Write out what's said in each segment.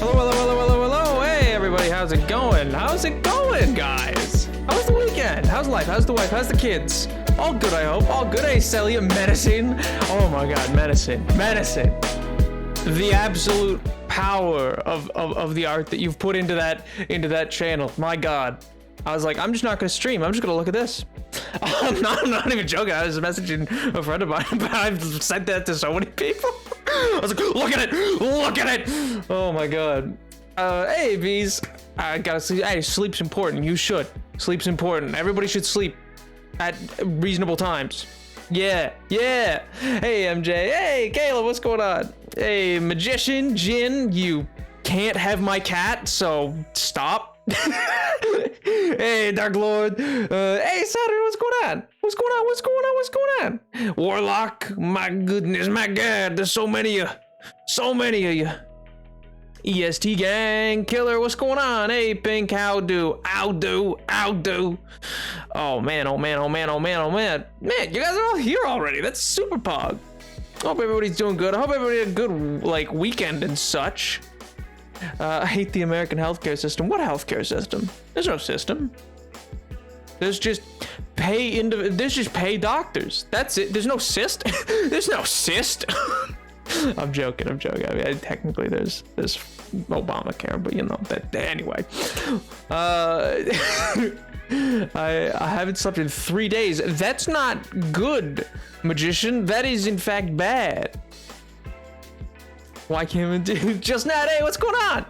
Hello. Hey, everybody, how's it going? How's it going, guys? How's the weekend? How's life? How's the wife? How's the kids? All good, I hope. All good. Hey, Celia, medicine. Oh my God, medicine. The absolute power of the art that you've put into that channel. My God. I was like, I'm just not gonna stream. I'm just gonna look at this. I'm not even joking. I was messaging a friend of mine, but I've sent that to so many people. I was like, look at it. Oh my God. Hey, bees. I gotta sleep. Hey, sleep's important. You should. Sleep's important. Everybody should sleep at reasonable times. Yeah. Hey, MJ. Hey, Kayla, what's going on? Hey, Magician, Jin, you can't have my cat, so stop. Hey, Dark Lord. Hey, Saturn, what's going on? Warlock, my goodness, my God, there's so many of you. EST gang, Killer, what's going on? Hey, Pink, how do? Oh man. Man, you guys are all here already. That's super pog. Hope everybody's doing good. I hope everybody had a good, weekend and such. I hate the American healthcare system. What healthcare system? There's no system. There's just pay doctors. That's it. There's no cyst. There's no cyst. I'm joking. I mean, technically there's Obamacare, but you know that anyway. I haven't slept in 3 days. That's not good, Magician. That is in fact bad. Why can't we do just not? Hey, what's going on?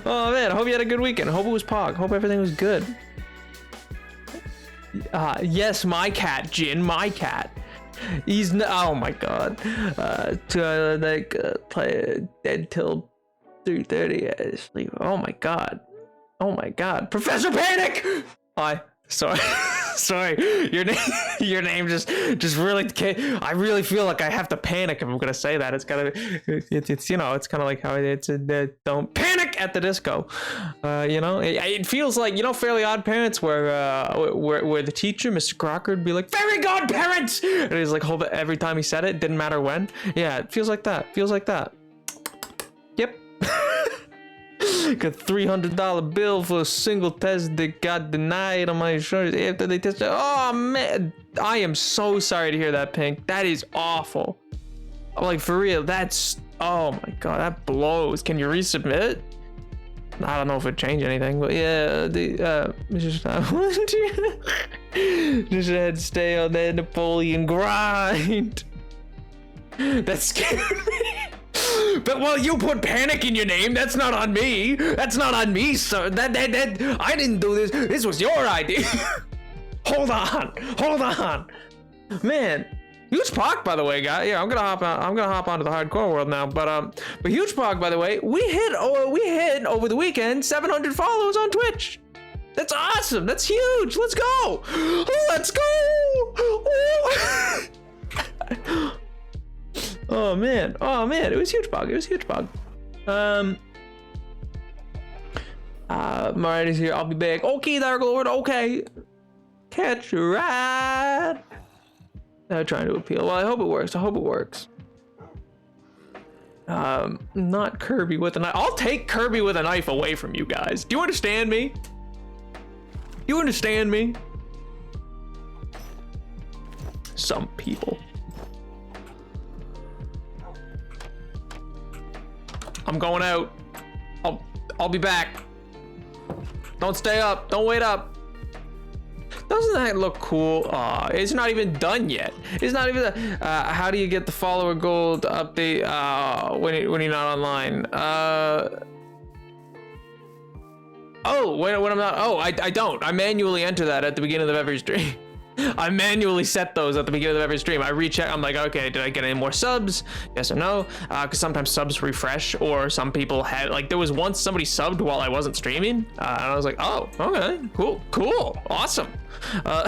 Oh man, I hope you had a good weekend. I hope it was pog. Hope everything was good. Yes, my cat, Jin, my cat. He's oh my God. Play dead till 3:30. Sleep. Oh my God. Professor Panic. Hi. Sorry. Your name just really. I really feel like I have to panic if I'm gonna say that. It's kind of like how it's don't panic at the disco. It feels like Fairly Odd Parents, where the teacher, Mr. Crocker, would be like, "Very good, parents," and he's like, hold it every time he said it. Didn't matter when. Yeah, it feels like that. Yep. Got $300 bill for a single test that got denied on my insurance after they tested. Oh man, I am so sorry to hear that, Pink. That is awful. Like, for real, that's, oh my God, that blows. Can you resubmit? I don't know if it'd change anything, but yeah, just had to stay on that Napoleon grind. That scared me. But well, you put panic in your name. That's not on me. Sir. That I didn't do this. This was your idea. Hold on. Man, huge pog, by the way, guy. Yeah, I'm gonna hop onto the hardcore world now. But huge pog, by the way. We hit over the weekend 700 follows on Twitch. That's awesome. That's huge. Let's go. Oh man, it was huge bug. Mariah's here, I'll be back. Okay, Dark Lord, okay. Catch a ride. They're trying to appeal. Well, I hope it works. Not Kirby with a knife. I'll take Kirby with a knife away from you guys. Do you understand me? Some people. I'm going out. I'll be back. Don't stay up. Don't wait up. Doesn't that look cool? It's not even done yet. It's not even. How do you get the follower gold update when you're not online? When I'm not. Oh, I don't. I manually enter that at the beginning of every stream. I manually set those at the beginning of every stream. I recheck. I'm like, okay, did I get any more subs? Yes or no? Because sometimes subs refresh, or some people had, like, there was once somebody subbed while I wasn't streaming, and I was like, oh, okay, cool, awesome. I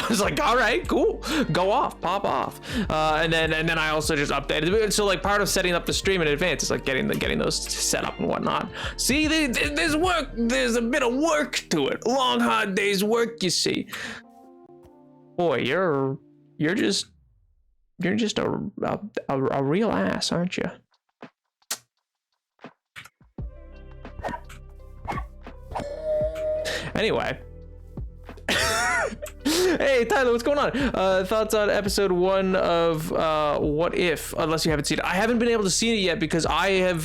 was like, all right, cool, go off, pop off, and then I also just updated. So like part of setting up the stream in advance is like getting those set up and whatnot. See, there's work. There's a bit of work to it. Long hard day's work, you see. Boy, you're just a real ass, aren't you? Anyway. Hey Tyler, what's going on? Thoughts on episode 1 of What If? Unless you haven't seen it, I haven't been able to see it yet because I have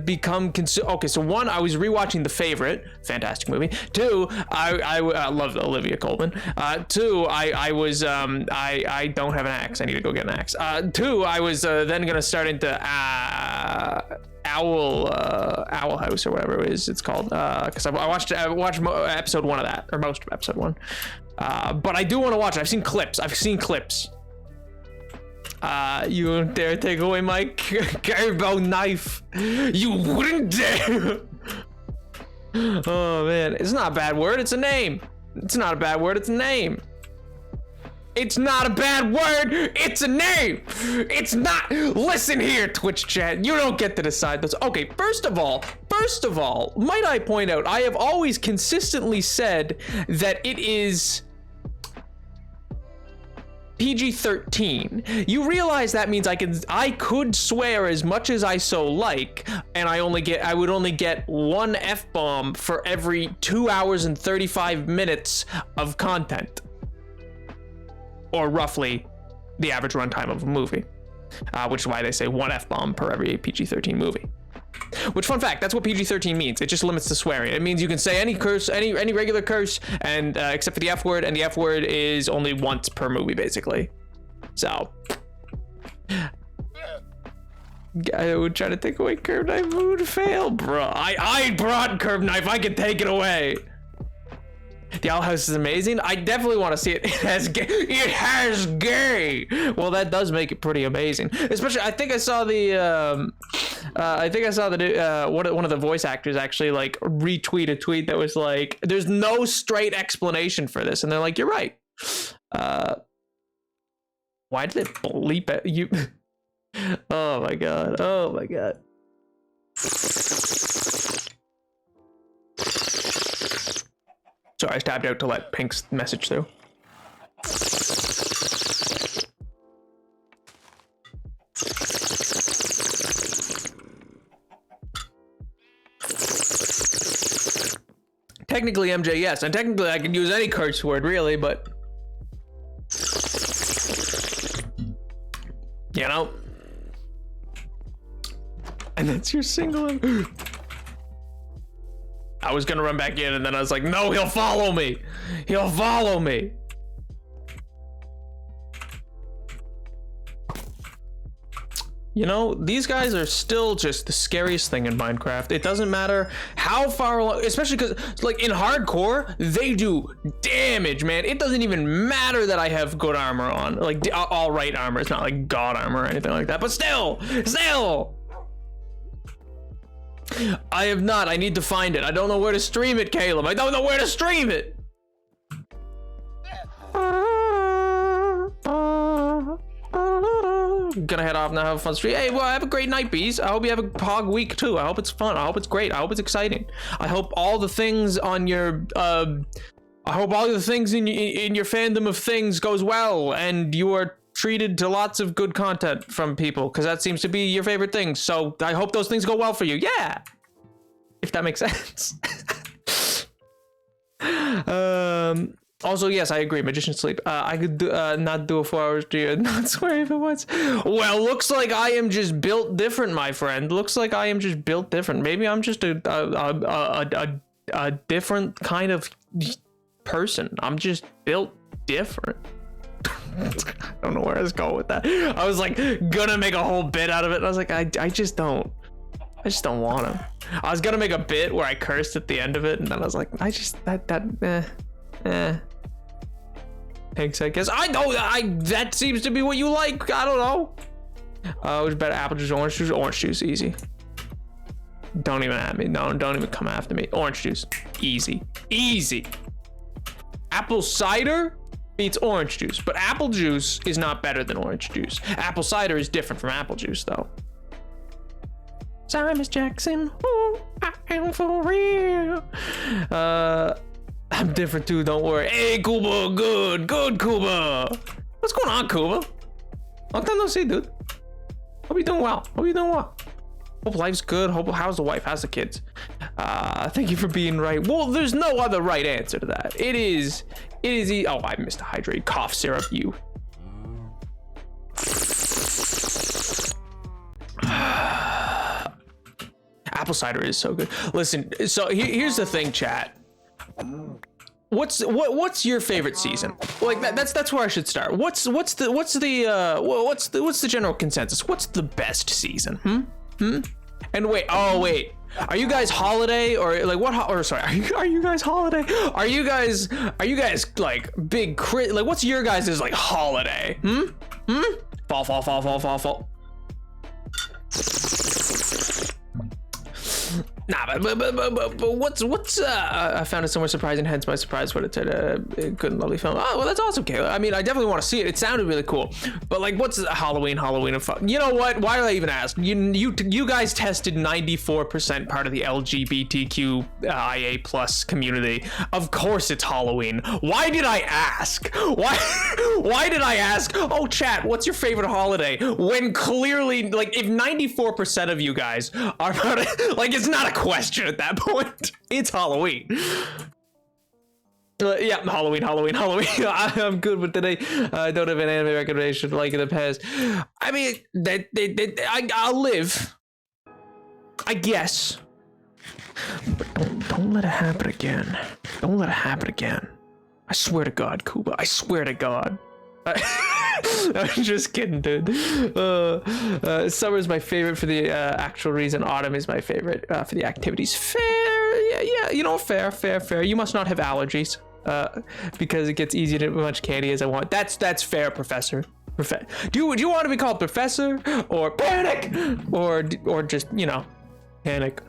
become okay. So 1, I was rewatching The Favorite, fantastic movie. 2, I love Olivia Colman. 2, I don't have an axe. I need to go get an axe. 2, I was then gonna start into Owl House or whatever it's called, because I watched episode 1 of that, or most of episode 1, but I do want to watch it. I've seen clips. You wouldn't dare take away my curveball knife. You wouldn't dare. Oh man, it's not a bad word, it's a name. It's not a bad word, it's a name. It's not a bad word, it's a name. It's not. Listen here, Twitch chat, you don't get to decide this. Okay, first of all, might I point out, I have always consistently said that it is PG-13. You realize that means I could swear as much as I so like, and I would only get 1 F-bomb for every 2 hours and 35 minutes of content. Or roughly the average runtime of a movie, which is why they say 1 F-bomb per every PG-13 movie. Which, fun fact, that's what PG-13 means. It just limits the swearing. It means you can say any curse, any regular curse, and except for the F word, and the F word is only once per movie, basically. So, I would try to take away curved knife, would fail, bro. I brought curved knife. I can take it away. The Owl House is amazing. I definitely want to see it. It has gay. Well, that does make it pretty amazing. Especially, I think I saw one of the voice actors actually like retweet a tweet that was like, "There's no straight explanation for this," and they're like, "You're right." Why did it bleep at you? Oh my god. Oh my god. Sorry, I tapped out to let Pink's message through. Technically, MJ, yes. And technically, I can use any curse word, really, but... You know? And that's your single... I was gonna run back in and then I was like, no, he'll follow me. He'll follow me. You know, these guys are still just the scariest thing in Minecraft. It doesn't matter how far along, especially because like in hardcore, they do damage, man. It doesn't even matter that I have good armor on, like all right armor. It's not like god armor or anything like that, but still. I have not. I need to find it. I don't know where to stream it, Caleb. I don't know where to stream it. Gonna head off now. Have a fun stream. Hey, well, have a great night, bees. I hope you have a pog week too. I hope it's fun. I hope it's great. I hope it's exciting. I hope all the things on your I hope all the things in your fandom of things goes well, and you are treated to lots of good content from people, because that seems to be your favorite thing. So I hope those things go well for you. Yeah, if that makes sense. Also, yes, I agree. Magician sleep. I could not do a 4 hours stream, not swear if it was. Well, looks like I am just built different, my friend. Looks like I am just built different. Maybe I'm just a different kind of person. I'm just built different. I don't know where I was going with that. I was like gonna make a whole bit out of it, and I was like, I just don't want to. I was gonna make a bit where I cursed at the end of it, and then I was like, Thanks, I guess. I know that seems to be what you like. I don't know. Which better, apple juice or orange juice? Orange juice, easy. Don't even at me. No, don't even come after me. Orange juice, easy. Apple cider beats orange juice, but apple juice is not better than orange juice. Apple cider is different from apple juice, though. Sorry, Miss Jackson. Ooh, I am for real. I'm different too, don't worry. Hey, Kuba, good, Kuba. What's going on, Kuba? Long time no see, dude. Hope you doing well. Hope life's good. Hope, how's the wife? How's the kids? Thank you for being right. Well, there's no other right answer to that. It is, oh, I missed a hydrate. Cough syrup, you. Apple cider is so good. Listen, so here's the thing, chat. What's your favorite season? Like that's where I should start. What's the general consensus? What's the best season? And wait, are you guys holiday or like what? Or sorry, are you guys holiday? Are you guys like big like what's your guys' like holiday? Fall. Nah, but what's I found it somewhat surprising, hence my surprise when it said a good and lovely film. Oh, well, that's awesome, Kayla. I mean, I definitely want to see it. It sounded really cool. But like, what's Halloween and fun? You know what? Why did I even ask? You guys tested 94% part of the LGBTQIA plus community. Of course it's Halloween. Why did I ask? Why did I ask? Oh, chat, what's your favorite holiday? When clearly, like, if 94% of you guys are like, it's not a question at that point. It's Halloween. Yeah, Halloween. I'm good with today. I don't have an anime recommendation like in the past. I mean, I'll live, I guess. But don't let it happen again. Don't let it happen again. I swear to God, Kuba. I swear to God. I'm just kidding, dude. Summer is my favorite for the actual reason. Autumn is my favorite for the activities. Fair, yeah, you know, fair. You must not have allergies, because it gets easier to eat as much candy as I want. That's fair, Professor. Do you want to be called Professor or Panic or just, you know, Panic?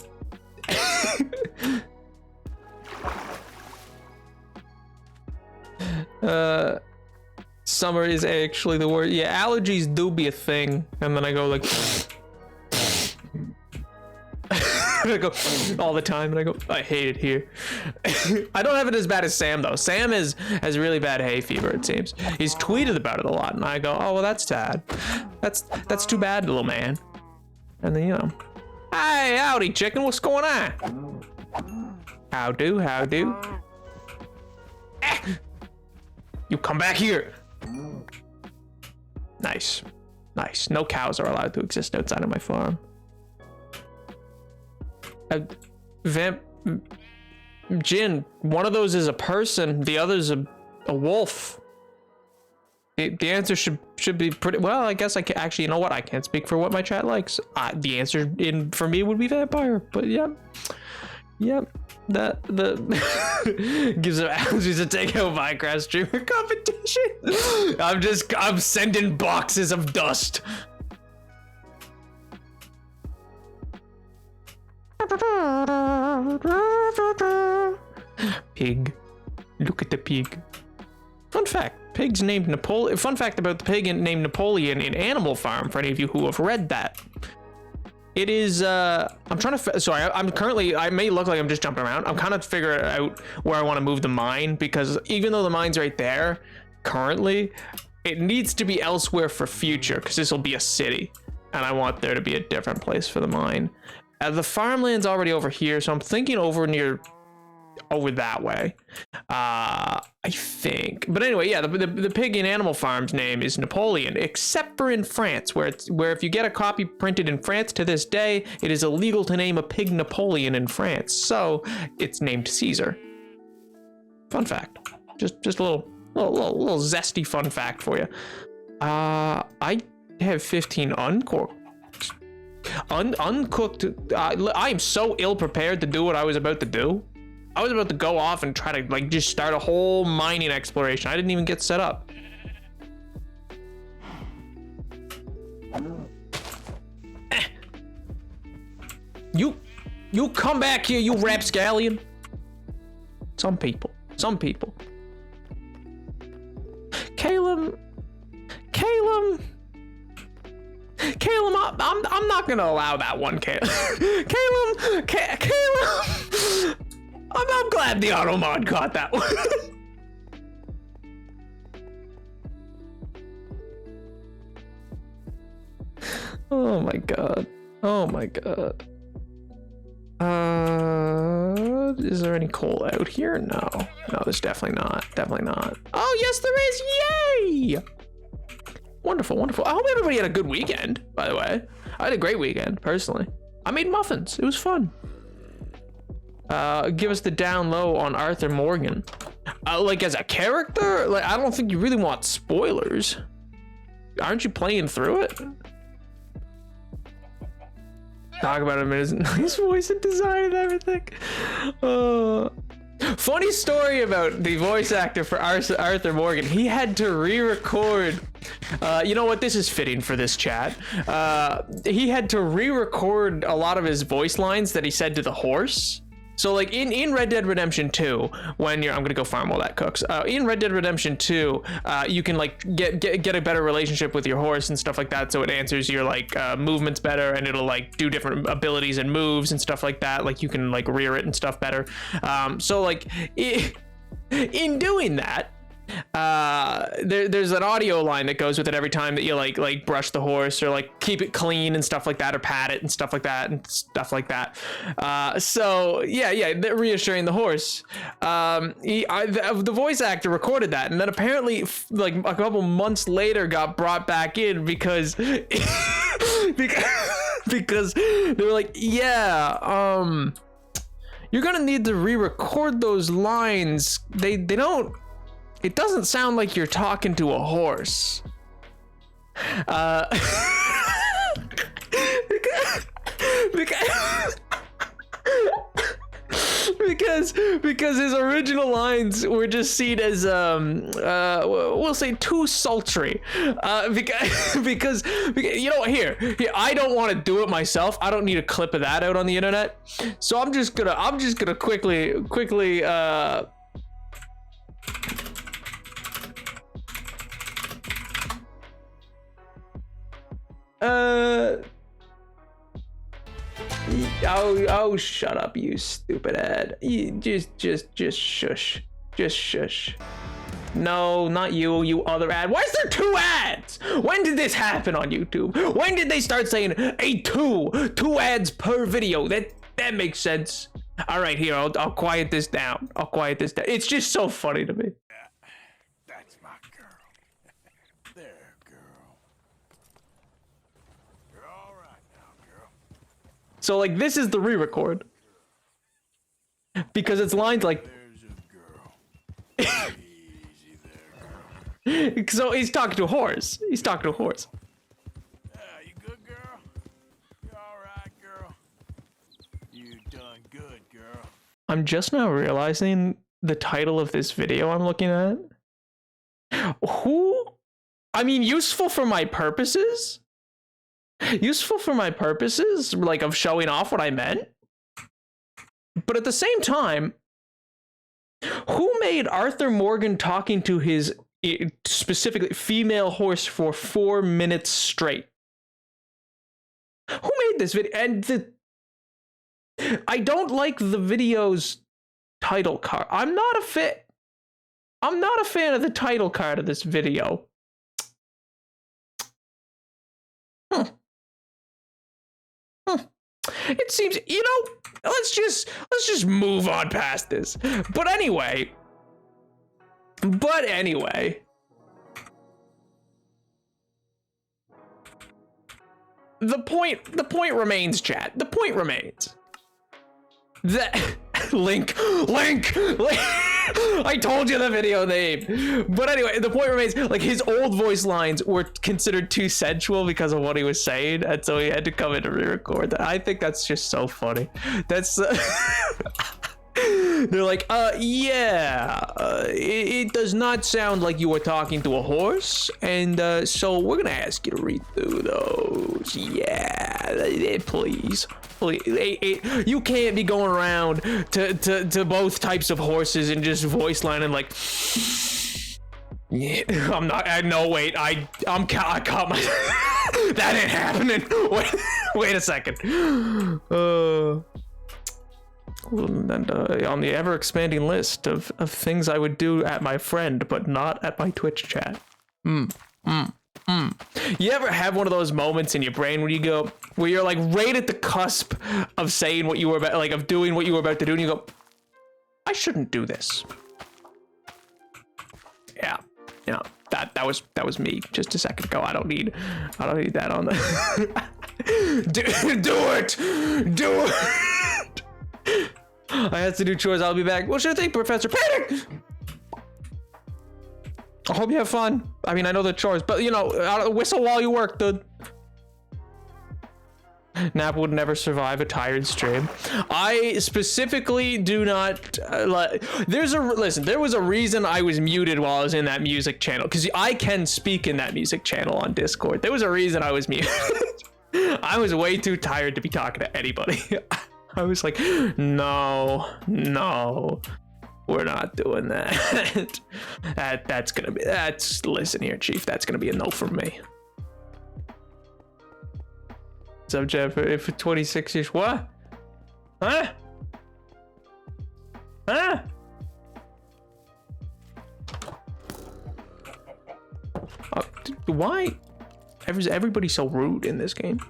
Summer is actually the word. Yeah, allergies do be a thing. And then I go like, I go all the time, and I go, I hate it here. I don't have it as bad as Sam though. Sam has really bad hay fever, it seems. He's tweeted about it a lot, and I go, oh well, that's sad. That's too bad, little man. And then, you know, hey, howdy, chicken, what's going on? How do? You come back here. Nice. No cows are allowed to exist outside of my farm. Jin, one of those is a person, the other's a wolf. The answer should be pretty well. I guess I can actually. You know what? I can't speak for what my chat likes. The answer for me would be vampire. But yep. That gives them allergies to take out Minecraft streamer competition. I'm sending boxes of dust. Pig. Look at the pig. Fun fact. Pig's named Napoleon. Fun fact about the pig named Napoleon in Animal Farm, for any of you who have read that. It is, I'm trying to, sorry, I'm currently, I may look like I'm just jumping around. I'm kind of figuring out where I want to move the mine, because even though the mine's right there, currently, it needs to be elsewhere for future, because this will be a city, and I want there to be a different place for the mine. The farmland's already over here, so I'm thinking over that way, I think. But anyway, yeah, the pig in Animal Farm's name is Napoleon, except for in France, where if you get a copy printed in France to this day, it is illegal to name a pig Napoleon in France, so it's named Caesar. Fun fact, just a little zesty fun fact for you. I have 15 uncooked. I am so ill prepared to do what I was about to do. I was about to go off and try to like just start a whole mining exploration. I didn't even get set up. You come back here, you rapscallion. Some people. Caleb, I'm not gonna allow that one, Caleb. Caleb. I'm glad the auto mod caught that one. Oh my God. Oh my god. Is there any coal out here? No. No, there's definitely not. Definitely not. Oh, yes, there is. Yay! Wonderful, wonderful. I hope everybody had a good weekend, by the way. I had a great weekend, personally. I made muffins. It was fun. Give us the down low on Arthur Morgan. Like, as a character? Like, I don't think you really want spoilers. Aren't you playing through it? Talk about him in his nice voice and design and everything. Funny story about the voice actor for Arthur Morgan. He had to re-record. You know what? This is fitting for this chat. He had to re-record a lot of his voice lines that he said to the horse. So like in Red Dead Redemption 2, when I'm gonna go farm while that cooks. In Red Dead Redemption 2, you can like get a better relationship with your horse and stuff like that. So it answers your like movements better, and it'll like do different abilities and moves and stuff like that. Like you can like rear it and stuff better. So like in doing that, there's an audio line that goes with it every time that you like brush the horse or like keep it clean and stuff like that, or pat it and stuff like that. So yeah, reassuring the horse. The voice actor recorded that, and then apparently like a couple months later got brought back in because because they were like, yeah, you're gonna need to re-record those lines. They don't. It doesn't sound like you're talking to a horse. Because his original lines were just seen as we'll say too sultry. Because you know, here I don't want to do it myself. I don't need a clip of that out on the internet. So I'm just gonna quickly oh, shut up, you stupid ad. You just shush. Just shush. No, not you other ad. Why is there 2 ads? When did this happen on YouTube? When did they start saying two ads per video? That makes sense. All right, here, I'll quiet this down. It's just so funny to me. That's my girl. There, girl. You're all right now, girl. So like this is the re-record. Because it's lines like There's a girl. Easy there, girl. so he's talking to a horse. Yeah, you good, girl? You all right, girl? You done good, girl. I'm just now realizing the title of this video I'm looking at. I mean, useful for my purposes, like of showing off what I meant. But at the same time, who made Arthur Morgan talking to his specifically female horse for 4 minutes straight? Who made this video? And I don't like the video's title card. I'm not a fan of the title card of this video. It seems, you know, let's just move on past this. But anyway, the point remains, chat. The point remains that Link. I told you the video name. But anyway, the point remains, like, his old voice lines were considered too sensual because of what he was saying, and so he had to come in to re-record that. I think that's just so funny. That's they're like, it does not sound like you were talking to a horse, and so we're gonna ask you to read through those. Yeah, please. You can't be going around to both types of horses and just voice lining like, yeah, I'm not. No, wait. I caught my. That ain't happening. Wait a second. And on the ever-expanding list of things I would do at my friend, but not at my Twitch chat. You ever have one of those moments in your brain where you're like right at the cusp of saying what you were about, like of doing what you were about to do, and you go, I shouldn't do this. Yeah, that was me just a second ago. I don't need that on the. do it. I have to do chores. I'll be back. Well, sure thing, Professor. Panic. I hope you have fun. I mean, I know the chores, but you know, whistle while you work, dude. Nap would never survive a tired stream. I specifically do not listen, there was a reason I was muted while I was in that music channel, because I can speak in that music channel on Discord. There was a reason I was muted. I was way too tired to be talking to anybody. I was like, no, we're not doing that. Listen here, Chief, that's gonna be a no from me. Subject for 26 years. What? Huh? Why? Is everybody so rude in this game?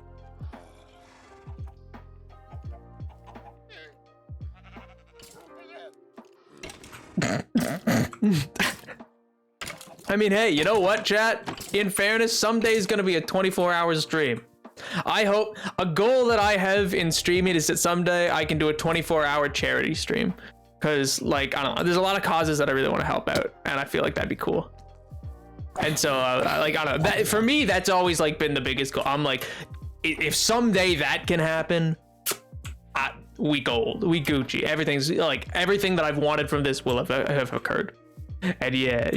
I mean, hey, you know what, chat? In fairness, someday is gonna be a 24-hour stream. I hope a goal that I have in streaming is that someday I can do a 24-hour charity stream, because like, I don't know, there's a lot of causes that I really want to help out, and I feel like that'd be cool. And so I don't know, that, for me, that's always like been the biggest goal. I'm like, if someday that can happen, we gold, we Gucci. Everything's like, everything that I've wanted from this will have occurred. And yeah.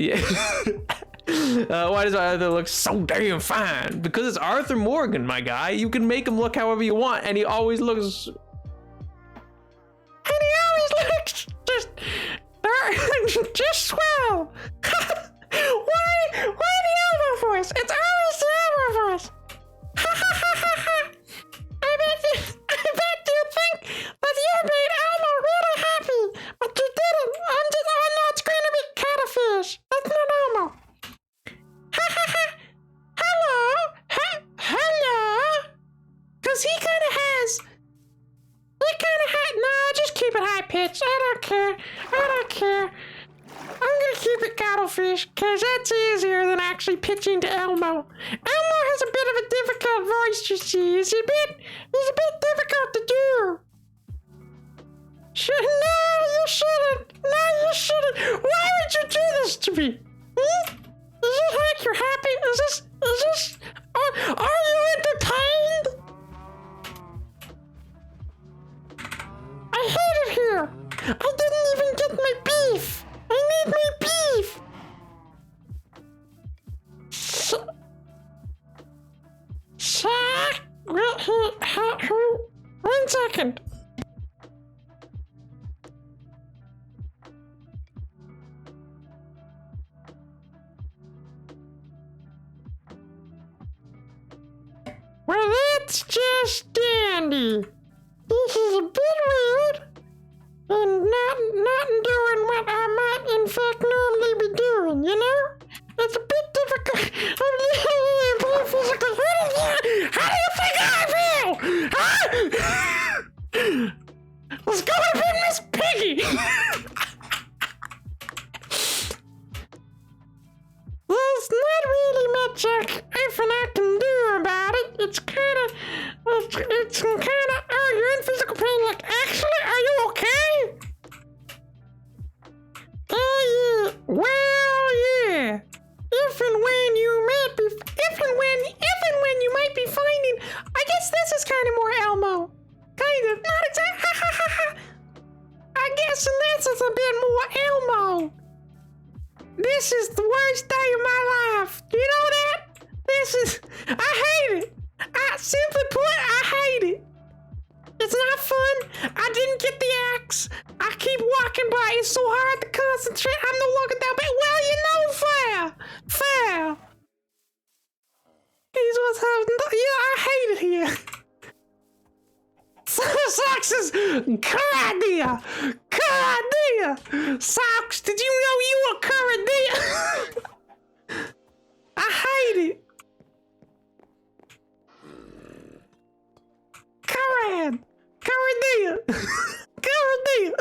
Why does Arthur look so damn fine? Because it's Arthur Morgan, my guy. You can make him look however you want, and he always looks just swell. Why the Elmo voice? It's always the Elmo voice. I bet you think that you made Elmo really happy, but you didn't. Oh no, it's going to be catfish. That's not Elmo. Hello? Cause he kinda no, just keep it high pitched. I don't care. I'm gonna keep it cuttlefish, cause that's easier than actually pitching to Elmo. Elmo has a bit of a difficult voice, you see. He's a bit difficult to do. No, you shouldn't. Why would you do this to me? Is it like you're happy? Is this, are you entertained? I hate it here. I didn't even get my beef. I need my beef. One second. Well, that's just dandy. This is a bit rude, and not doing what I might in fact normally be doing, you know? It's a bit difficult. I'm physically. How do you think I feel? Huh? Let's go with Miss Piggy. There's not really much I can do about it. It's kind of, oh, you're in physical pain. Like, actually, are you okay? Yeah. Well, yeah. If and when you might be finding, I guess this is kind of more Elmo. Kind of, not exactly. I guess this is a bit more Elmo. This is the worst day of my life. Do you know that? I hate it. Simply put, I hate it. It's not fun. I didn't get the axe. I keep walking by. It's so hard to concentrate. I'm no longer that bad. Well, you know, fair. He's what's happening. Yeah, I hate it here. Socks is Caradia. Socks, did you know you were Caradia? I hate it. God damn.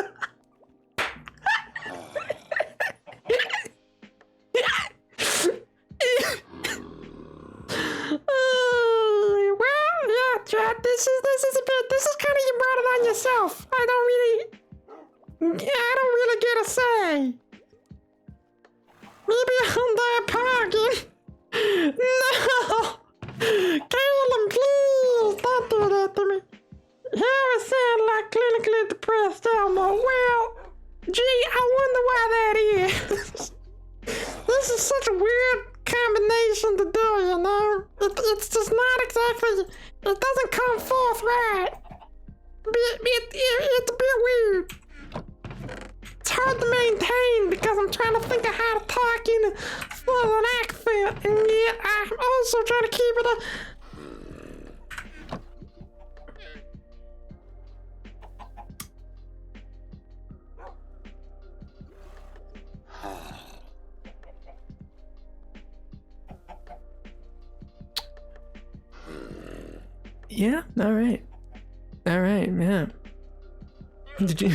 Well, yeah, Chad, this is a bit, this is kind of, you brought it on yourself. I don't really get a say. Maybe I'll die parking. No! Caleb, please, don't do that to me. Harry sound like clinically depressed Elmo. Well, gee, I wonder why that is. This is such a weird combination to do, you know? It's just not exactly, it doesn't come forth right. It's a bit weird. It's hard to maintain because I'm trying to think of how to talk in a southern accent, and yet I'm also trying to keep it a... Yeah, alright, yeah. Did you,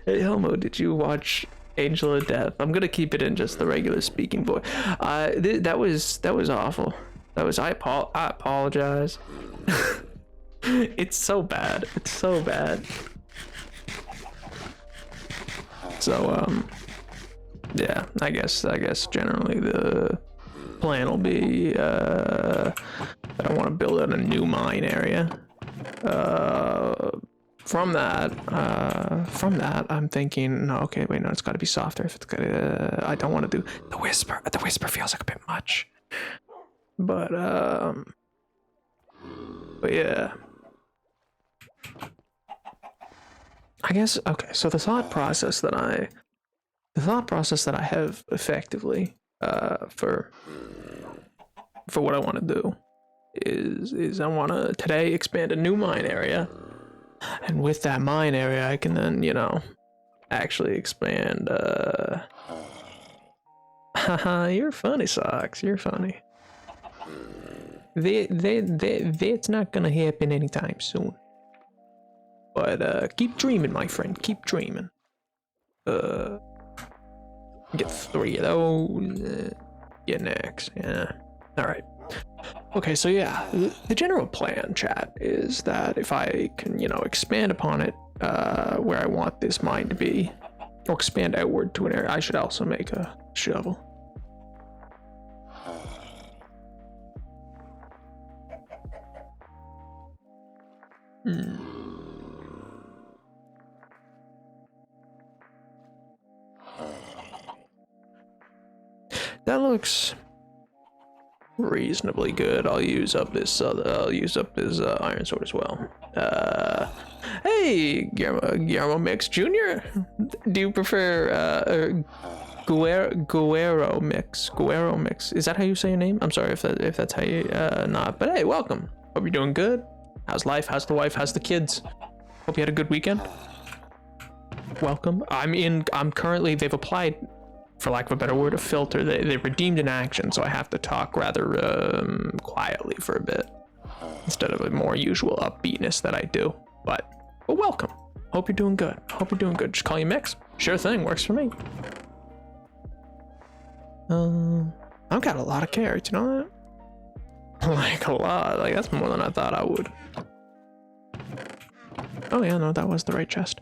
hey Elmo, did you watch Angel of Death? I'm gonna keep it in just the regular speaking voice. That was awful. I apologize. It's so bad. So, yeah, I guess generally the plan will be, I don't want to build out a new mine area. From that, I'm thinking, no, okay, wait, no, it's got to be softer. If it's got, I don't want to do the whisper. The whisper feels like a bit much. But yeah. I guess, okay, so the thought process that I have effectively, for what I want to do is I want to today expand a new mine area, and with that mine area I can then, you know, actually expand, haha, you're funny, Socks, you're funny. That's not gonna happen anytime soon. But keep dreaming, my friend, keep dreaming. Get 3 of those, get next, yeah. Alright. Okay, so yeah, the general plan, chat, is that if I can, you know, expand upon it, where I want this mine to be, or expand outward to an area, I should also make a shovel. That looks reasonably good. I'll use up this iron sword as well. Hey, Guillermo Mix Jr. Do you prefer Guerrero Mix? Guerrero Mix. Is that how you say your name? I'm sorry if that's how you not. But hey, welcome. Hope you're doing good. How's life? How's the wife? How's the kids? Hope you had a good weekend. Welcome. I'm currently, they've applied, for lack of a better word, a filter. They redeemed an action, so I have to talk rather quietly for a bit instead of a more usual upbeatness that I do. But welcome. Hope you're doing good. Just call you Mix. Sure thing, works for me. I've got a lot of carrots, you know that? Like a lot. Like that's more than I thought I would. Oh yeah, no, that was the right chest.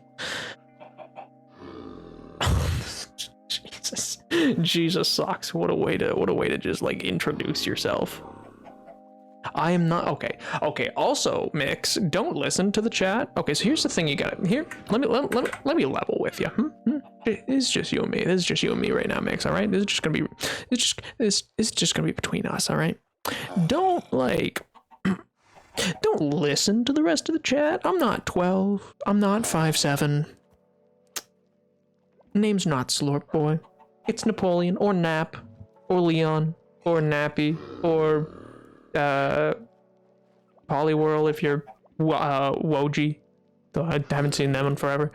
Jesus Socks, what a way to just like introduce yourself. I am not okay. Also, Mix, don't listen to the chat. Okay, so here's the thing you gotta here. Let me level with you. It's just you and me. This is just you and me right now, Mix. All right. This is just gonna be. It's just gonna be between us. All right. Don't listen to the rest of the chat. I'm not 12. I'm not 5'7". Name's not Slurp Boy. It's Napoleon or Nap or Leon or Nappy or Polywhirl if you're Woji. Though I haven't seen them in forever.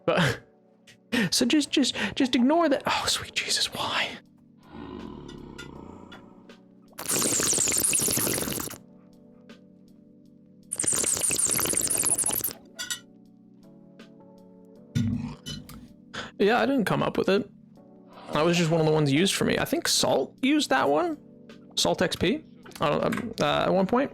But so just ignore that. Oh sweet Jesus, why? Yeah, I didn't come up with it. That was just one of the ones used for me. I think Salt used that one. Salt XP at one point.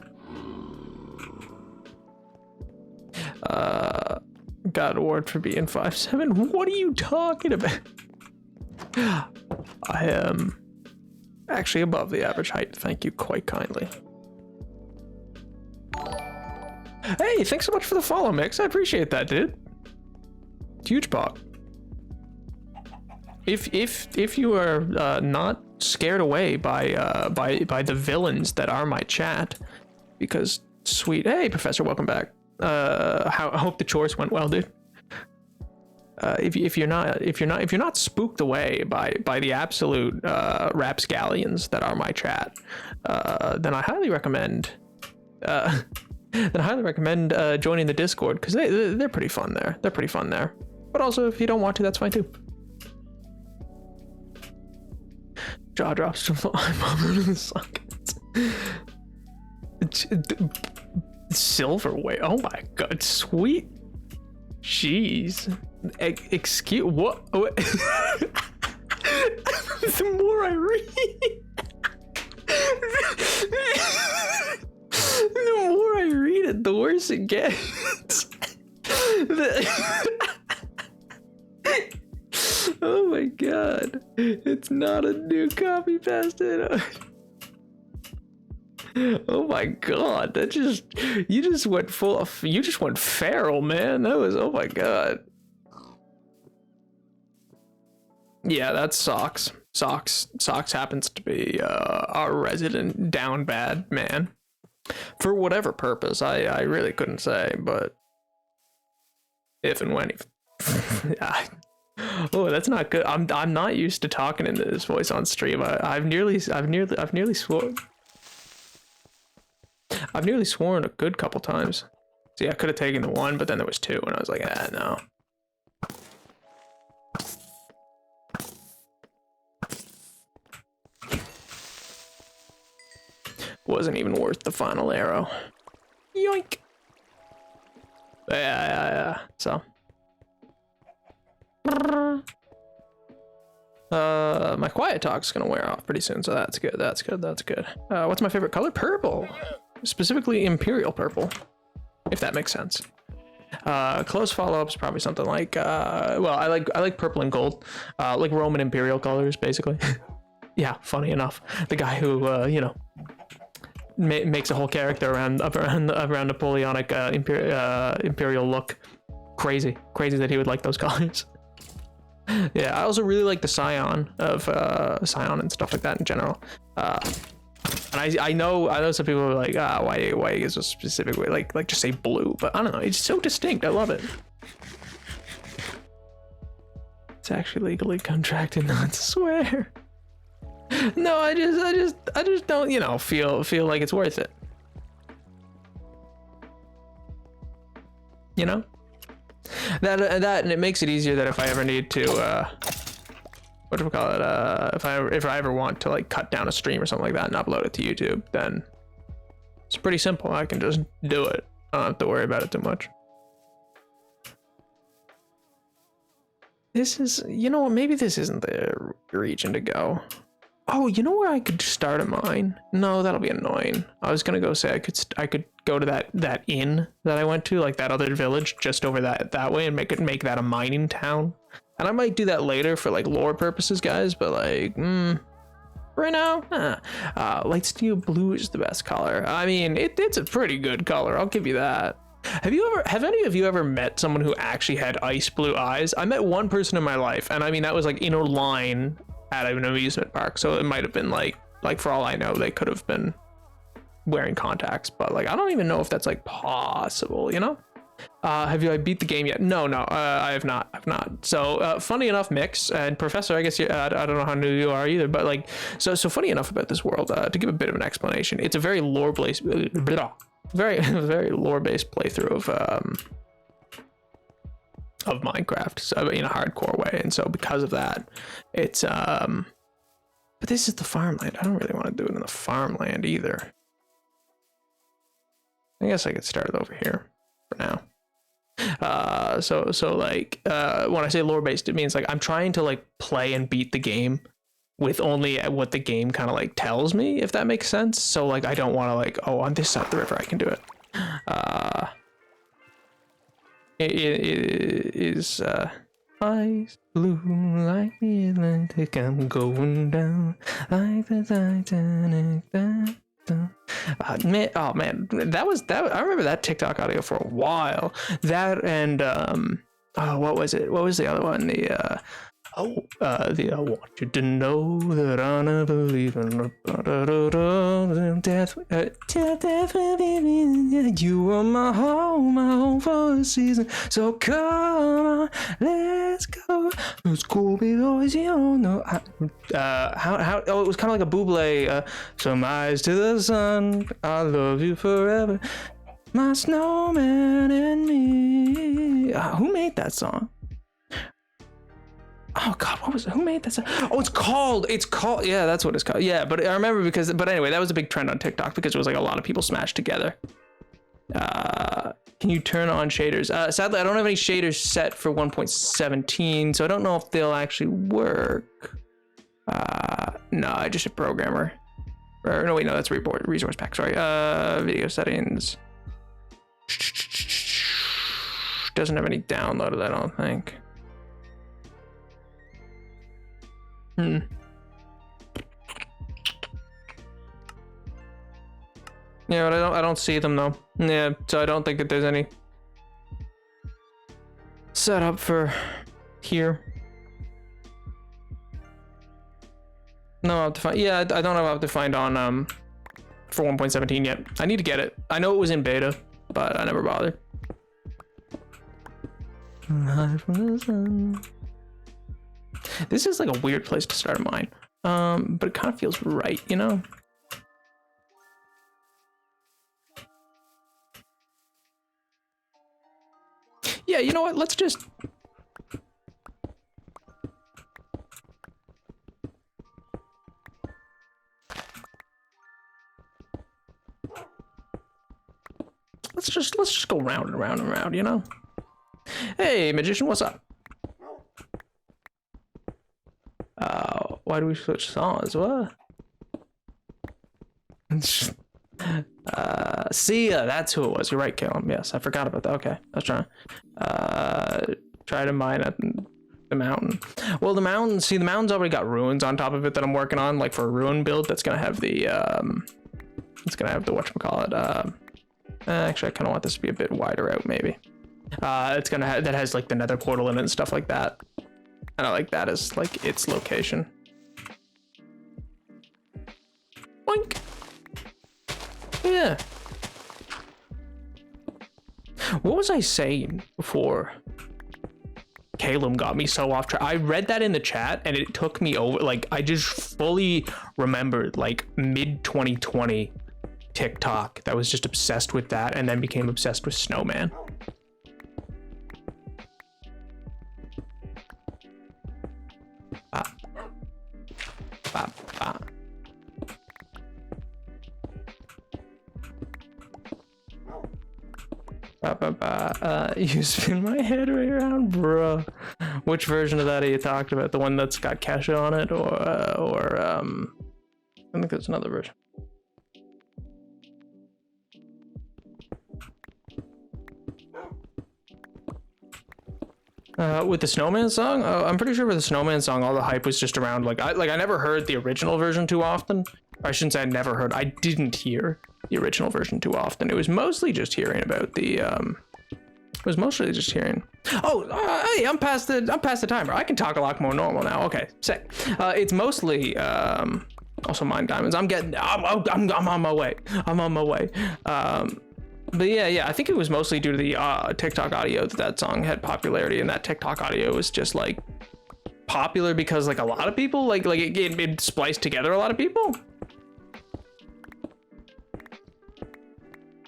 Got an award for being 5'7". What are you talking about? I am actually above the average height. Thank you quite kindly. Hey, thanks so much for the follow, Mix. I appreciate that, dude. Huge pop. If you are not scared away by the villains that are my chat, because sweet. Hey, Professor, welcome back. I hope the chores went well, dude. If you're not spooked away by the absolute rapscallions that are my chat, then I highly recommend joining the Discord, because they're pretty fun there. They're pretty fun there. But also, if you don't want to, that's fine too. Jaw drops from the eyeball into the sockets. Silverware. Oh my god, sweet. Jeez. Excuse what? The more I read, the more I read it, the worse it gets. Oh my god, it's not a new copy pasted. Oh my god, you just went feral, man. That was, oh my god. Yeah, that's Socks. Socks happens to be our resident down bad man. For whatever purpose, I really couldn't say, but if and when he oh, that's not good. I'm not used to talking into this voice on stream. I've nearly sworn a good couple times. See, I could have taken the one, but then there was two, and I was like, no. Wasn't even worth the final arrow. Yoink. Yeah. So. My quiet talk's gonna wear off pretty soon, so that's good. What's my favorite color? Purple. Specifically Imperial purple, if that makes sense. Close follow-ups, probably something like well, I like purple and gold, like Roman Imperial colors, basically. Yeah, funny enough, the guy who makes a whole character around Napoleonic Imperial look. Crazy that he would like those colors. Yeah, I also really like the Scion and stuff like that in general. And I know some people are like, why is it a specific way? Like just say blue, but I don't know. It's so distinct. I love it. It's actually legally contracted not to swear. No, I just don't, feel like it's worth it. You know? That and it makes it easier that if I ever need to if I ever want to like cut down a stream or something like that and upload it to YouTube, then it's pretty simple. I can just do it. I don't have to worry about it too much. This is, maybe this isn't the region to go. Oh, you know where I could start a mine? No, that'll be annoying. I was gonna go say I could go to that inn that I went to, like that other village just over that way, and make that a mining town. And I might do that later for like lore purposes, guys. But like, right now, light steel blue is the best color. I mean, it's a pretty good color. I'll give you that. Have any of you ever met someone who actually had ice blue eyes? I met one person in my life, and I mean that was like in a line at an amusement park, so it might have been like for all I know, they could have been wearing contacts, but like I don't even know if that's like possible, Have you beat the game yet? No, I have not. So funny enough, Mix and Professor, I guess I don't know how new you are either, but like so funny enough about this world, to give a bit of an explanation, it's a very lore-based very lore-based playthrough of Minecraft, so in a hardcore way. And so because of that, it's but this is the farmland. I don't really want to do it in the farmland either. I guess I could start it over here for now. So like when I say lore based, it means like I'm trying to like play and beat the game with only what the game kind of like tells me, if that makes sense. So like I don't want to like, oh, on this side of the river I can do it. It is eyes blue like the Atlantic, I'm going down like the Titanic. Man, oh man, that I remember that TikTok audio for a while. That and oh, what was it? What was the other one? The I want you to know that I never believe in death. Till death will be me. You are my home for a season. So come on, let's go, baby boys. You don't know how. Oh, it was kind of like a Buble. Some eyes to the sun. I love you forever, my snowman and me. Who made that song? Oh God, what was it? Who made that song? Oh, it's called, yeah, that's what it's called. Yeah, but I remember but anyway, that was a big trend on TikTok because it was like a lot of people smashed together. Can you turn on shaders? Sadly, I don't have any shaders set for 1.17, so I don't know if they'll actually work. No, I just hit programmer. Or no, wait, no, that's resource pack, sorry. Video settings. Doesn't have any downloaded, I don't think. Yeah, but I don't see them though. Yeah, so I don't think that there's any set up for here. No, I'll have to find. Yeah, I don't know how to find on for 1.17 yet. I need to get it. I know it was in beta, but I never bothered. Hide from the sun. This is like a weird place to start a mine, but it kind of feels right, you know? Yeah, you know what? Let's just... Let's just go round and round and round, you know? Hey, magician, what's up? Why do we switch songs? What? Sia, that's who it was. You're right, Caleb. Yes, I forgot about that. Okay, I was trying to try to mine at the mountain. Well, the mountain. See, the mountain's already got ruins on top of it that I'm working on, like for a ruin build. That's gonna have the it's gonna have the whatchamacallit. Actually, I kind of want this to be a bit wider out, maybe. It's gonna have that has like the nether portal in it and stuff like that. And I like that as like its location. Boink. Yeah. What was I saying before Caleb got me so off track? I read that in the chat and it took me over. Like I just fully remembered like mid 2020 TikTok that was just obsessed with that and then became obsessed with Snowman. You spin my head right around, bro. Which version of that are you talking about? The one that's got Kesha on it, or I think there's another version. With the Snowman song, I'm pretty sure with the Snowman song, all the hype was just around like I never heard the original version too often. Or I shouldn't say I never heard. I didn't hear the original version too often. It was mostly just hearing about the It was mostly just hearing. Oh, hey, I'm past the timer. I can talk a lot more normal now. Okay, sick. It's mostly also mine diamonds. I'm on my way. I'm on my way. But yeah, I think it was mostly due to the TikTok audio that song had popularity, and that TikTok audio was just like popular because like a lot of people like it spliced together a lot of people.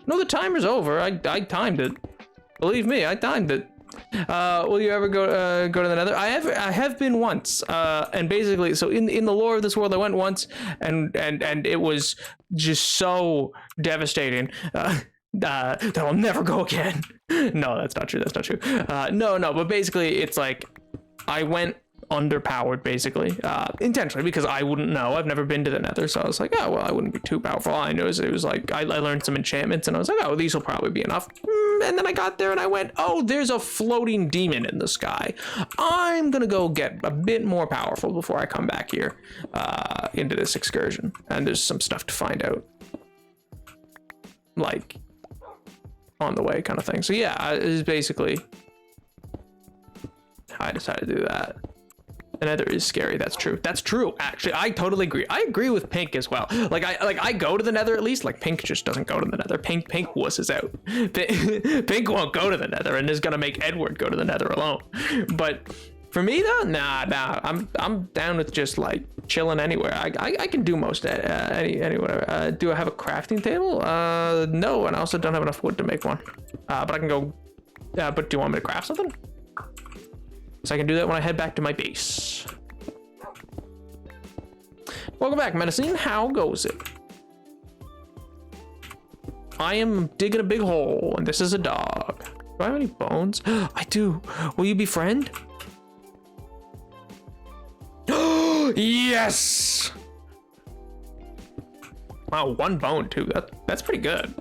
No, the timer's over. I timed it. Believe me, I timed it. Will you ever go to the Nether? I have been once, and basically, so in the lore of this world, I went once, and it was just so devastating. that'll never go again. No, that's not true. That's not true. No, but basically it's like I went underpowered basically, intentionally, because I wouldn't know. I've never been to the Nether, so I was like, oh well, I wouldn't be too powerful. All I know is it was like I learned some enchantments, and I was like, oh, these will probably be enough. And then I got there and I went, oh, there's a floating demon in the sky. I'm gonna go get a bit more powerful before I come back here into this excursion. And there's some stuff to find out, like on the way, kind of thing. So yeah, it is basically how I decided to do that. The Nether is scary. That's true. That's true. Actually, I totally agree. I agree with Pink as well. Like I go to the Nether at least. Like Pink just doesn't go to the Nether. Pink wusses out. Pink won't go to the Nether and is gonna make Edward go to the Nether alone. But for me though, nah. I'm down with just like chilling anywhere. I can do most anywhere. Do I have a crafting table? No, and I also don't have enough wood to make one. But I can go. But do you want me to craft something? So I can do that when I head back to my base. Welcome back, Menacing. How goes it? I am digging a big hole, and this is a dog. Do I have any bones? I do. Will you befriend? Yes! Wow, 1 bone too. That's pretty good.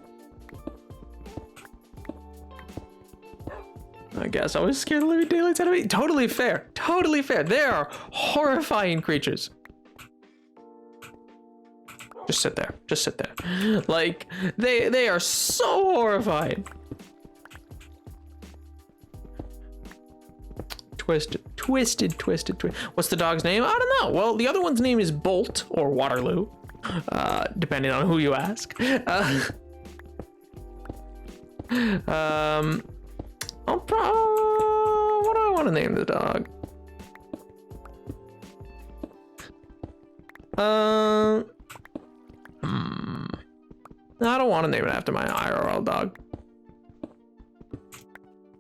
I guess I was scared of living daylights out of me. Totally fair. Totally fair. They are horrifying creatures. Just sit there. Just sit there. Like, they are so horrifying. Twisted. What's the dog's name? I don't know. Well, the other one's name is Bolt or Waterloo, depending on who you ask. What do I want to name the dog? I don't want to name it after my IRL dog.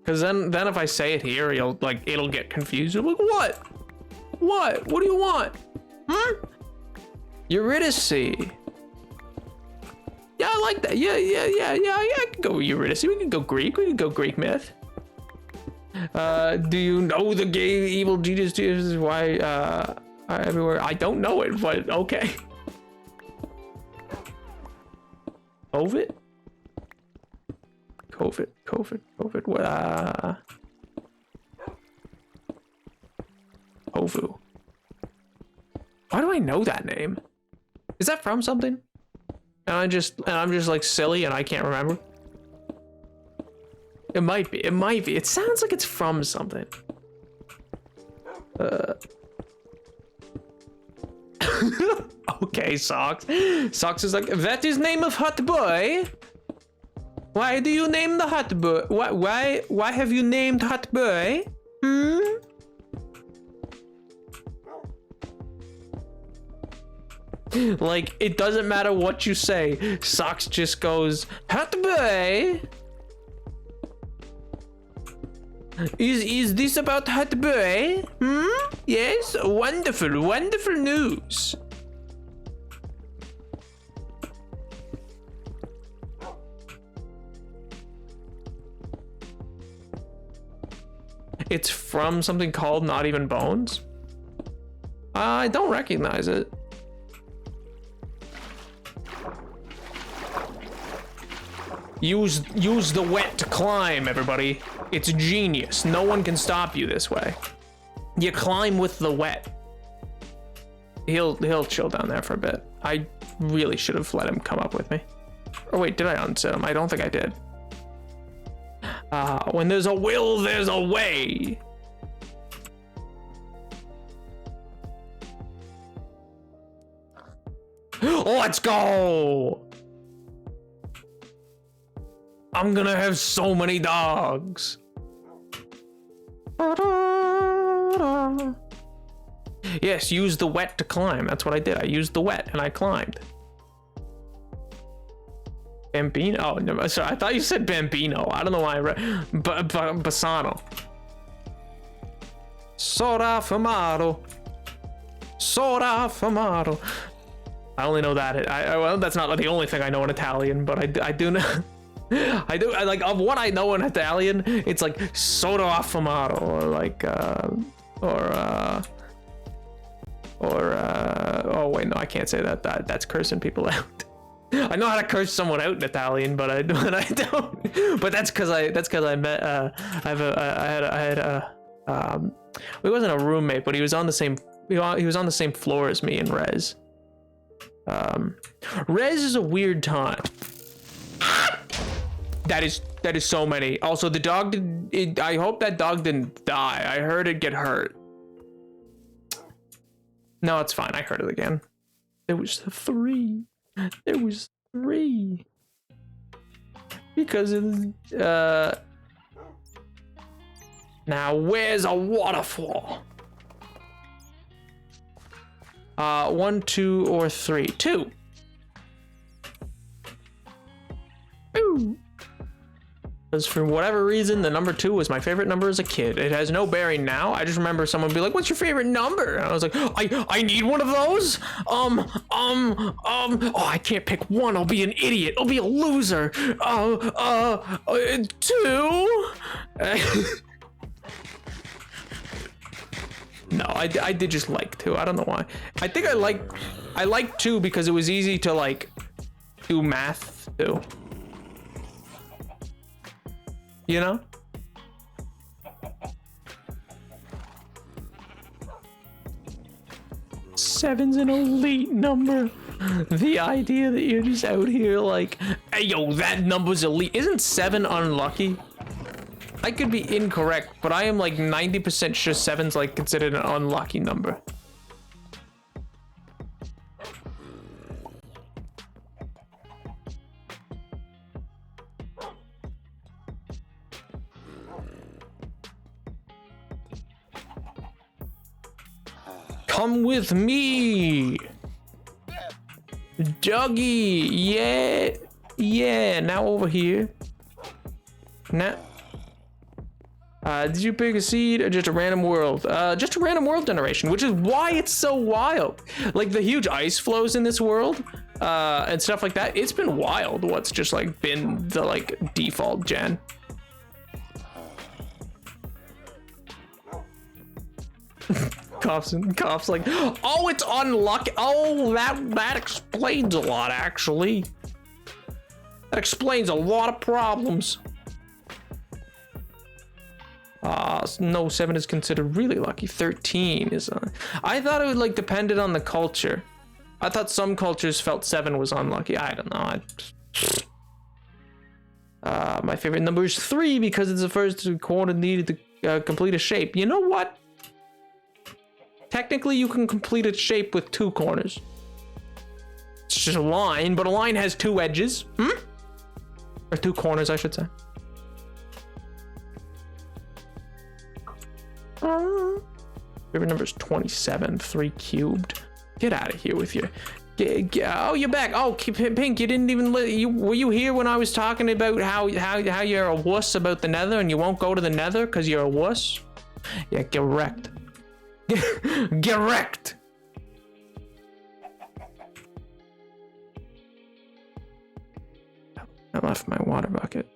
Cause then if I say it here, it'll get confused. You'll be like, what? What? What do you want? Eurydice. Yeah, I like that. Yeah. I can go Eurydice. We can go Greek. We can go Greek myth. Do you know the gay evil genius is why everywhere? I don't know it, but okay. COVID. What? Ovu. Why do I know that name? Is that from something? And I'm just like silly and I can't remember. It might be. It sounds like it's from something. Okay, Socks. Socks is like, that is name of hot boy. Why do you name the hot boy? Why have you named hot boy? Like, it doesn't matter what you say. Socks just goes, hot boy. Is this about hot boy? Yes, wonderful news. It's from something called Not Even Bones. I don't recognize it. Use the wet to climb, everybody. It's genius. No one can stop you this way. You climb with the wet. He'll chill down there for a bit. I really should have let him come up with me. Or wait, did I unset him? I don't think I did. When there's a will, there's a way. Let's go. I'm gonna have so many dogs. Yes, use the wet to climb. That's what I did. I used the wet and I climbed. Bambino? Oh, no, sorry. I thought you said Bambino. I don't know why I read. Bassano. Soda Famato. I only know that. Well, that's not the only thing I know in Italian, but I do know. I do. I like of what I know in Italian. It's like soda affamato, or like oh wait, no, I can't say that. That's cursing people out. I know how to curse someone out in Italian, but I don't. But that's because I met he wasn't a roommate, but he was on the same floor as me in Res. Res is a weird time. That is so many. Also, the dog did. I hope that dog didn't die. I heard it get hurt. No, it's fine. I heard it again. There was 3. There was 3. Because it. Now where's a waterfall? 1, 2, or 3. 2. Ooh. Because for whatever reason, the number 2 was my favorite number as a kid. It has no bearing now. I just remember someone be like, "What's your favorite number?" And I was like, I need one of those. Oh, I can't pick one. I'll be an idiot. I'll be a loser. 2. No, I did just like 2. I don't know why. I think I like 2 because it was easy to like do math too. You know? Seven's an elite number. The idea that you're just out here like, hey yo, that number's elite. Isn't 7 unlucky? I could be incorrect, but I am like 90% sure 7's like considered an unlucky number. Come with me, Dougie. Yeah. Now over here. Now, did you pick a seed or just a random world? Just a random world generation, which is why it's so wild. Like the huge ice flows in this world, and stuff like that. It's been wild. What's just like been the like default gen. Cops like, oh, it's unlucky. Oh, that explains a lot, actually. That explains a lot of problems. No, 7 is considered really lucky. 13 is I thought it would like depended on the culture. I thought some cultures felt 7 was unlucky. I don't know. My favorite number is 3 because it's the first quarter needed to complete a shape. You know what? Technically, you can complete a shape with 2 corners. It's just a line, but a line has 2 edges. Or 2 corners, I should say. Favorite number is 27, 3 cubed. Get out of here with your... Oh, you're back. Oh, Pink, you didn't even... Were you here when I was talking about how you're a wuss about the nether and you won't go to the nether because you're a wuss? Yeah, get wrecked. Get wrecked. I left my water bucket.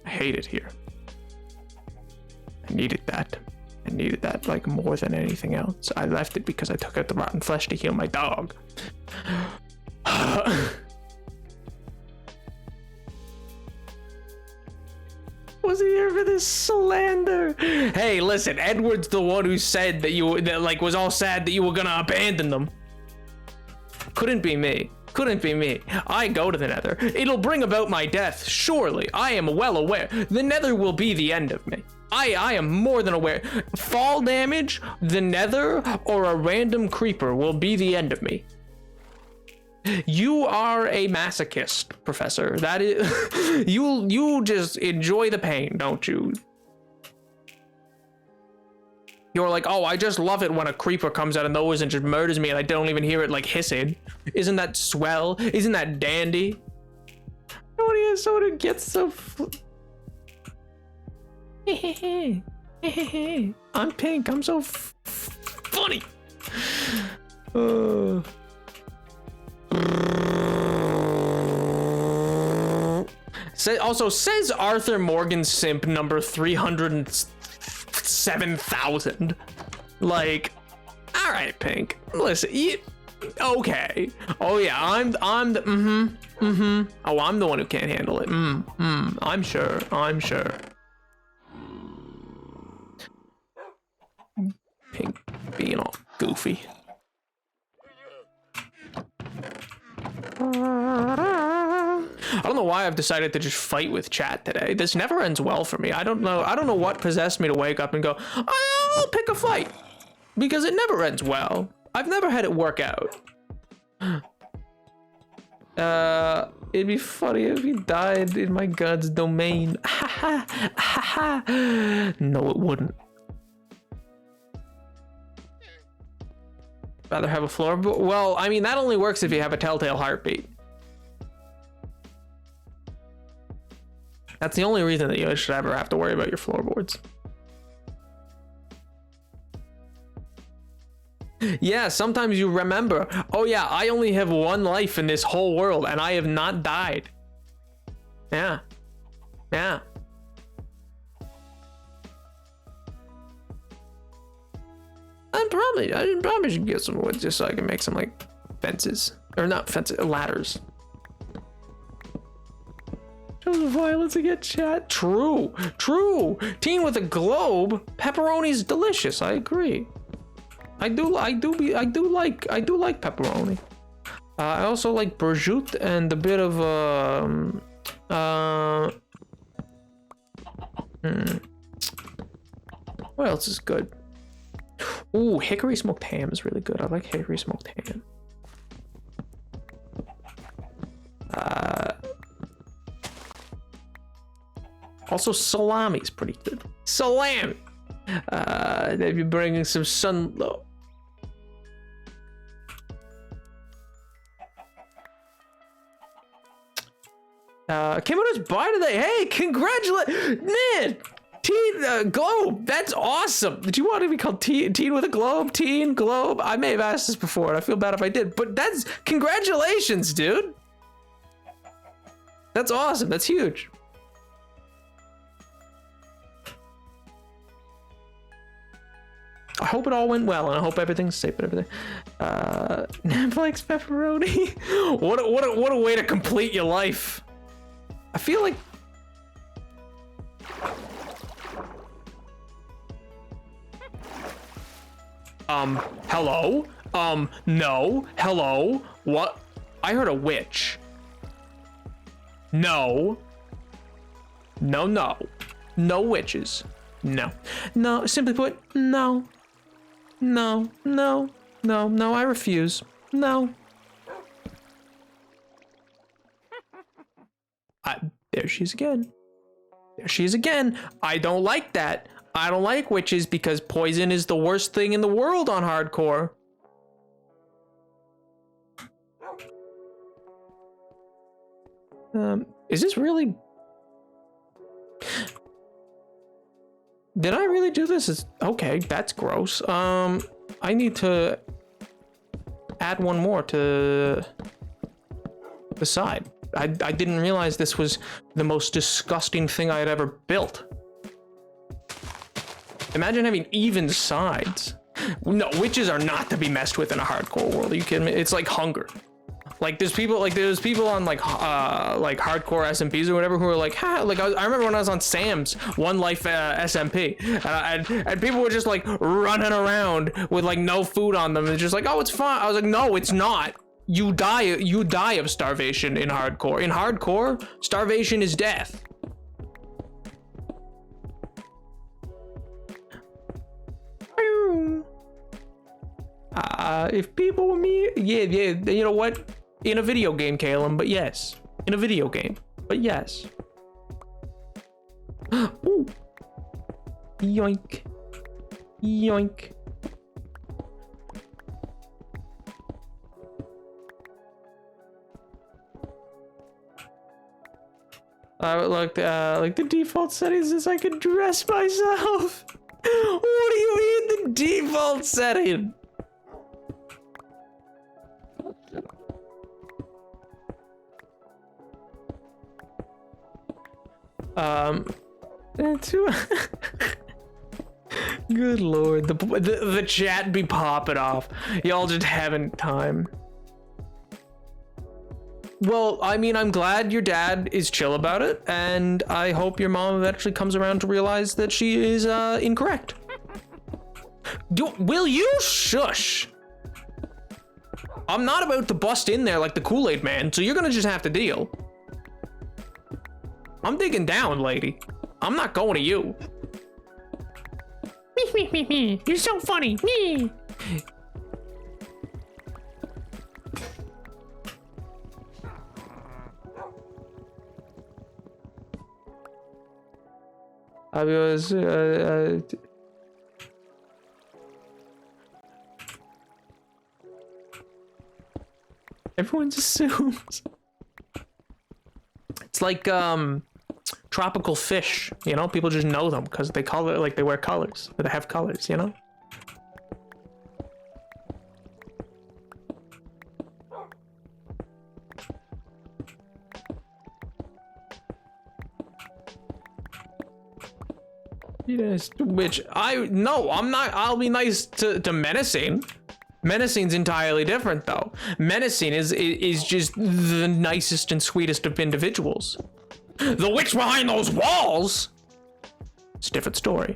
I hate it here. I needed that like more than anything else. I left it because I took out the rotten flesh to heal my dog. Was he here for this slander? Hey, listen, Edward's the one who said that was all sad that you were gonna abandon them. Couldn't be me. I go to the nether. It'll bring about my death, surely. I am well aware. The nether will be the end of me. I am more than aware. Fall damage, the nether, or a random creeper will be the end of me. You are a masochist, Professor. That is, you just enjoy the pain, don't you? You're like, oh, I just love it when a creeper comes out of nowhere and just murders me and I don't even hear it like hissing. Isn't that swell? Isn't that dandy? Nobody has someone who gets so... I'm Pink. I'm so funny. Also says Arthur Morgan simp number 307,000. Like, all right, Pink. Listen, okay. Oh yeah, I'm the Oh, I'm the one who can't handle it. I'm sure. Pink being all goofy. I don't know why I've decided to just fight with chat today. This never ends well for me. I don't know what possessed me to wake up and go, I'll pick a fight. Because it never ends well. I've never had it work out. It'd be funny if he died in my god's domain. No, it wouldn't. Rather have a floorboard? Well, I mean, that only works if you have a telltale heartbeat. That's the only reason that you should ever have to worry about your floorboards. Yeah, sometimes you remember, oh yeah, I only have one life in this whole world and I have not died. Yeah. I probably should get some wood just so I can make some like fences. Or not fences, ladders. Show the violence again, chat. True. Teen with a globe. Pepperoni's delicious. I agree. I do like pepperoni. I also like prosciutto and a bit of what else is good? Ooh, hickory smoked ham is really good. I like hickory smoked ham. Also salami is pretty good. Salami. They'd be bringing some sunlow. Came out his buy today. Hey, congratulate, man. Teen Globe, that's awesome. Did you want to be called Teen with a Globe? Teen Globe? I may have asked this before, and I feel bad if I did, but that's congratulations, dude. That's awesome. That's huge. I hope it all went well, and I hope everything's safe and everything. Netflix pepperoni. What a way to complete your life. I feel like. Hello? No. Hello? What? I heard a witch. No. No witches. No. Simply put, no. No, I refuse. No. There she is again. I don't like that. I don't like witches because poison is the worst thing in the world on hardcore. Is this really... Did I really do this? Okay, that's gross. I need to add one more to the side. I didn't realize this was the most disgusting thing I had ever built. Imagine having even sides. No, witches are not to be messed with in a hardcore world. Are you kidding me? It's like hunger. Like there's people on like hardcore SMPs or whatever who are like, ha, like I remember when I was on Sam's One Life SMP, and people were just like running around with like no food on them and just like, oh, it's fine. I was like, no, it's not. You die of starvation in hardcore. In hardcore, starvation is death. If people were me, yeah, you know what? In a video game, Caleb, but yes. In a video game, but yes. Ooh. Yoink. Yoink. Like the default settings is I can dress myself. What do you mean the default setting? Good lord, the chat be popping off. Y'all just having time. Well, I mean, I'm glad your dad is chill about it, and I hope your mom eventually comes around to realize that she is incorrect. Will you shush? I'm not about to bust in there like the Kool-Aid man, so you're gonna just have to deal. I'm digging down, lady. I'm not going to you. You're so funny. I was everyone just assumes. It's like tropical fish, you know? People just know them because they call it like they wear colors, or they have colors, you know? Yes, which I'm not. I'll be nice to menacing. Menacing's entirely different though. Menacing is just the nicest and sweetest of individuals. The witch behind those walls? It's a different story.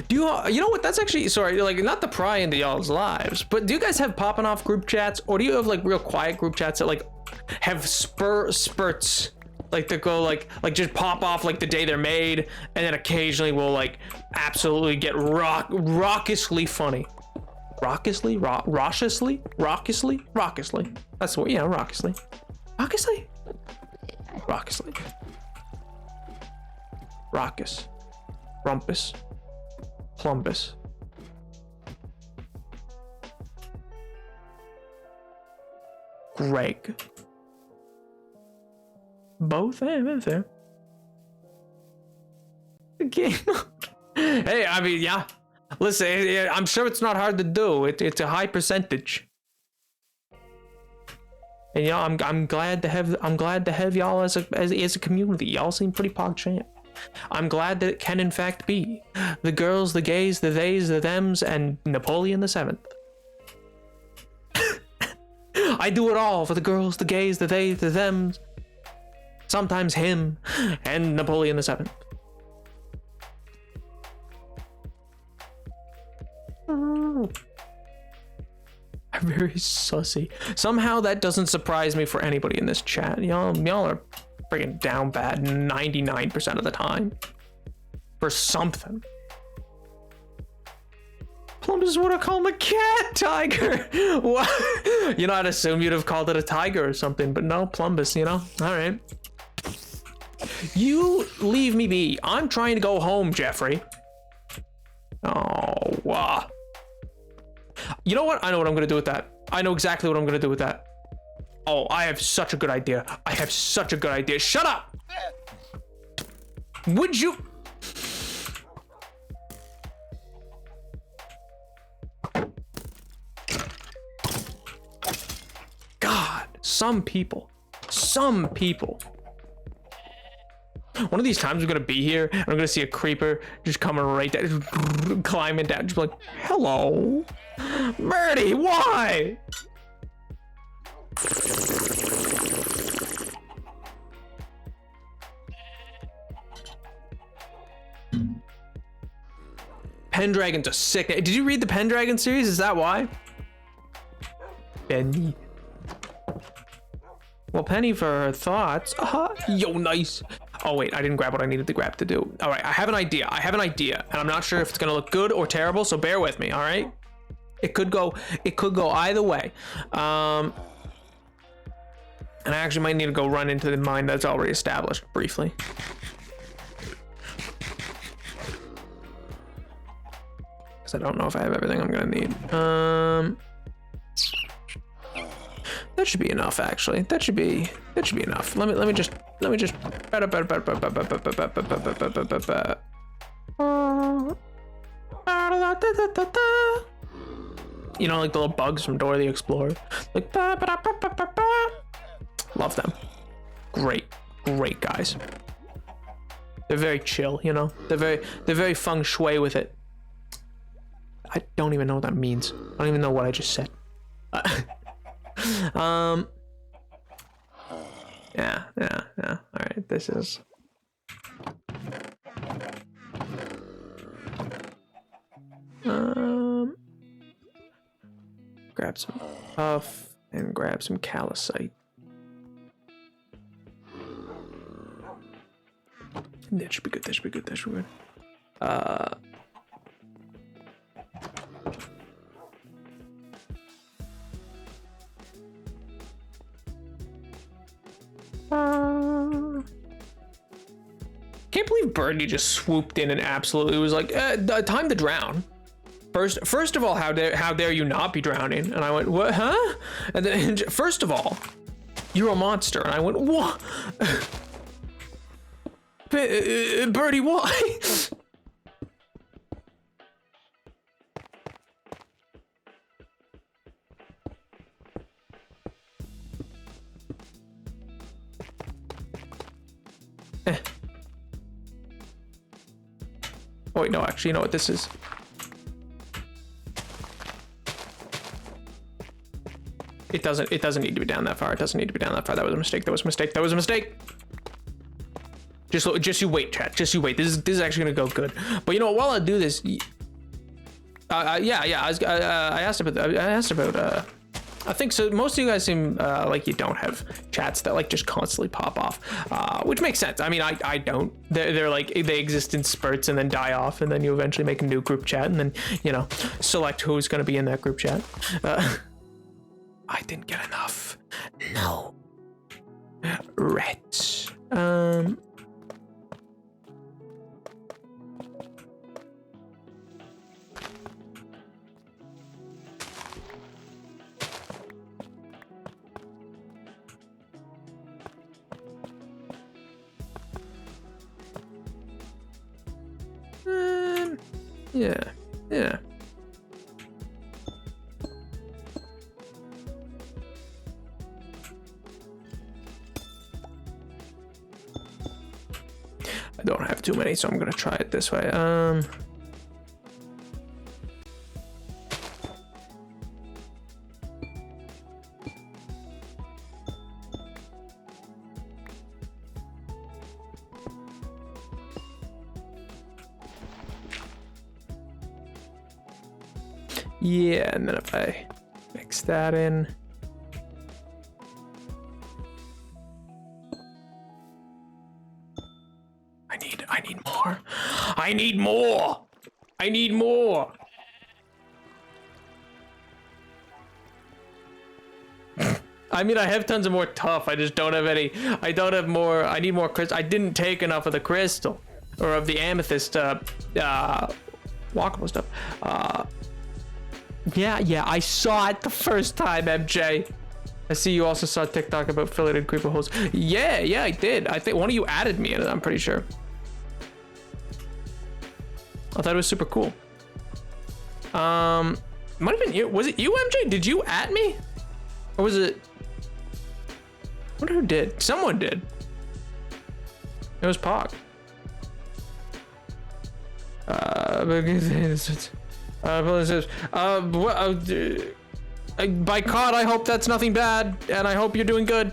Do you know what? That's actually, sorry, like, not to pry into y'all's lives, but do you guys have popping off group chats, or do you have like real quiet group chats that like have spurts, like that go like just pop off like the day they're made, and then occasionally will like absolutely get raucously funny. Raucously? Raucously? That's what, yeah, raucously. Raucously? Raucously. Raucous. Rumpus. Plumbus. Greg. Both? Fair. Game. Hey, I mean, yeah. Listen, I'm sure it's not hard to do. It's a high percentage. And y'all, I'm glad to have y'all as a community. Y'all seem pretty pogchamp. I'm glad that it can in fact be the girls, the gays, the theys, the thems, and NapoleonVII. I do it all for the girls, the gays, the theys, the thems, sometimes him, and NapoleonVII. I'm very sussy. Somehow that doesn't surprise me for anybody in this chat. Y'all are friggin' down bad 99% of the time. For something. Plumbus is what I call him, a cat tiger. What? You know, I'd assume you'd have called it a tiger or something, but no, Plumbus, you know? Alright. You leave me be. I'm trying to go home, Jeffrey. Oh, wow. You know what? I know what I'm gonna do with that. I know exactly what I'm gonna do with that. Oh, I have such a good idea. Shut up! Would you? God, some people. One of these times I'm gonna be here and I'm gonna see a creeper just coming right down, just climbing down, just like, hello, Birdie, why? Pendragon's a sick name. Did you read the Pendragon series? Is that why? Penny. Well, Penny for her thoughts. Yo, nice. Oh wait, I didn't grab what I needed to grab to do. All right, I have an idea, and I'm not sure if it's gonna look good or terrible, so bear with me, all right? It could go either way. And I actually might need to go run into the mine that's already established briefly. Because I don't know if I have everything I'm gonna need. That should be enough, actually. That should be enough. Let me just. You know, like the little bugs from Dora the Explorer. Like, ba, ba, da, ba, ba, ba, ba. Love them. Great guys. They're very chill, you know. They're very feng shui with it. I don't even know what that means. I don't even know what I just said. Yeah. All right, this is. Grab some puff and grab some calcite. That should be good. That should be good. That should be good. Can't believe Birdie just swooped in and absolutely was like, time to drown. First of all, how dare you not be drowning? And I went, what, huh? And then, first of all, you're a monster. And I went, what? Birdie, why? Oh wait, no, actually, you know what this is? It doesn't need to be down that far. It doesn't need to be down that far. That was a mistake. That was a mistake. That was a mistake. Just you wait, chat. Just you wait. This is actually gonna go good. But you know what? While I do this, yeah. I asked about. I think so. Most of you guys seem like you don't have chats that like just constantly pop off, which makes sense. I mean, I don't. They're like they exist in spurts and then die off, and then you eventually make a new group chat, and then select who's gonna be in that group chat. I didn't get enough. No. Rats. Yeah. I don't have too many, so I'm gonna try it this way. Yeah, and then if I mix that in. I need more. I mean, I have tons of more tough. I just don't have any. I don't have more. I need more crystal. I didn't take enough of the crystal or of the amethyst walkable stuff. Yeah, I saw it the first time, MJ. I see you also saw TikTok about filleted creeper holes. Yeah, I did. I think one of you added me in it, I'm pretty sure. I thought it was super cool. Might have been you. Was it you, MJ? Did you add me? Or was it... I wonder who did. Someone did. It was Pog. By God, I hope that's nothing bad, and I hope you're doing good.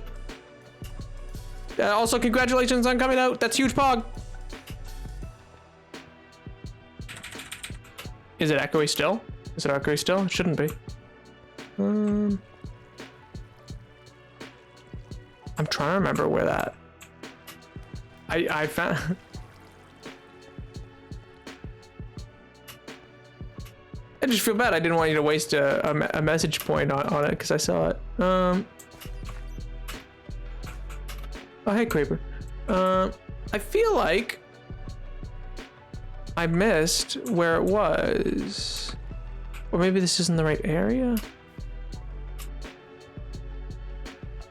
Also, congratulations on coming out. That's huge, Pog. Is it echoey still? Is it echoey still? It shouldn't be. I'm trying to remember where that... I found... I just feel bad. I didn't want you to waste a message point on it because I saw it. Oh, hey, Creeper. I feel like I missed where it was. Or maybe this isn't the right area?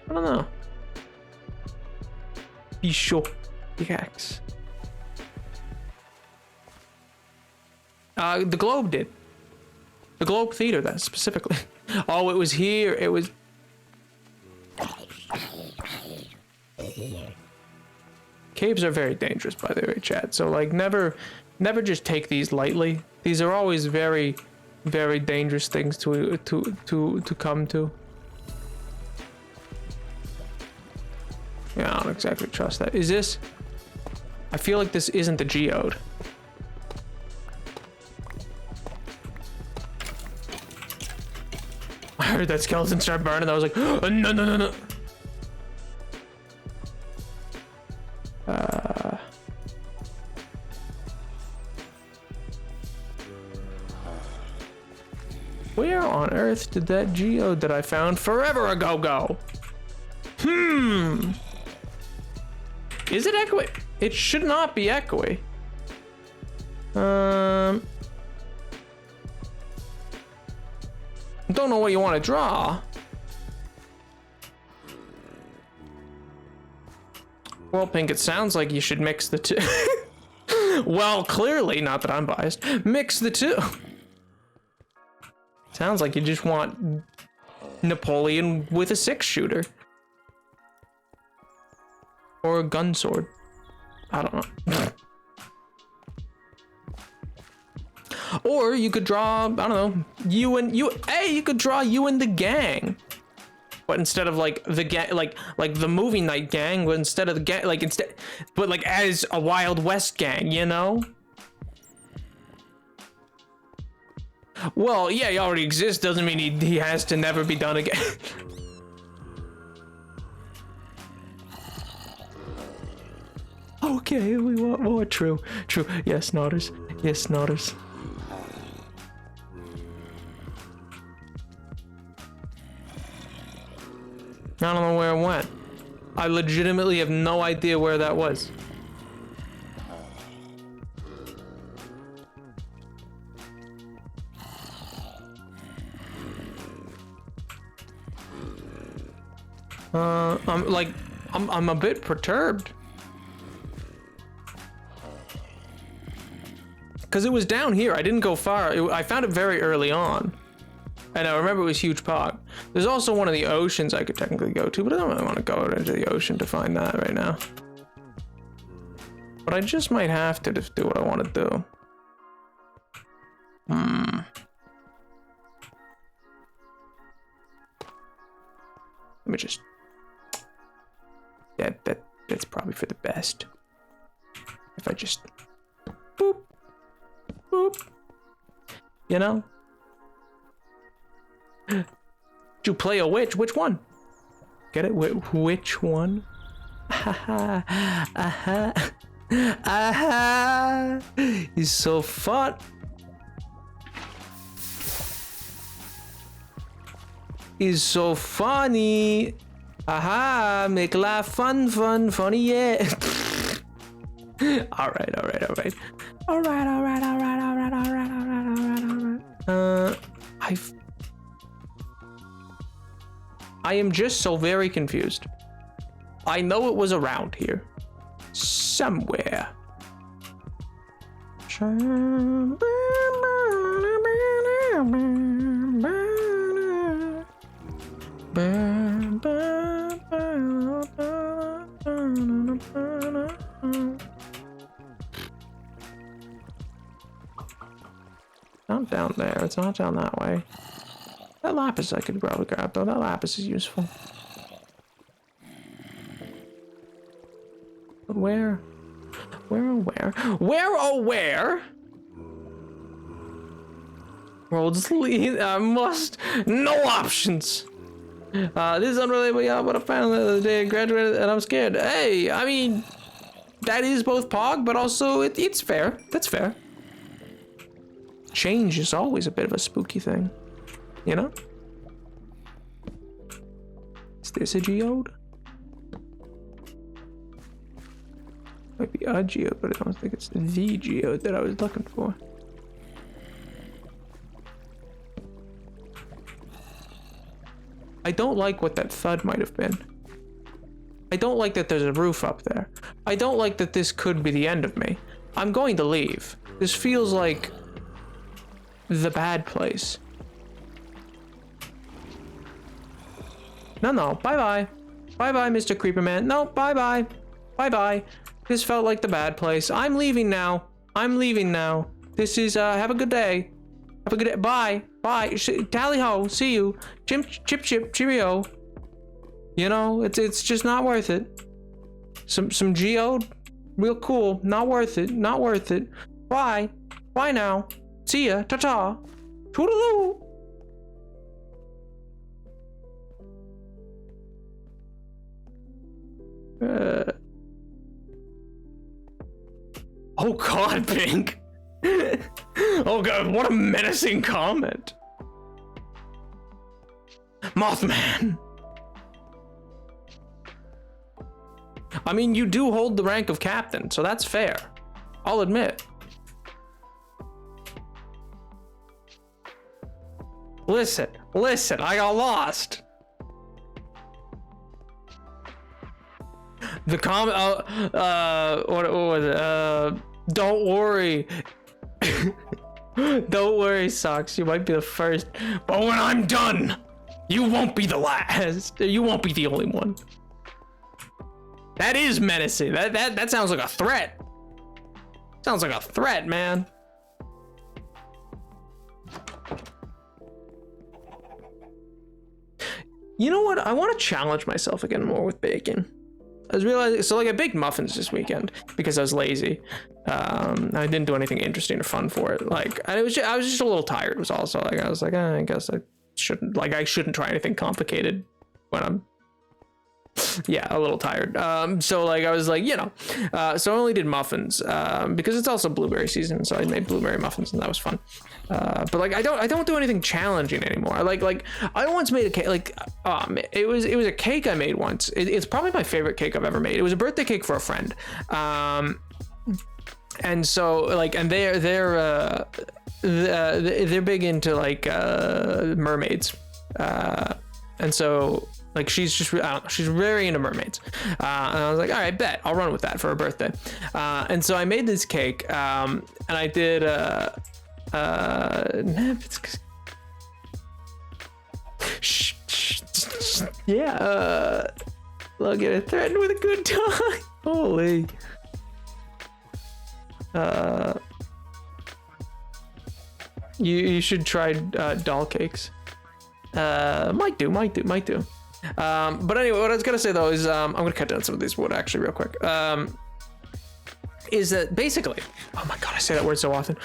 I don't know. Be sure. Pickaxe. The globe did. The Globe Theater, that specifically. Oh, it was here. It was... Caves are very dangerous, by the way, chat. So, like, never just take these lightly. These are always very, very dangerous things to come to. Yeah, I don't exactly trust that. Is this... I feel like this isn't the geode. I heard that skeleton start burning. I was like, oh, no, no, no, no. Where on earth did that geode that I found forever ago go? Is it echoey? It should not be echoey. Don't know what you want to draw. Well, Pink, it sounds like you should mix the two. Well, clearly, not that I'm biased. Mix the two. Sounds like you just want Napoleon with a 6-shooter. Or a gun sword. I don't know. Or you could draw, I don't know, you could draw you and the gang. But instead of like the gang, like the movie night gang, but instead of the gang, but like as a Wild West gang, you know? Well, yeah, he already exists, doesn't mean he has to never be done again. Okay, we want more. True. Yes, Nodders. Yes, Nodders. I don't know where it went. I legitimately have no idea where that was. I'm a bit perturbed. Because it was down here. I didn't go far. I found it very early on. And I remember it was Huge Pog. There's also one of the oceans I could technically go to, but I don't really want to go out into the ocean to find that right now. But I just might have to just do what I want to do. Let me just... That's probably for the best. If I just... Boop. Boop. You know? Did you play a witch? Which one? Get it? Which one? Aha. Aha. Aha. He's so fun. He's so funny. Aha. Make life fun, funny, yeah. All right. I am just so very confused. I know it was around here. Somewhere. Not down there. It's not down that way. That lapis I could probably grab, though. That lapis is useful. But where? Where? Roads lead. I must. No options. This is unrelated, yeah, but I found the other day I graduated and I'm scared. Hey, I mean, that is both Pog, but also it's fair. That's fair. Change is always a bit of a spooky thing. You know? Is this a geode? Might be a geode, but I don't think it's the geode that I was looking for. I don't like what that thud might have been. I don't like that there's a roof up there. I don't like that this could be the end of me. I'm going to leave. This feels like the bad place. No. Bye-bye. Bye-bye, Mr. Creeper Man. No, bye-bye. Bye-bye. This felt like the bad place. I'm leaving now. This is, have a good day. Have a good day. Bye. Bye. Tally-ho. See you. Chip, cheerio. You know, it's just not worth it. Some geode, real cool. Not worth it. Bye. Bye now. See ya. Ta-ta. Toodaloo. Oh God, Pink. Oh God, what a menacing comment. Mothman. I mean, you do hold the rank of captain, so that's fair. I'll admit. Listen, I got lost. The comment, what was it? Don't worry. Don't worry, Socks. You might be the first, but when I'm done, you won't be the last. You won't be the only one. That is menacing. That sounds like a threat. Sounds like a threat, man. You know what? I want to challenge myself again more with bacon. I was realizing, so like I baked muffins this weekend because I was lazy. I didn't do anything interesting or fun for it. Like I was just a little tired. It was also like I was like, I guess I shouldn't try anything complicated when I'm a little tired. So like I was like, you know, so I only did muffins because it's also blueberry season, so I made blueberry muffins and that was fun. But like I don't do anything challenging anymore. Like I once made a cake. Like it was a cake I made once. It's probably my favorite cake I've ever made. It was a birthday cake for a friend. And so like, and they're big into like mermaids. And so like she's just, I don't know, she's very into mermaids. And I was like, all right, bet I'll run with that for her birthday. And so I made this cake, and I did look at it, threatened with a good time. Holy. You should try doll cakes. Might do. But anyway, what I was gonna say though is I'm gonna cut down some of these wood actually real quick. Is that basically, oh my god, I say that word so often.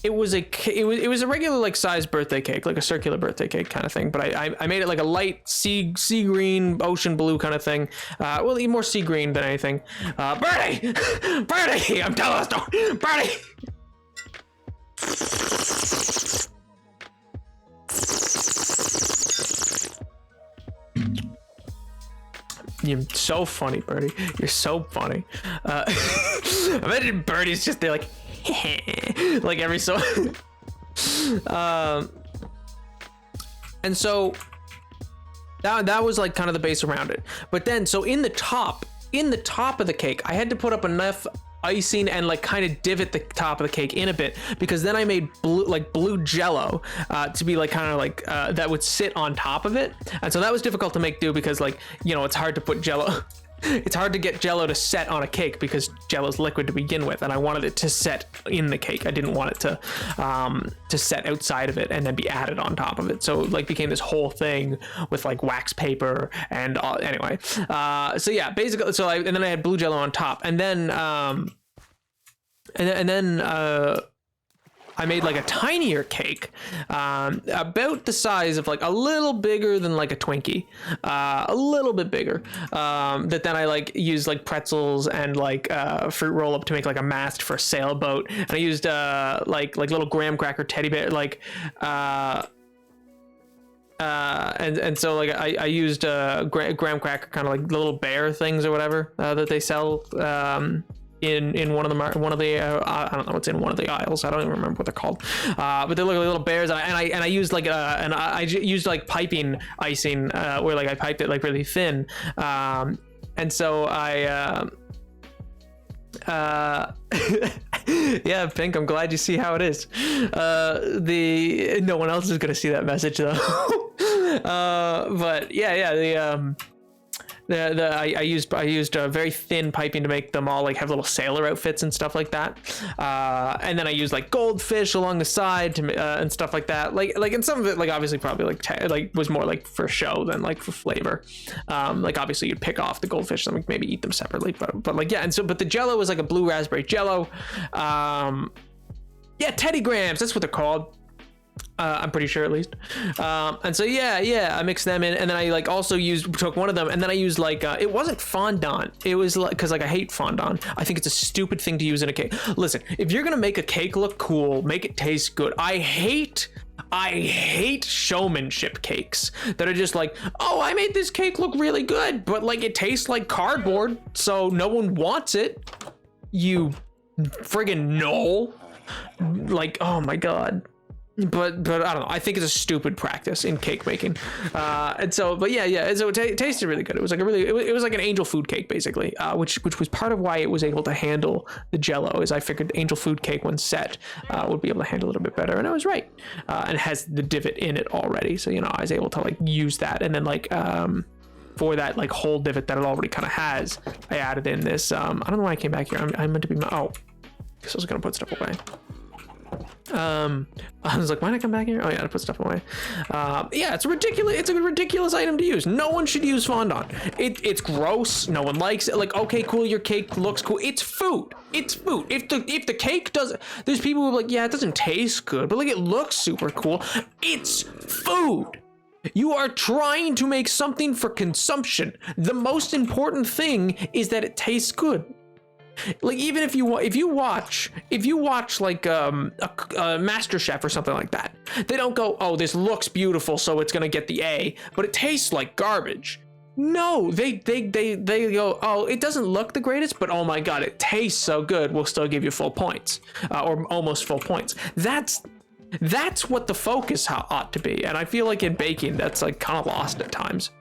It was a regular like size birthday cake, like a circular birthday cake kind of thing, but I made it like a light sea green, ocean blue kind of thing. Well, more sea green than anything. Birdie, I'm telling a story. Birdie. You're so funny, Birdie. You're so funny. Imagine Birdie's just there like, like every so. And so that was like kind of the base around it. But then, so in the top of the cake, I had to put up enough icing and like kind of divot the top of the cake in a bit, because then I made blue jello to be like kind of like that would sit on top of it. And so that was difficult to make do because, like, you know, it's hard to put jello. It's hard to get jello to set on a cake because jello's liquid to begin with, and I wanted it to set in the cake. I didn't want it to set outside of it and then be added on top of it. So it like became this whole thing with like wax paper and anyway. So yeah, basically, and then I had blue jello on top, and then I made like a tinier cake, about the size of like a little bigger than like a Twinkie, a little bit bigger, that then I like used like pretzels and like fruit roll up to make like a mast for a sailboat. And I used like little graham cracker teddy bear, like and so like I used graham cracker kind of like little bear things or whatever that they sell in one of the I don't know what's in one of the aisles. I don't even remember what they're called. But they look like little bears, and I used like I used like piping icing where like I piped it like really thin, and so I yeah, Pink, I'm glad you see how it is. No one else is gonna see that message though. But I used very thin piping to make them all like have little sailor outfits and stuff like that, and then I used like goldfish along the side to and stuff like that. Like and some of it like obviously probably like was more like for show than like for flavor. Like obviously you'd pick off the goldfish and like maybe eat them separately, but like yeah. And so but the Jello was like a blue raspberry Jello. Yeah, Teddy Grahams, that's what they're called. I'm pretty sure at least. And so yeah, I mixed them in, and then I like also took one of them, and then I used like it wasn't fondant. It was like, because like I hate fondant. I think it's a stupid thing to use in a cake. Listen, if you're gonna make a cake look cool, make it taste good. I hate showmanship cakes that are just like, oh, I made this cake look really good, but like it tastes like cardboard, so no one wants it. You friggin' knoll. Like, oh my god. But I don't know. I think it's a stupid practice in cake making, and so. But yeah. And so it tasted really good. It was like it was like an angel food cake basically, which was part of why it was able to handle the Jello. Is I figured angel food cake when set would be able to handle it a bit better, and I was right. And it has the divot in it already, so I was able to like use that, and then like for that like whole divot that it already kind of has, I added in this. I don't know why I came back here. I meant to be because I was gonna put stuff away. I was like, why did I come back here? Oh yeah, to put stuff away. Yeah, it's ridiculous. It's a ridiculous item to use. No one should use fondant. It's gross. No one likes it. Like, okay, cool, your cake looks cool. It's food. It's food. If the cake doesn't, there's people who are like, yeah, it doesn't taste good, but like it looks super cool. It's food. You are trying to make something for consumption. The most important thing is that it tastes good. Like even if you watch like a Master Chef or something like that, they don't go, oh, this looks beautiful, so it's gonna get the A, but it tastes like garbage. No, they go, oh, it doesn't look the greatest, but oh my god, it tastes so good, we'll still give you full points, or almost full points. That's what the focus ought to be, and I feel like in baking that's like kind of lost at times.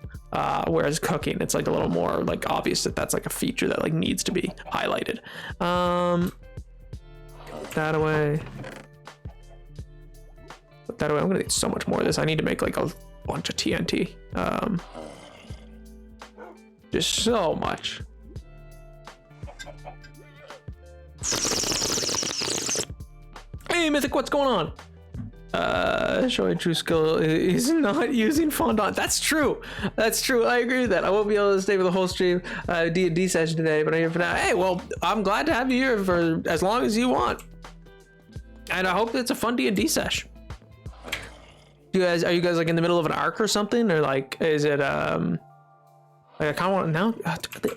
Whereas cooking, it's like a little more like obvious that that's like a feature that like needs to be highlighted. Put that away. Put that away. I'm gonna need so much more of this. I need to make like a bunch of TNT. Just so much. Hey, Mythic, what's going on? Showing true skill is not using fondant. That's true. I agree with that. I won't be able to stay for the whole stream D&D session today, but I'm here for now. Hey, well, I'm glad to have you here for as long as you want, and I hope it's a fun D&D sesh. Are you guys like in the middle of an arc or something, or like is it like I kind of want to know?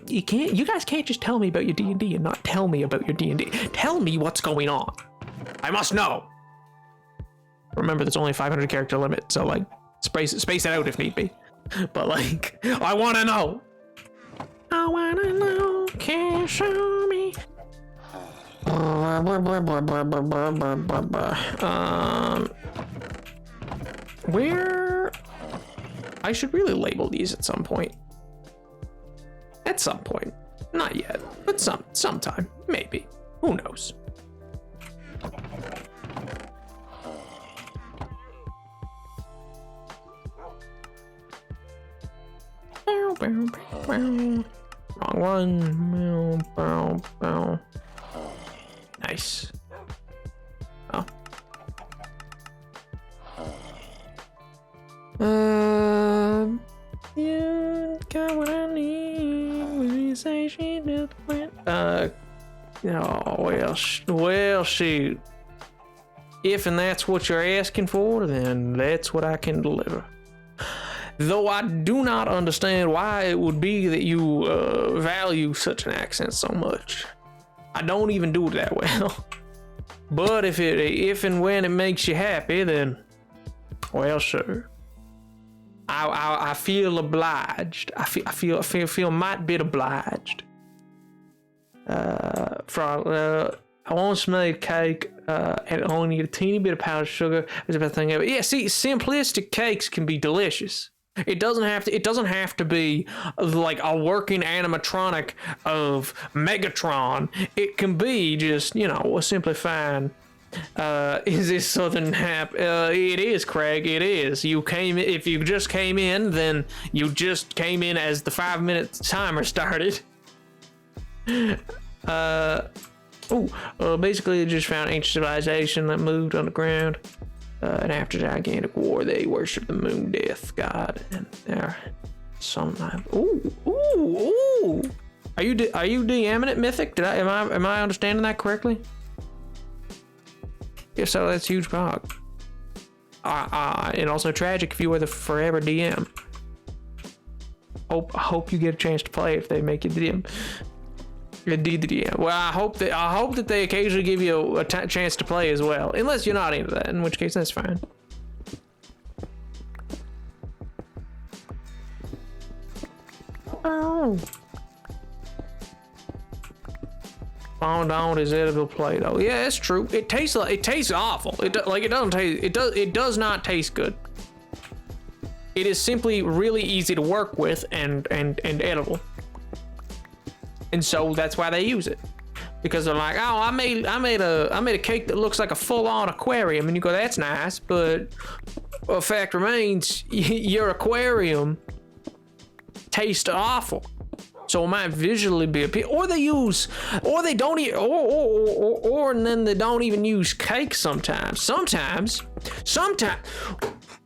You guys can't just tell me about your D&D and not tell me about your D&D. Tell me what's going on. I must know. Remember, there's only a 500 character limit, so like space it out if need be. But like, I want to know. I want to know. Can you show me? Where? I should really label these at some point. At some point, not yet, but sometime, maybe. Who knows? Wrong one. Nice. Oh. You got what I need when you say she just went. Oh, well, shoot. If and that's what you're asking for, then that's what I can deliver. Though I do not understand why it would be that you value such an accent so much. I don't even do it that well. But if and when it makes you happy, then, well, sure. I feel obliged. I feel might bit obliged. I once made cake and only a teeny bit of powdered sugar. There's a thing. Yeah, see, simplistic cakes can be delicious. It doesn't have to be like a working animatronic of Megatron. It can be just, a simply fine Is this Southern Hap? It is, Craig. It is. If you just came in, then you just came in as the 5-minute timer started. Basically, they just found ancient civilization that moved underground. And after the gigantic war, they worship the moon death god. And they're sometimes. Ooh. Are you the eminent mythic? Am I understanding that correctly? If so, that's huge pog. And also tragic if you were the forever DM. I hope you get a chance to play if they make you DM. Indeed, the DM. Well, I hope that they occasionally give you a chance to play as well. Unless you're not into that, in which case that's fine. Oh. Fondant is edible Play-Doh. Yeah, that's true. It tastes awful. It does not taste good. It is simply really easy to work with and edible. And so that's why they use it, because they're like, oh, I made a cake that looks like a full-on aquarium, and you go, that's nice, but the fact remains, your aquarium tastes awful. So it might visually be appealing, or and then they don't even use cake sometimes.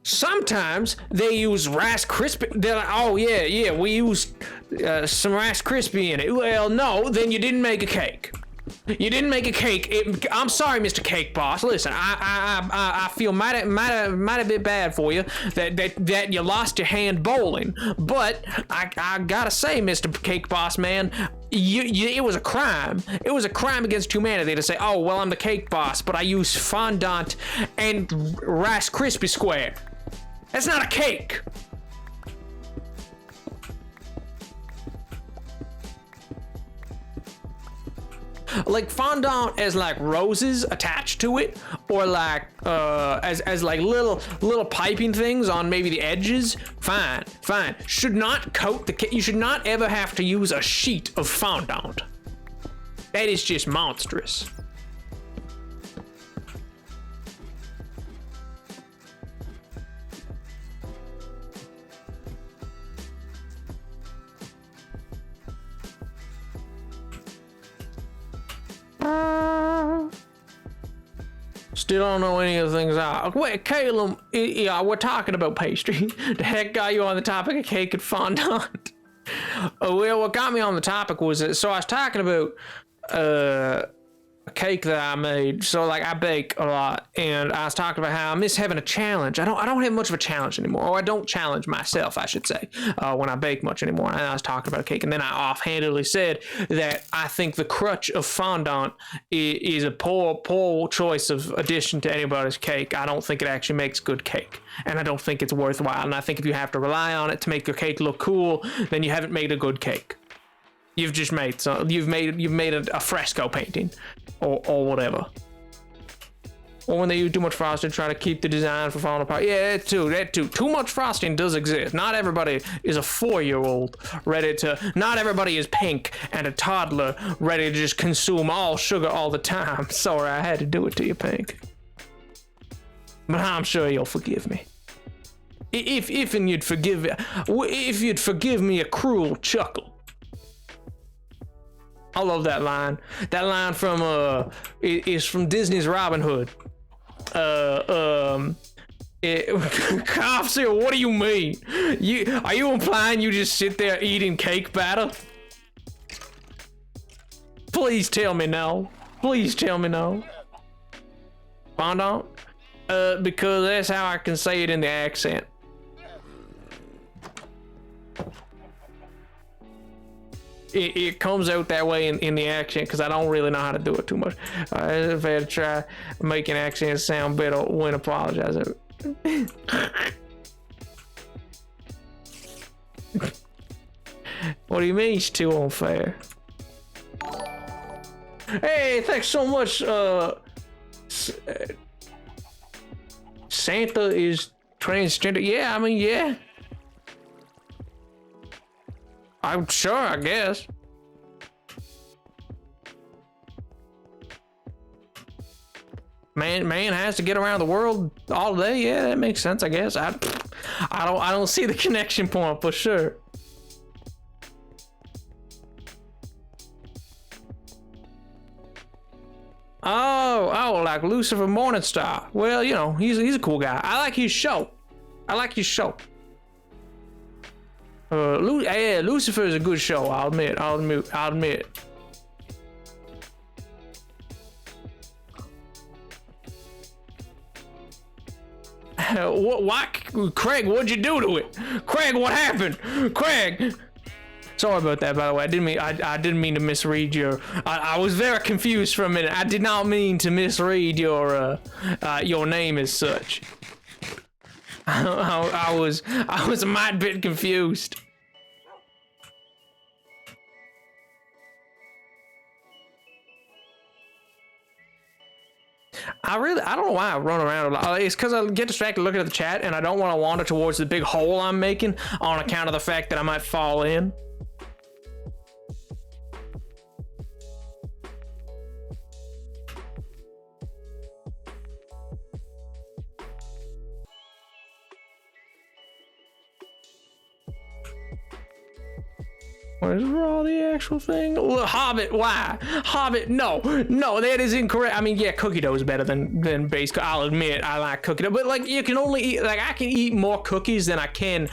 Sometimes they use Rice Krispie. They're like, oh yeah, we used some Rice Krispie in it. Well, no, then you didn't make a cake. You didn't make a cake. I'm sorry, Mr. Cake Boss. Listen, I feel might a bit bad for you that you lost your hand bowling. But I gotta say, Mr. Cake Boss, man, it was a crime. It was a crime against humanity to say, oh, well, I'm the Cake Boss, but I use fondant and Rice Krispie Square. That's not a cake. Like fondant as like roses attached to it, or like as like little piping things on maybe the edges. Fine. Should not coat the cake. You should not ever have to use a sheet of fondant. That is just monstrous. Still don't know any of the things out. Wait, Caleb, yeah, we're talking about pastry. The heck got you on the topic of cake and fondant? Well, what got me on the topic was that, so I was talking about a cake that I made. So like I bake a lot, and I was talking about how I miss having a challenge. I don't have much of a challenge anymore, or I don't challenge myself, I should say, when I bake much anymore. And I was talking about a cake, and then I offhandedly said that I think the crutch of fondant is a poor choice of addition to anybody's cake. I don't think it actually makes good cake, and I don't think it's worthwhile. And I think if you have to rely on it to make your cake look cool, then you haven't made a good cake. You've just made you've made a fresco painting, or whatever. Or when they use too much frosting, try to keep the design from falling apart. Yeah, that too. Too much frosting does exist. Not everybody is a 4-year-old ready to. Not everybody is Pink and a toddler ready to just consume all sugar all the time. Sorry, I had to do it to you, Pink. But I'm sure you'll forgive me. If you'd forgive me a cruel chuckle. I love that line. That line from is from Disney's Robin Hood. Officer, what do you mean? Are you implying you just sit there eating cake batter? Please tell me no. Please tell me no. Fondant? Because that's how I can say it in the accent. It comes out that way in the accent because I don't really know how to do it too much. If I had to try making accents sound better, I wouldn't apologize. What do you mean it's too unfair? Hey, thanks so much. Santa is transgender. Yeah, I mean, yeah. I'm sure, I guess. Man has to get around the world all day. Yeah, that makes sense, I guess. I don't see the connection point for sure. Oh, like Lucifer Morningstar. Well, you know, he's a cool guy. I like his show. Yeah, Lucifer is a good show. I'll admit. Why, Craig? What'd you do to it? Craig, what happened? Craig. Sorry about that, by the way. I didn't mean to misread your. I was very confused for a minute. I did not mean to misread your name as such. I was a mite bit confused. I don't know why I run around a lot. It's because I get distracted looking at the chat and I don't want to wander towards the big hole I'm making on account of the fact that I might fall in. What is all the actual thing? Hobbit, why? Hobbit, no, that is incorrect. I mean, yeah, cookie dough is better than base. I'll admit I like cookie dough, but like you can only eat, like I can eat more cookies than I can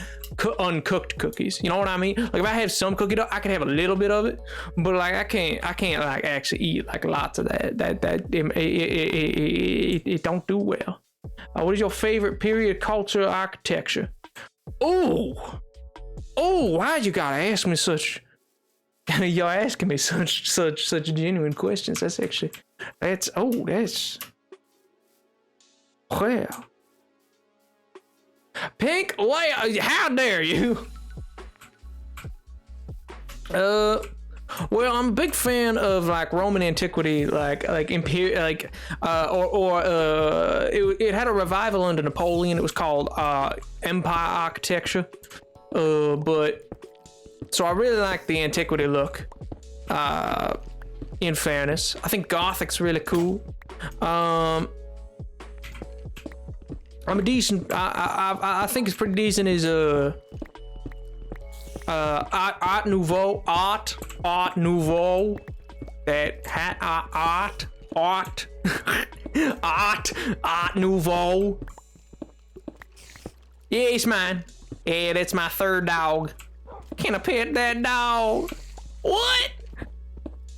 uncooked cookies. You know what I mean? Like if I have some cookie dough, I can have a little bit of it, but like I can't like actually eat like lots of that. It don't do well. What is your favorite period culture architecture? Oh, why you gotta ask me such? You're asking me such genuine questions. That's well. Pink layer, how dare you? Well, I'm a big fan of like Roman antiquity, like imperial, like it had a revival under Napoleon. It was called Empire architecture. But so I really like the antiquity look. In fairness, I think Gothic's really cool. I'm a decent. I think it's pretty decent. Is Art Nouveau. That Art Nouveau. Yes, man. Yeah, that's my third dog. Can I pet that dog? What?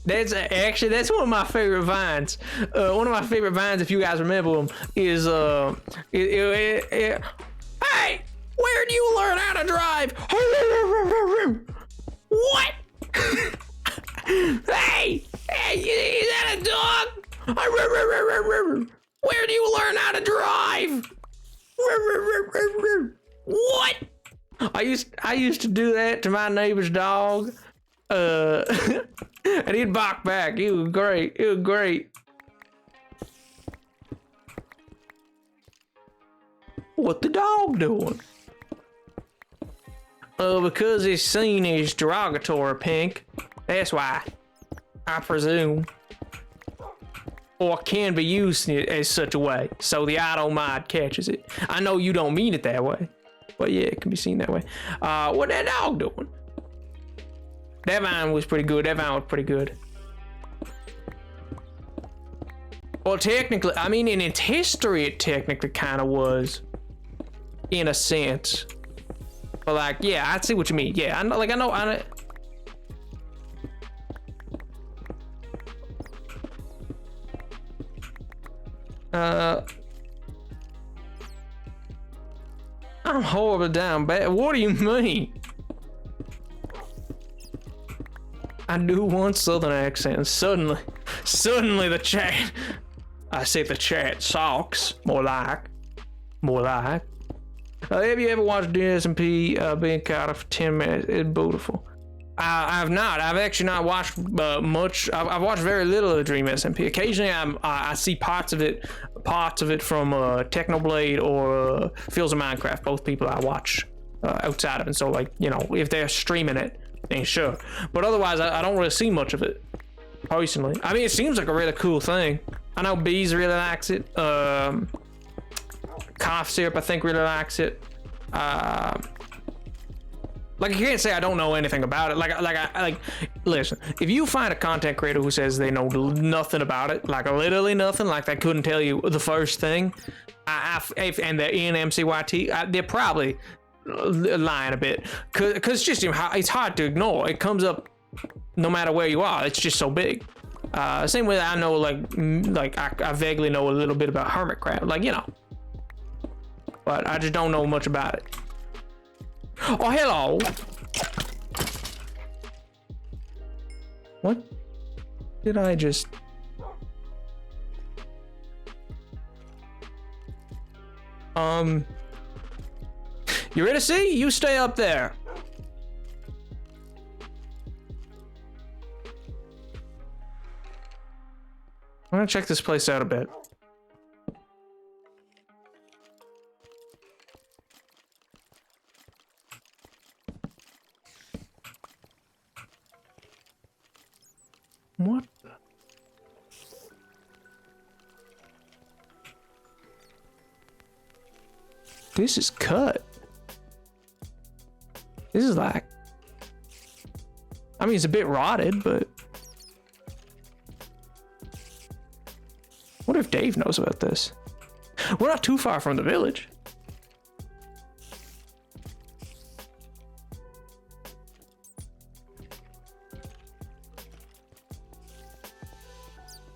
That's one of my favorite vines. One of my favorite vines, if you guys remember them, is hey, where do you learn how to drive? What? Hey, is that a dog? Where do you learn how to drive? What? I used to do that to my neighbor's dog, and he'd bark back. It was great. What the dog doing? Because it's seen as derogatory, Pink. That's why, I presume. Or can be used as such a way, so the auto mod catches it. I know you don't mean it that way. But yeah, it can be seen that way. What that dog doing? That vine was pretty good. Well, technically, I mean, in its history, it technically kind of was, in a sense. But like, yeah, I see what you mean. Yeah, I know. I'm horrible down bad. What do you mean? I do one southern accent. Suddenly the chat. I say the chat sucks. More like. Have you ever watched DSMP being caught for 10 minutes? It's beautiful. I've not. I've actually not watched much. I've watched very little of Dream SMP. Occasionally, I see parts of it from Technoblade or Fields of Minecraft. Both people I watch outside of it. So, like, you know, if they're streaming it, then sure. But otherwise, I don't really see much of it personally. I mean, it seems like a really cool thing. I know bees really likes it. Cough syrup, I think, really likes it. Like, you can't say I don't know anything about it. Like, listen, if you find a content creator who says they know nothing about it, like literally nothing, like they couldn't tell you the first thing, and they're in MCYT, they're probably lying a bit. Cause just it's hard to ignore. It comes up no matter where you are. It's just so big. Same way I know, like I vaguely know a little bit about hermit crab, like, you know, but I just don't know much about it. Oh, hello. What did I just... You ready to see? You stay up there. I'm gonna check this place out a bit. What the? This is cut. This is like... I mean, it's a bit rotted, but... What if Dave knows about this? We're not too far from the village.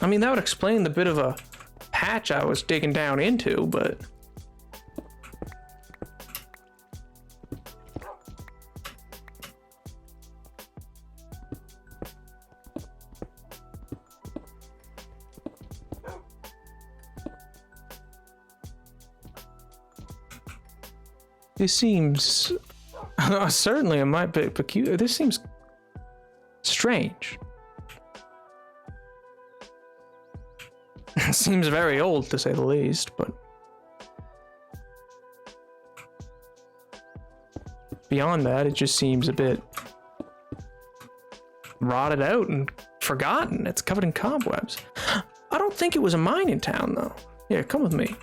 I mean, that would explain the bit of a patch I was digging down into, but... This seems... certainly it might be peculiar. This seems strange. Seems very old, to say the least, but... Beyond that, it just seems a bit... rotted out and forgotten. It's covered in cobwebs. I don't think it was a mine in town, though. Here, come with me.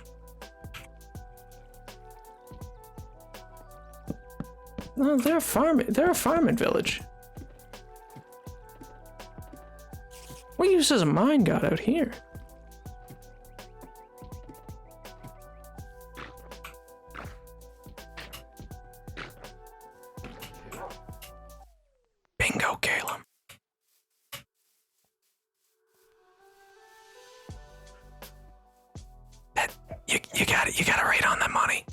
No, they're a farming village. What use does a mine got out here? Bingo, Caleb. That you got it. You got to rate on that money.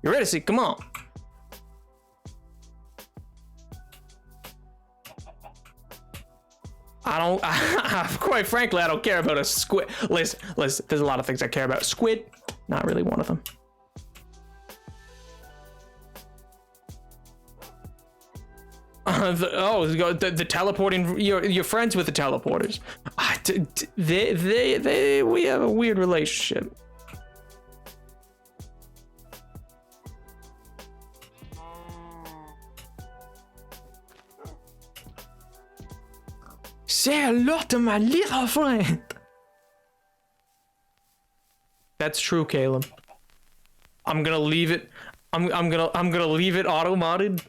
You ready to see? Come on. Quite frankly, I don't care about a squid. Listen, there's a lot of things I care about. Squid, not really one of them. The teleporting, you're friends with the teleporters. We have a weird relationship. Say hello to my little friend. That's true, Caleb. I'm gonna leave it. I'm gonna leave it auto-modded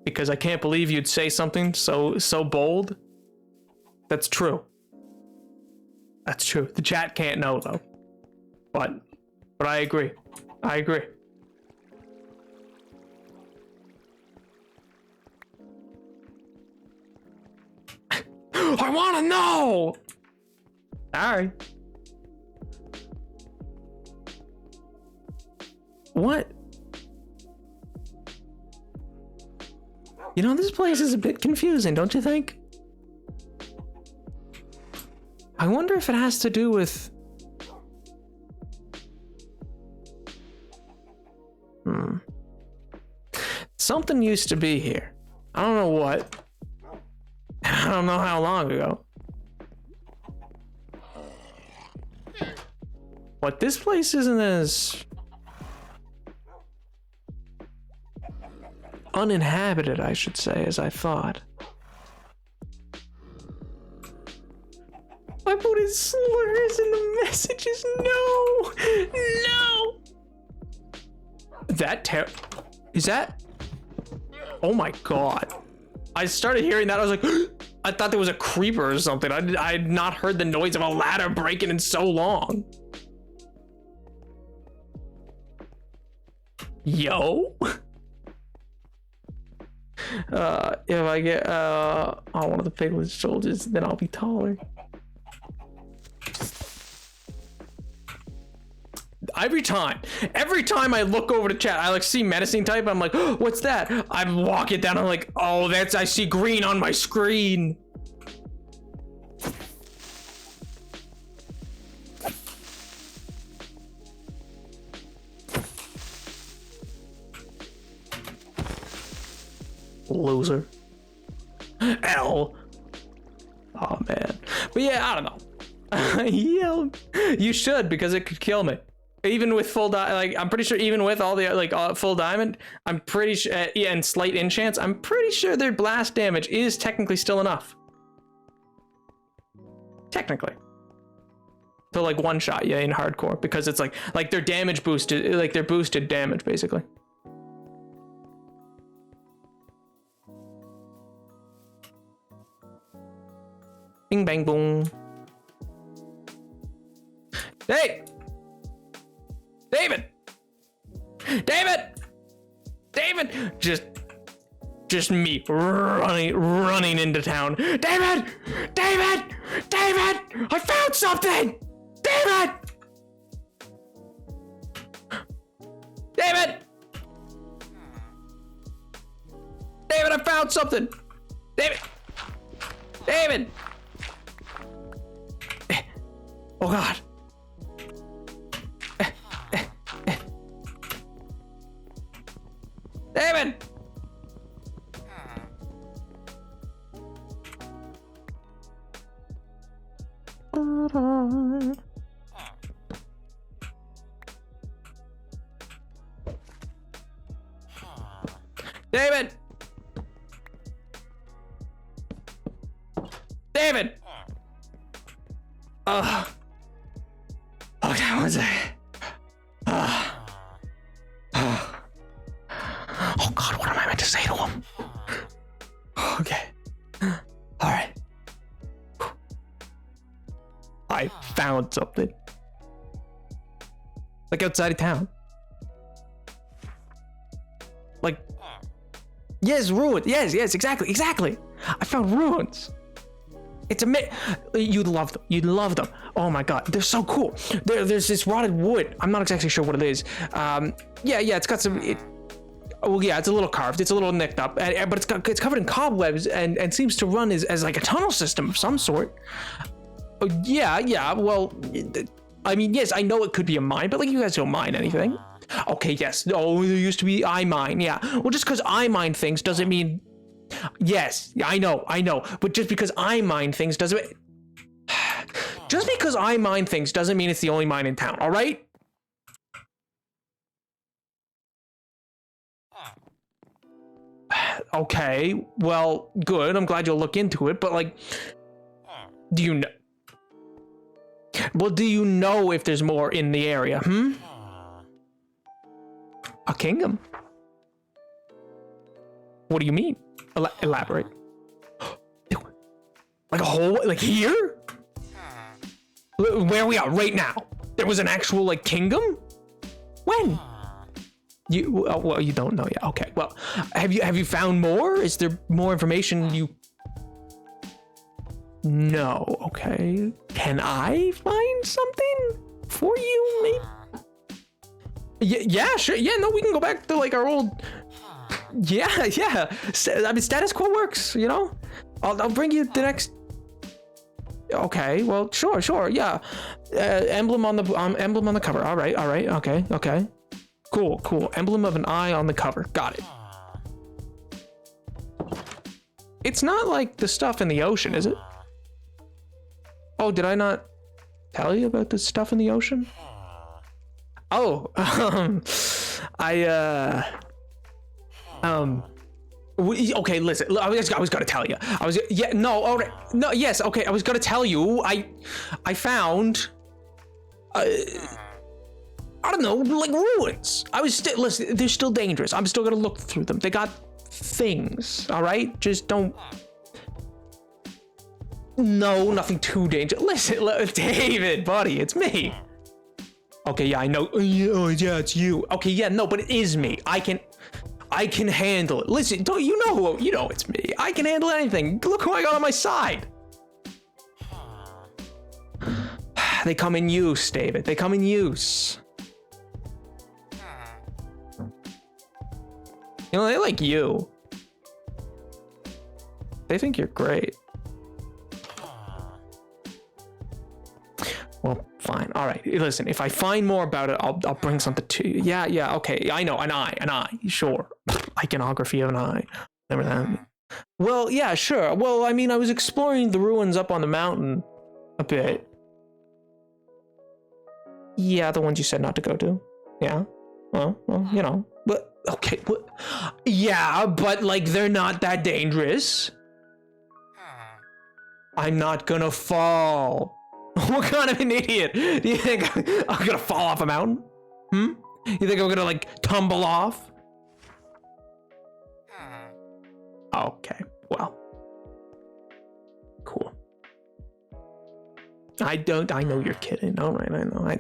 because I can't believe you'd say something so bold. That's true. That's true. The chat can't know though. But I agree. I agree. I want to know. All right. What? You know, this place is a bit confusing, don't you think? I wonder if it has to do with... Something used to be here. I don't know what. I don't know how long ago. But this place isn't as uninhabited, I should say, as I thought. I put in slurs in the messages. No. No. Is that? Oh my God. I started hearing that. I was like, I thought there was a creeper or something. I had not heard the noise of a ladder breaking in so long. Yo. If I get one of the piglin soldiers, then I'll be taller. Every time I look over to chat, I like see menacing type. I'm like, oh, what's that? I walk it down. I'm like, oh, I see green on my screen. Loser. L. Oh man. But yeah, I don't know. Yeah, you should, because it could kill me. Even with full like I'm pretty sure even with all the like full diamond, I'm pretty sure yeah, and slight enchants, I'm pretty sure their blast damage is technically still enough. Technically. To like one shot yeah in hardcore, because it's like their damage boosted, like their boosted damage basically. Bing bang boom. Hey! David! Just me running into town. David! I found something! David! I found something! David! Oh God. David! David! David! Okay, one second. Oh God, what am I meant to say to him? Okay. All right. I found something. Like outside of town. Like, yes, ruins. Yes, exactly. I found ruins. It's you'd love them. Oh my God, they're so cool. There's this rotted wood. I'm not exactly sure what it is. Yeah, it's got some. Well, yeah, it's a little carved. It's a little nicked up, but it's covered in cobwebs and seems to run as like a tunnel system of some sort. Yeah. Well, I mean, yes, I know it could be a mine, but like you guys don't mine anything. Okay, yes. Oh, there used to be I mine. Yeah. Well, just because I mine things doesn't mean. Yes, I know. But just because I mine things doesn't. Just because I mine things doesn't mean it's the only mine in town. All right. Okay. Well, good. I'm glad you'll look into it. But like, do you know? Well, do you know if there's more in the area? A kingdom? What do you mean? Elaborate. Like a whole, like here? Where are we at right now? There was an actual like kingdom? When? Well, you don't know yet. Okay. Well, have you found more? Is there more information you? No. Okay. Can I find something for you? Maybe? Yeah, sure. Yeah, no, we can go back to like our old. Yeah. I mean, status quo works. You know. I'll bring you the next. Okay. Well, sure. Yeah. Emblem on the cover. All right. Okay. Cool. Emblem of an eye on the cover. Got it. It's not like the stuff in the ocean, is it? Oh, did I not tell you about the stuff in the ocean? Oh, Okay, listen. I was gonna tell you. Yeah. No. All right. No. Yes. Okay. I was gonna tell you. I found. I don't know, like ruins. I was still listen. They're still dangerous. I'm still gonna look through them. They got things. All right. Just don't. No, nothing too dangerous. Listen, David, buddy, it's me. Okay. Yeah, I know. Oh yeah, it's you. Okay. Yeah. No, but it is me. I can handle it. Listen, don't you know it's me. I can handle anything. Look who I got on my side. They come in use, David. They come in use. You know, they like you. They think you're great. Well, fine. All right. Listen, if I find more about it, I'll bring something to you. Yeah. Okay. I know. An eye. Sure. Iconography of an eye. Never that. Well, yeah, sure. Well, I mean, I was exploring the ruins up on the mountain a bit. Yeah, the ones you said not to go to. Yeah. Well, you know. But okay. But, yeah, but like they're not that dangerous. I'm not gonna fall. What kind of an idiot? Do you think I'm gonna fall off a mountain? You think I'm gonna like tumble off? Okay, well. Cool. I know you're kidding. All right, I know, I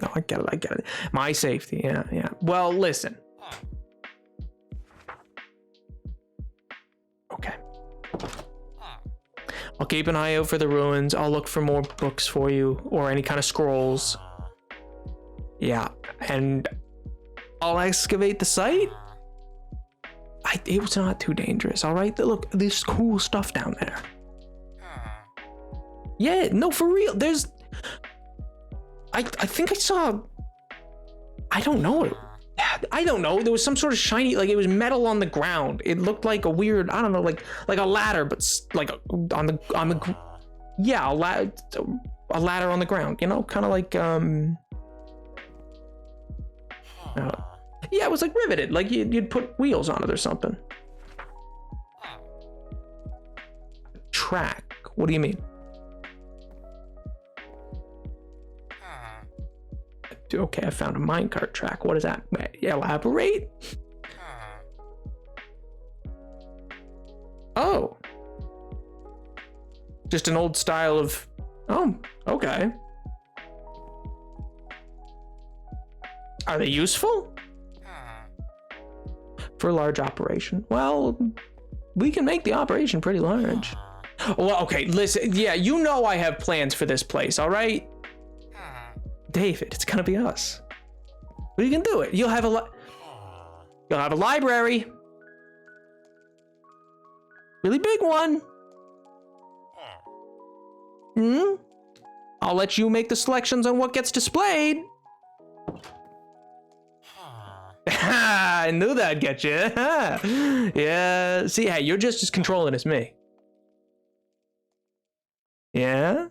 get it. My safety, yeah. Well, listen. Okay. I'll keep an eye out for the ruins. I'll look for more books for you or any kind of scrolls. Yeah, and I'll excavate the site. It was not too dangerous, all right? Look, there's cool stuff down there. Yeah, no, for real. There's... I think I saw... I don't know. There was some sort of shiny, like it was metal on the ground. It looked like a weird, I don't know, like a ladder, but like on the yeah, a ladder on the ground, you know, kind of like yeah, it was like riveted, like you'd put wheels on it or something. Track. What do you mean? Okay, I found a minecart track. What is that? Elaborate? Oh. Just an old style of... Oh, okay. Are they useful? For a large operation? Well, we can make the operation pretty large. Well, okay, listen. Yeah, you know I have plans for this place, all right? David, it's gonna be us. We can do it. You'll have a library. Really big one. I'll let you make the selections on what gets displayed. I knew that'd get you. Yeah. See, hey, you're just as controlling as me. Yeah?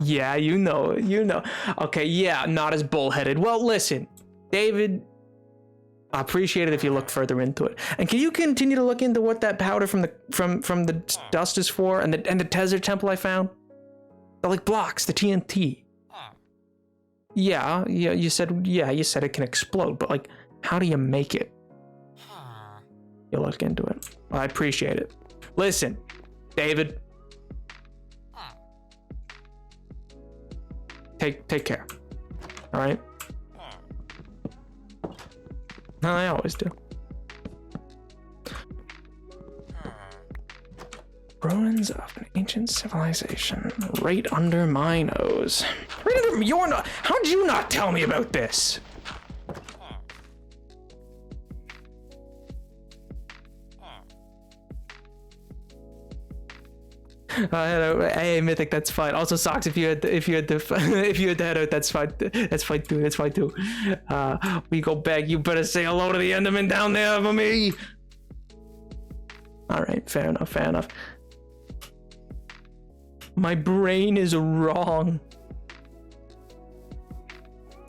Yeah, you know. Okay, yeah, not as bullheaded. Well, listen, David, I appreciate it if you look further into it. And can you continue to look into what that powder from the dust is for, and the desert temple I found? The like blocks, the TNT. Yeah, you said it can explode, but like, how do you make it? You'll look into it. I appreciate it. Listen, David. Take care. All right. I always do. Ruins of an ancient civilization, right under my nose. Right under your nose. How did you not tell me about this? Hey, Mythic, that's fine. Also, Socks, if you had to head out, that's fine. That's fine too. We go back. You better say hello to the Enderman down there for me. All right, fair enough. My brain is wrong.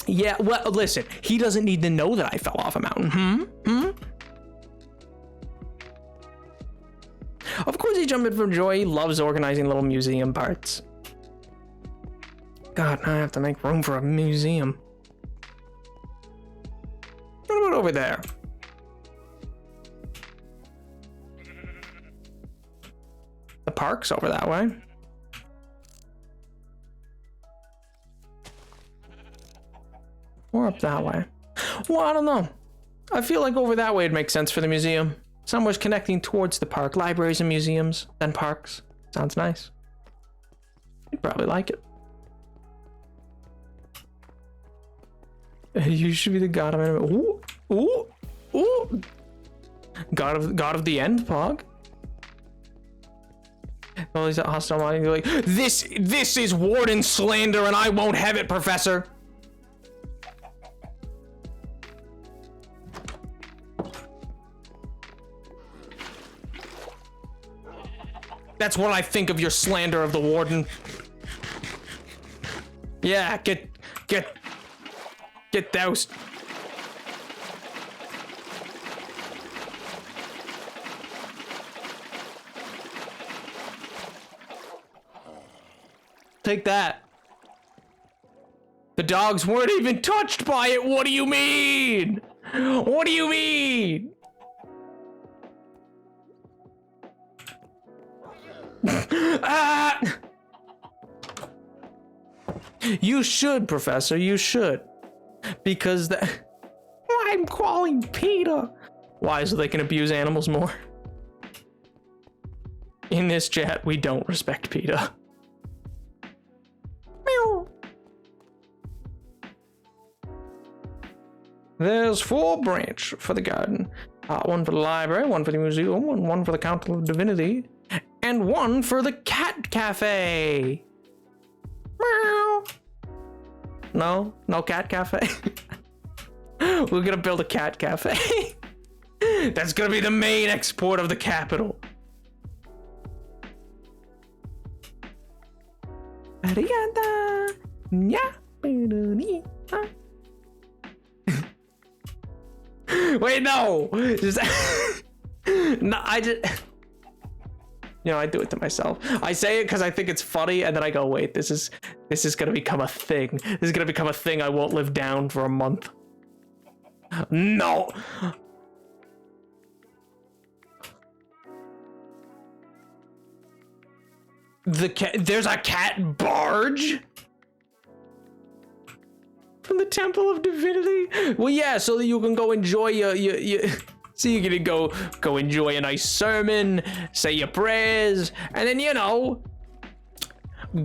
Yeah, well, listen. He doesn't need to know that I fell off a mountain. jumping for joy. He loves organizing little museum parts. God, now I have to make room for a museum. What about over there? The park's over that way. Or up that way. Well, I don't know. I feel like over that way would make sense for the museum. Somewhere's connecting towards the park. Libraries and museums, then parks. Sounds nice. You'd probably like it. You should be the god of anime. Ooh, ooh, ooh. God of the end, Pog. All these hostile minds are like, this is warden slander, and I won't have it, Professor. That's what I think of your slander of the warden. Yeah, get doused. Take that. The dogs weren't even touched by it. What do you mean? What do you mean? Ah! You should, Professor, you should. Because I'm calling PETA. Why? So they can abuse animals more? In this chat, we don't respect PETA. Meow. There's 4 branch for the garden. 1 for the library, 1 for the museum, 1 for the Council of Divinity, and 1 for the cat cafe. Meow. No cat cafe. We're gonna build a cat cafe. That's gonna be the main export of the capital. Wait, no. No, I just. You know, I do it to myself. I say it because I think it's funny, and then I go, wait, this is gonna become a thing. This is gonna become a thing I won't live down for a month. No. There's a cat barge from the Temple of Divinity. Well, yeah, so that you can go enjoy your so you can go enjoy a nice sermon, say your prayers, and then, you know,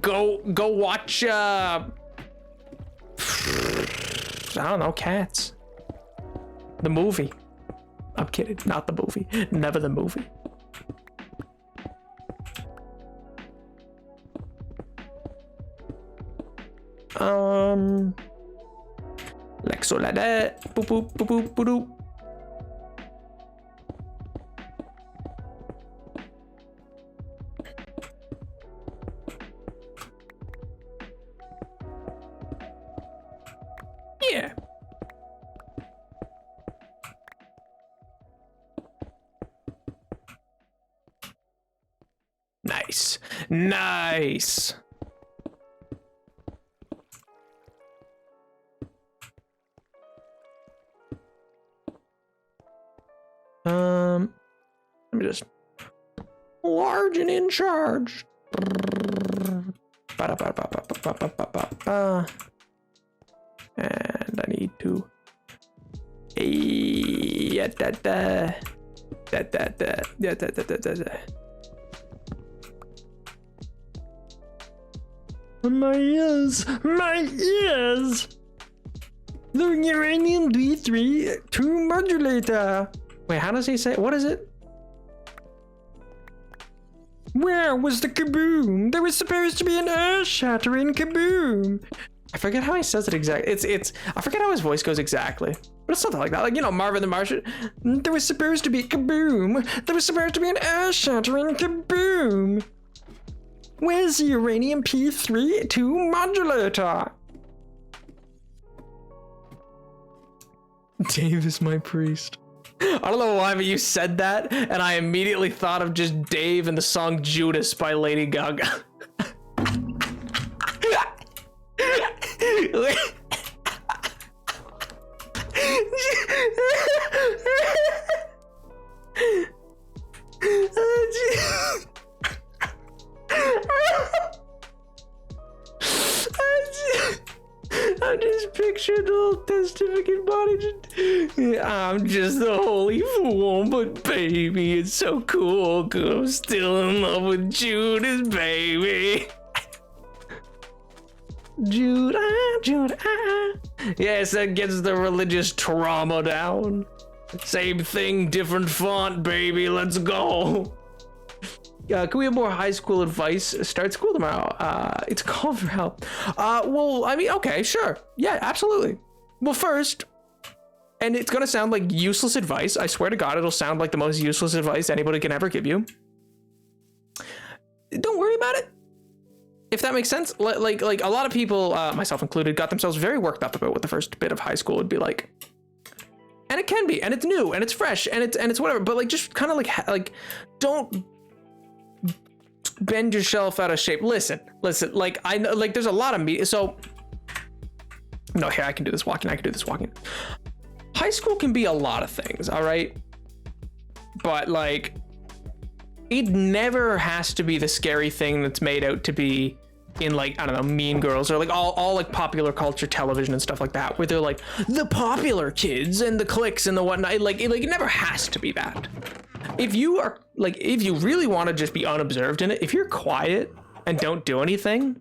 go watch I don't know, Cats. The movie. I'm kidding, not the movie. Never the movie. Like so like that. Boop boop boop boop boop boop. Yeah. Nice. Nice. Let me just large and in charge. And I need to my ears, my ears. The uranium D3 modulator. Wait, how does he say? What is it? Where was the kaboom? There was supposed to be an earth-shattering kaboom. I forget how he says it exactly. It's. I forget how his voice goes exactly. But it's something like that. Like, you know, Marvin the Martian. There was supposed to be a kaboom. There was supposed to be an earth-shattering kaboom. Where's the uranium P3-2 modulator? Dave is my priest. I don't know why, but you said that, and I immediately thought of just Dave and the song Judas by Lady Gaga. I just pictured the little testificate body. I'm just the holy fool, but baby, it's so cool, 'cause I'm still in love with Judas, baby. Judah. Yes, that gets the religious trauma down. Same thing, different font, baby. Let's go. Can we have more high school advice? Start school tomorrow. It's called for help. Well, I mean, okay, sure. Yeah, absolutely. Well, first, and it's gonna sound like useless advice. I swear to God, it'll sound like the most useless advice anybody can ever give you. Don't worry about it. If that makes sense. Like a lot of people, myself included, got themselves very worked up about what the first bit of high school would be like. And it can be, and it's new, and it's fresh, and it's whatever. But like, just kind of like, don't bend yourself out of shape. Listen. Like I know, like there's a lot of me. So no, here I can do this walking. High school can be a lot of things, all right. But like, it never has to be the scary thing that's made out to be in like, I don't know, Mean Girls or like all like popular culture television and stuff like that, where they're like the popular kids and the cliques and the whatnot. Like it never has to be that. If you are like, if you really want to just be unobserved in it, if you're quiet and don't do anything,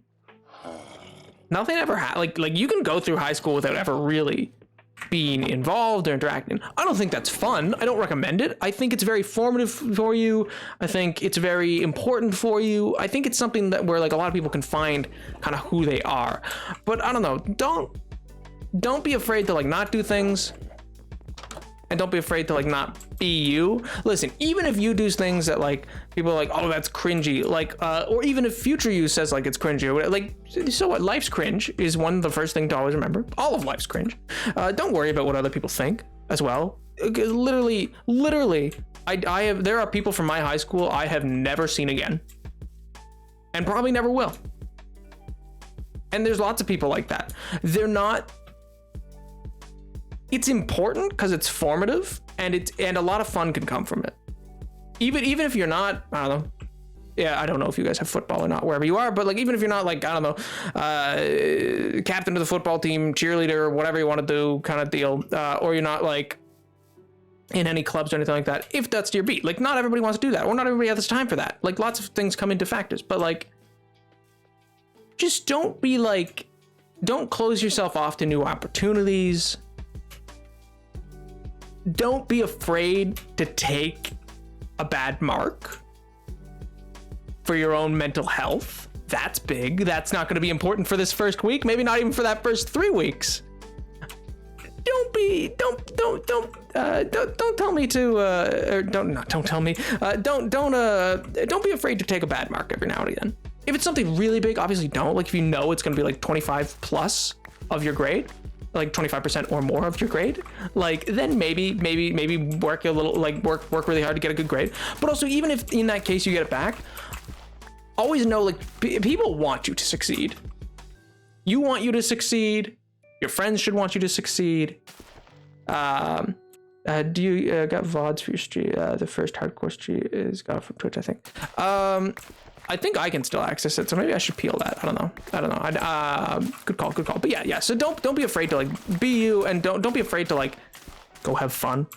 nothing ever like you can go through high school without ever really being involved or interacting. I don't think that's fun. I don't recommend it. I think it's very formative for you. I think it's very important for you. I think it's something that where like a lot of people can find kind of who they are. But I don't know. Don't be afraid to like not do things. And don't be afraid to like not be you. Listen, even if you do things that like people are like, oh, that's cringy, like or even if future you says like it's cringy or whatever, like, so what? Life's cringe is one of the first thing to always remember. All of life's cringe. Don't worry about what other people think as well. Literally, there are people from my high school I have never seen again, and probably never will. And there's lots of people like that. They're not. It's important because it's formative, and a lot of fun can come from it. Even if you're not, I don't know. Yeah, I don't know if you guys have football or not wherever you are, but like even if you're not like, I don't know, captain of the football team, cheerleader, whatever you want to do, kind of deal, or you're not like in any clubs or anything like that. If that's your beat, like not everybody wants to do that, or not everybody has time for that. Like lots of things come into factors, but like, just don't close yourself off to new opportunities. Don't be afraid to take a bad mark for your own mental health. That's big. That's not going to be important for this first week. Maybe not even for that first 3 weeks. Don't be afraid to take a bad mark every now and again. If it's something really big, obviously don't. Like if you know it's going to be like 25 plus of your grade, like 25% or more of your grade, like then maybe work a little, like work really hard to get a good grade. But also, even if in that case you get it back, always know like people want you to succeed. You want you to succeed. Your friends should want you to succeed. Do you got VODs for your stream? The first hardcore stream is got from Twitch, I think. I think I can still access it, so maybe I should peel that. I don't know. Good call. But yeah. So don't be afraid to like be you, and don't be afraid to like go have fun.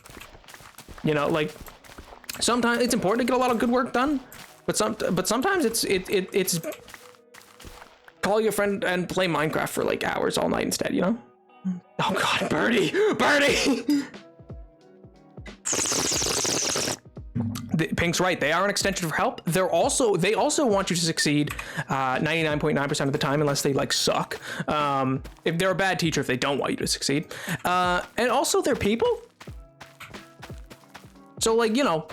You know, like sometimes it's important to get a lot of good work done, but sometimes it's call your friend and play Minecraft for like hours all night instead. You know? Oh God, Birdie. Pink's right. They are an extension for help. They also want you to succeed 99.9% of the time, unless they like suck. If they're a bad teacher, if they don't want you to succeed, and also they're people. So like, you know,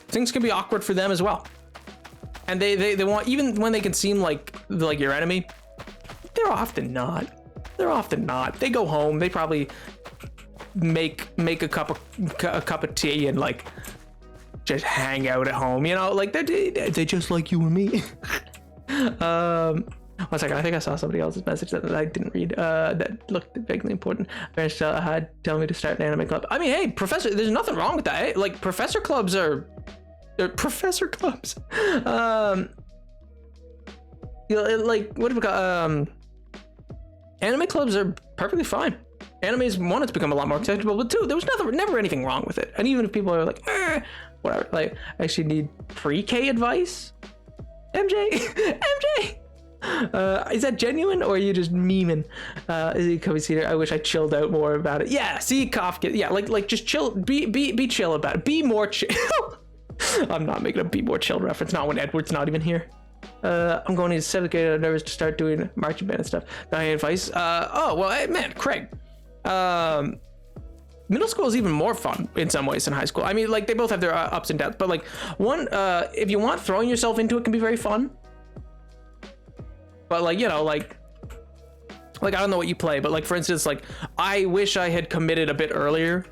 things can be awkward for them as well. And they want, even when they can seem like your enemy, they're often not. They go home. They probably make a cup of tea and like just hang out at home, you know, like they're just like you and me. 1 second, I think I saw somebody else's message that I didn't read that looked vaguely important. Parents had telling me to start an anime club. I mean, hey, professor, there's nothing wrong with that, eh? Like professor clubs are professor clubs. You know, like what do we call anime clubs are perfectly fine. Anime is one, it's become a lot more acceptable, but two, there was never anything wrong with it. And even if people are like, whatever, like I actually need pre-K advice. MJ, MJ, is that genuine or are you just memeing? Is it coming here? I wish I chilled out more about it. Yeah, see, Kafka. Yeah, like just chill. Be chill about it. Be more chill. I'm not making a be more chill reference. Not when Edward's not even here. I'm going to 7th grade. I'm nervous to start doing marching band and stuff. Got any advice? Oh well, hey, man, Craig. Middle school is even more fun in some ways than high school. I mean, like they both have their ups and downs, but like one, if you want, throwing yourself into it can be very fun. But like, you know, like I don't know what you play, but like for instance, like I wish I had committed a bit earlier.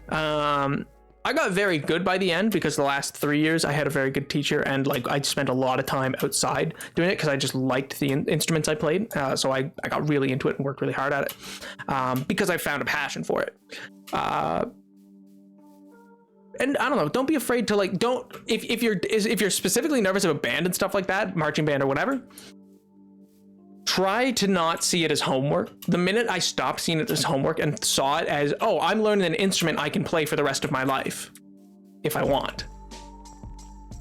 I got very good by the end because the last 3 years I had a very good teacher and like I spent a lot of time outside doing it because I just liked the instruments I played. So I got really into it and worked really hard at it because I found a passion for it. And I don't know, don't be afraid to like, if you're specifically nervous about band and stuff like that, marching band or whatever, try to not see it as homework. The minute I stopped seeing it as homework and saw it as, oh, I'm learning an instrument I can play for the rest of my life if I want,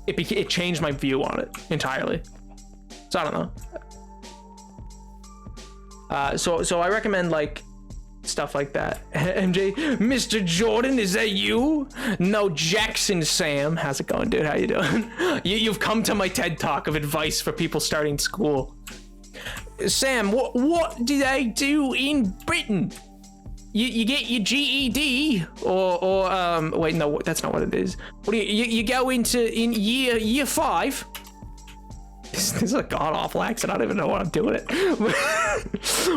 it changed my view on it entirely. So I don't know. So I recommend like stuff like that. MJ, Mr. Jordan, is that you? No, Jackson Sam. How's it going, dude? How you doing? You've come to my TED Talk of advice for people starting school. Sam, what do they do in Britain? You get your GED or wait, no, that's not what it is. What do you go into in year 5? This is a god awful accent. I don't even know what I'm doing it.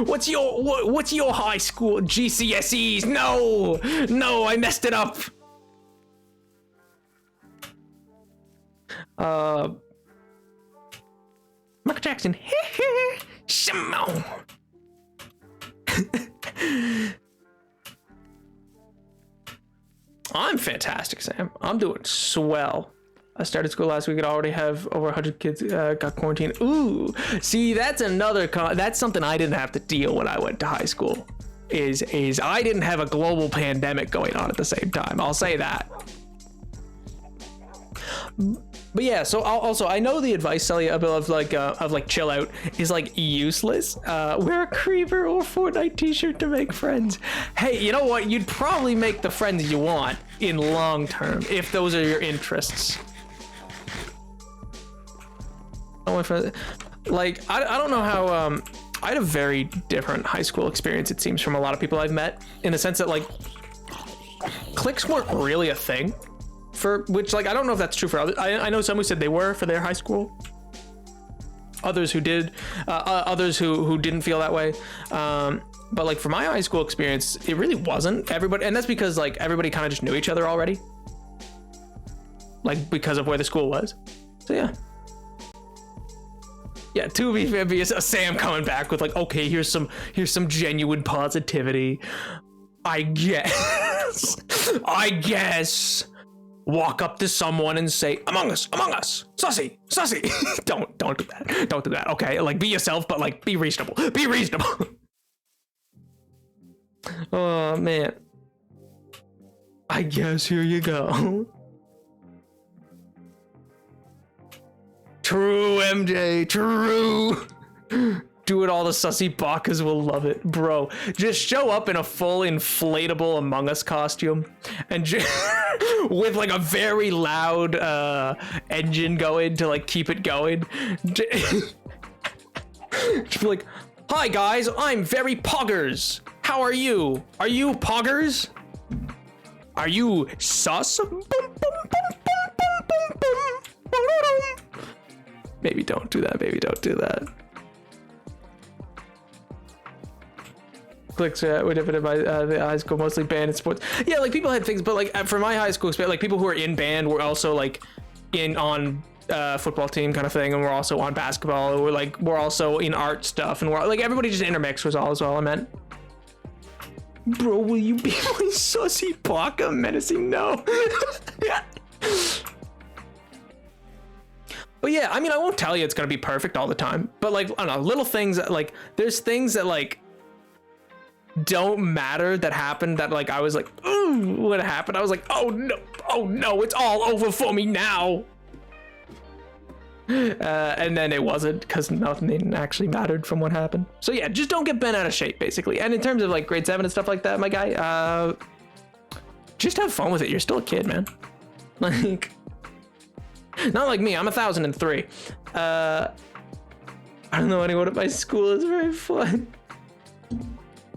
What's your high school GCSEs? No, I messed it up. Michael Jackson. Simone. I'm fantastic, Sam. I'm doing swell. I started school last week and already have over 100 kids got quarantined. Ooh, see, that's another that's something I didn't have to deal when I went to high school. Is I didn't have a global pandemic going on at the same time. I'll say that. But yeah, so I know the advice, Celia, of like chill out is like useless. Wear a Creeper or Fortnite t-shirt to make friends. Hey, you know what? You'd probably make the friends you want in long term if those are your interests. Like I don't know how I had a very different high school experience, it seems, from a lot of people I've met, in the sense that like cliques weren't really a thing. For which, like, I don't know if that's true for others. I know some who said they were for their high school, others who did, others who didn't feel that way. But like for my high school experience, it really wasn't everybody, and that's because like everybody kind of just knew each other already, like because of where the school was. So yeah, to be fair, a Sam coming back with like, okay, here's some genuine positivity. I guess. Walk up to someone and say, Among Us, sussy. Don't do that. Okay, like be yourself, but like be reasonable. Oh man. I guess here you go. True, MJ, true. Do it, all the sussy bakas will love it, bro. Just show up in a full inflatable Among Us costume and with like a very loud engine going to like keep it going. Just be like, hi guys, I'm very poggers. How are you? Are you poggers? Are you sus? Maybe don't do that. cliques were different in my the high school, mostly band and sports. Yeah, like people had things, but like for my high school experience, like people who were in band were also like on football team kind of thing, and we're also on basketball. We're also in art stuff, and we're like everybody just intermixed was all I meant. Bro, will you be my sussy baka menacing? No. But yeah, I mean, I won't tell you it's gonna be perfect all the time, but like, I don't know, little things that like, there's things that like don't matter that happened that like I was like, ooh, what happened? I was like, oh no, it's all over for me now. And then it wasn't, because nothing actually mattered from what happened. So yeah, just don't get bent out of shape, basically. And in terms of like grade 7 and stuff like that, my guy, just have fun with it. You're still a kid, man. Like, not like me, I'm 1003. I don't know anyone at my school. Is very fun.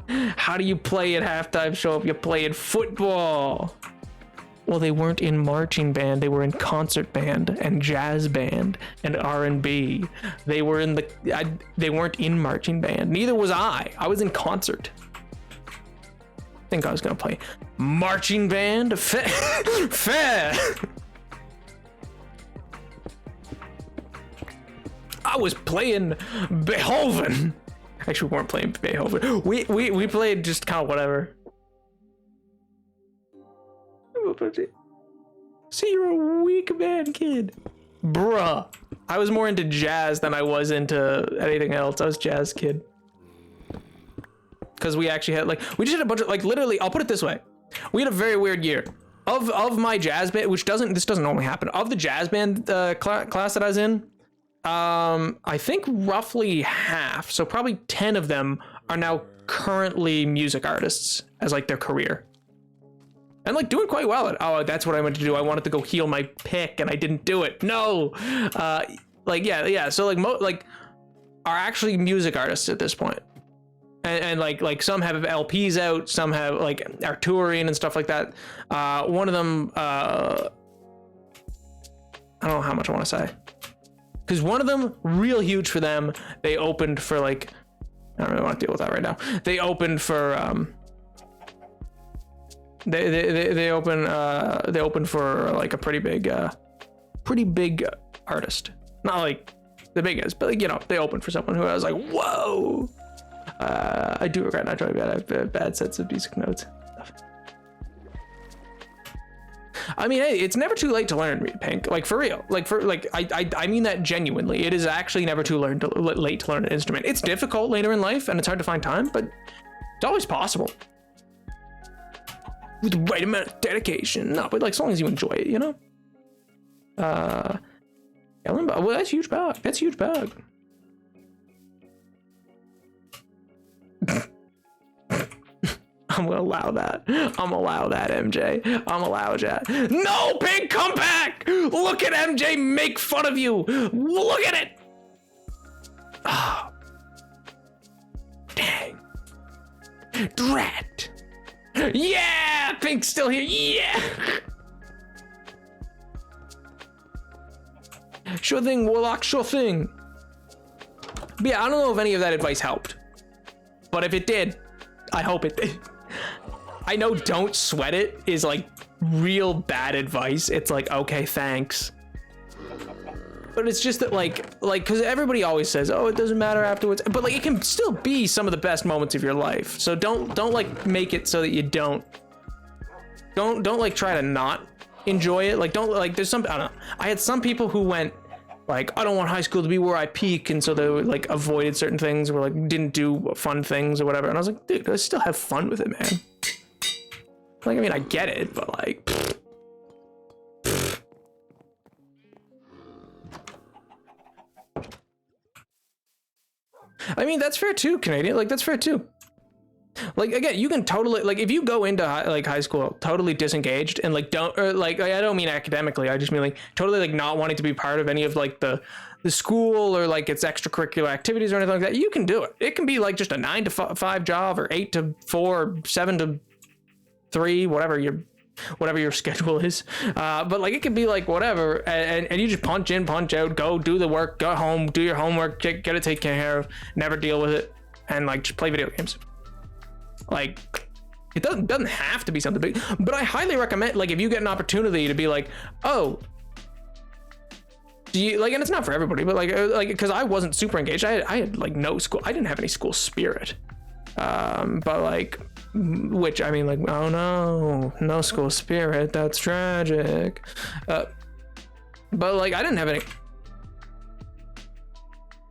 How do you play at halftime show if you're playing football? Well, they weren't in marching band. They were in concert band and jazz band and R&B. They were in they weren't in marching band. Neither was I. I was in concert. I think I was gonna play marching band. Fair. I was playing Beethoven. Actually, we weren't playing Beethoven. We played just kind of whatever. See, you're a weak man, kid. Bruh. I was more into jazz than I was into anything else. I was jazz kid. Because we actually had like, we just had a bunch of like, literally, I'll put it this way. We had a very weird year. Of my jazz band, which this doesn't normally happen. Of the jazz band class that I was in, I think roughly half, so probably 10 of them are now currently music artists as like their career. And like doing quite well at, oh, that's what I wanted to do. I wanted to go heal my pick and I didn't do it. No. Like, yeah. So like are actually music artists at this point. And like some have LPs out, some have like are touring and stuff like that. One of them, I don't know how much I want to say. Because one of them, real huge for them, they opened for like, I don't really want to deal with that right now. They opened for, they opened for like a pretty big artist. Not like the biggest, but like, you know, they opened for someone who I was like, whoa. I do regret not joining band. I have bad sets of music notes. I mean, hey, it's never too late to learn, Pink. Like for real. I mean that genuinely. It is actually never too late to learn an instrument. It's difficult later in life, and it's hard to find time, but it's always possible with the right amount of dedication. No, but like as long as you enjoy it, you know. Well, that's huge bag. That's huge bag. I'm gonna allow that. MJ. I'm allowed that. No, Pink, come back! Look at MJ make fun of you. Look at it. Oh. Dang. Drat. Yeah, Pink's still here. Yeah. Sure thing, Warlock. Sure thing. But yeah, I don't know if any of that advice helped, but if it did, I hope it did. I know don't sweat it is like real bad advice. It's like, okay, thanks. But it's just that like, cause everybody always says, oh, it doesn't matter afterwards. But like, it can still be some of the best moments of your life. So don't like make it so that you don't like try to not enjoy it. Like, don't like, there's some, I don't know. I had some people who went like, I don't want high school to be where I peak. And so they like avoided certain things or like didn't do fun things or whatever. And I was like, dude, I still have fun with it, man. Like, I mean, I get it, but like, I mean, that's fair too, Canadian. Like, that's fair too. Like, again, you can totally, like, if you go into high school totally disengaged and like don't, or like, I don't mean academically, I just mean like totally like not wanting to be part of any of like the school or like its extracurricular activities or anything like that, you can do it. It can be like just a 9 to 5 job or 8 to 4 or 7 to 3, whatever your schedule is. But like, it could be like whatever. And you just punch in, punch out, go do the work, go home, do your homework, get it taken care of, never deal with it. And like, just play video games. Like, it doesn't have to be something big, but I highly recommend, like, if you get an opportunity to be like, oh, do you like, and it's not for everybody, but like, because I wasn't super engaged. I had like no school. I didn't have any school spirit. But like, which I mean, like, oh no school spirit. That's tragic. But like, I didn't have any.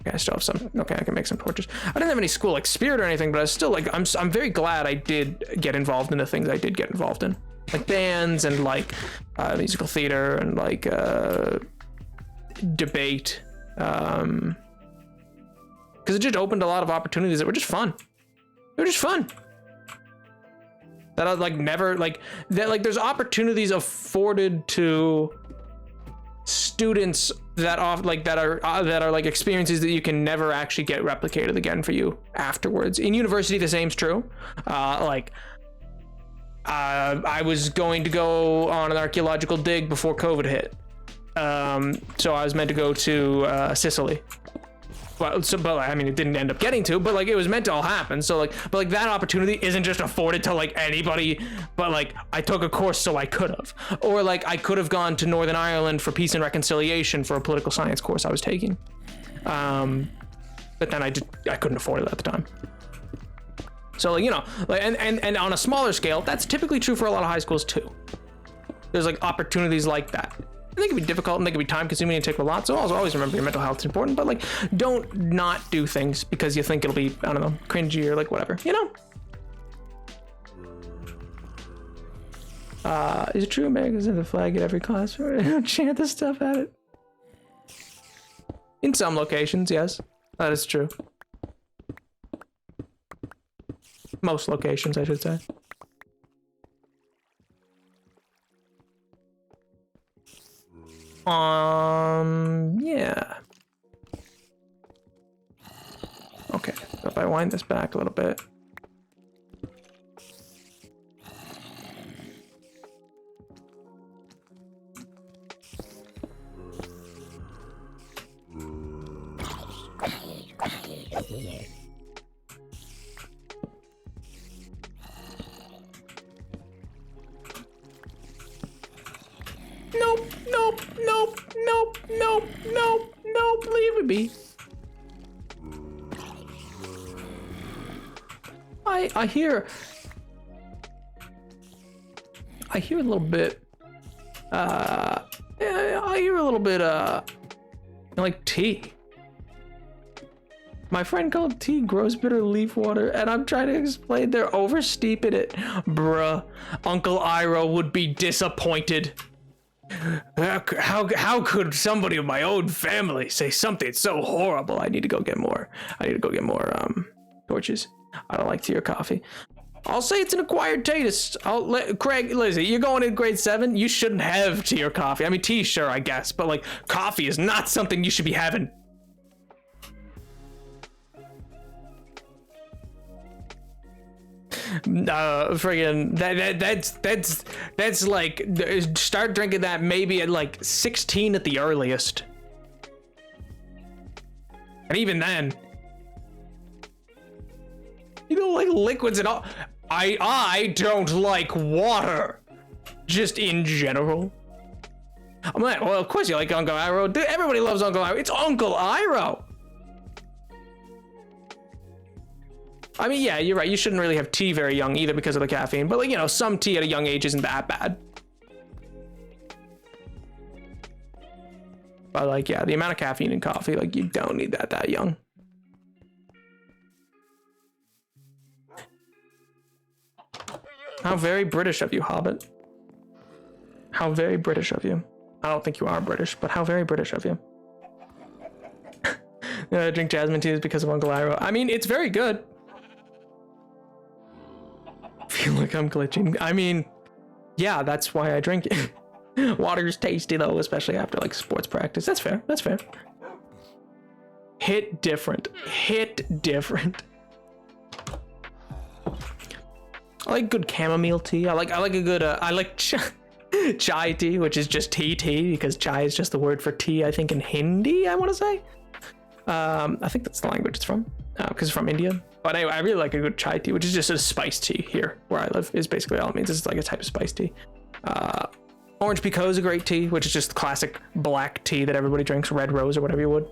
Okay, I still have some. Okay, I can make some torches. I didn't have any school like spirit or anything, but I was still like, I'm very glad I did get involved in the things I did get involved in, like bands and like musical theater and like debate, because it just opened a lot of opportunities that were just fun. They were just fun. That I like never like that, like there's opportunities afforded to students that off like that are like experiences that you can never actually get replicated again for you afterwards. In university, the same's true. I was going to go on an archaeological dig before COVID hit. So I was meant to go to Sicily. Well, so, but I mean, it didn't end up getting to, but like it was meant to all happen. So like, but like that opportunity isn't just afforded to like anybody, but like I took a course so I could have, or like I could have gone to Northern Ireland for peace and reconciliation for a political science course I was taking. But then I couldn't afford it at the time. So like, you know, like, and on a smaller scale, that's typically true for a lot of high schools too. There's like opportunities like that. They can be difficult and they can be time consuming and take a lot. So also always remember your mental health is important, but like don't not do things because you think it'll be, I don't know, cringy or like whatever, you know? Is it true Americans have the flag at every class? Chant this stuff at it. In some locations, yes, that is true. Most locations, I should say. Yeah. Okay, so if I wind this back a little bit. Nope, leave it be. I hear a little bit, I hear a little bit, like tea. My friend called tea gross bitter leaf water, and I'm trying to explain they're oversteeping it. Bruh, Uncle Iroh would be disappointed. How could somebody of my own family say something so horrible? I need to go get more. Torches. I don't like tea or coffee. I'll say it's an acquired taste. Craig, Lizzie, you're going in grade 7. You shouldn't have tea or coffee. I mean, tea, sure, I guess, but like coffee is not something you should be having. Friggin' that's like, start drinking that maybe at like 16 at the earliest, and even then, you know, like liquids and all. I don't like water, just in general. I'm like, well, of course you like Uncle Iroh. Dude, everybody loves Uncle Iroh. It's Uncle Iroh. I mean, yeah, you're right. You shouldn't really have tea very young either because of the caffeine. But like, you know, some tea at a young age isn't that bad. But like, yeah, the amount of caffeine in coffee, like you don't need that young. How very British of you, Hobbit. How very British of you. I don't think you are British, but how very British of you. I drink jasmine tea is because of Uncle Iroh. I mean, it's very good. Feel like I'm glitching. I mean, yeah, that's why I drink it. Water's tasty though, especially after like sports practice. That's fair. That's fair. Hit different. Hit different. I like good chamomile tea. I like a good. I like chai tea, which is just tea because chai is just the word for tea. I think in Hindi, I want to say. I think that's the language it's from, because it's from India. But anyway, I really like a good chai tea, which is just a spice tea here where I live, is basically all it means. It's like a type of spice tea. Orange Pekoe is a great tea, which is just classic black tea that everybody drinks, red rose or whatever you would.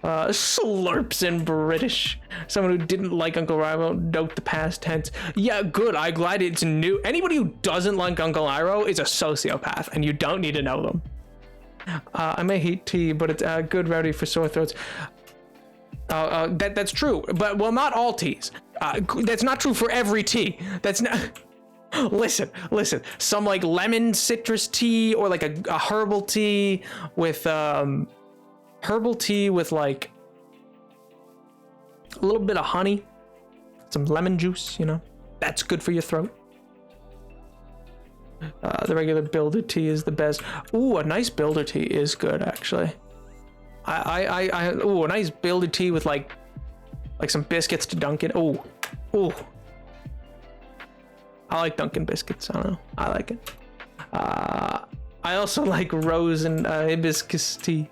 Slurps in British. Someone who didn't like Uncle Iroh, note the past tense. Yeah, good. I'm glad it's new. Anybody who doesn't like Uncle Iroh is a sociopath, and you don't need to know them. I may hate tea, but it's a good remedy for sore throats. That's true, but well, not all teas. That's not true for every tea. That's not. Listen. Some like lemon citrus tea or like a herbal tea with like a little bit of honey, some lemon juice, you know, that's good for your throat. The regular builder tea is the best. Ooh, a nice builder tea is good, actually. Ooh, a nice builder tea with like some biscuits to dunk in. Ooh. I like Dunkin' biscuits. I don't know. I like it. I also like rose and hibiscus tea.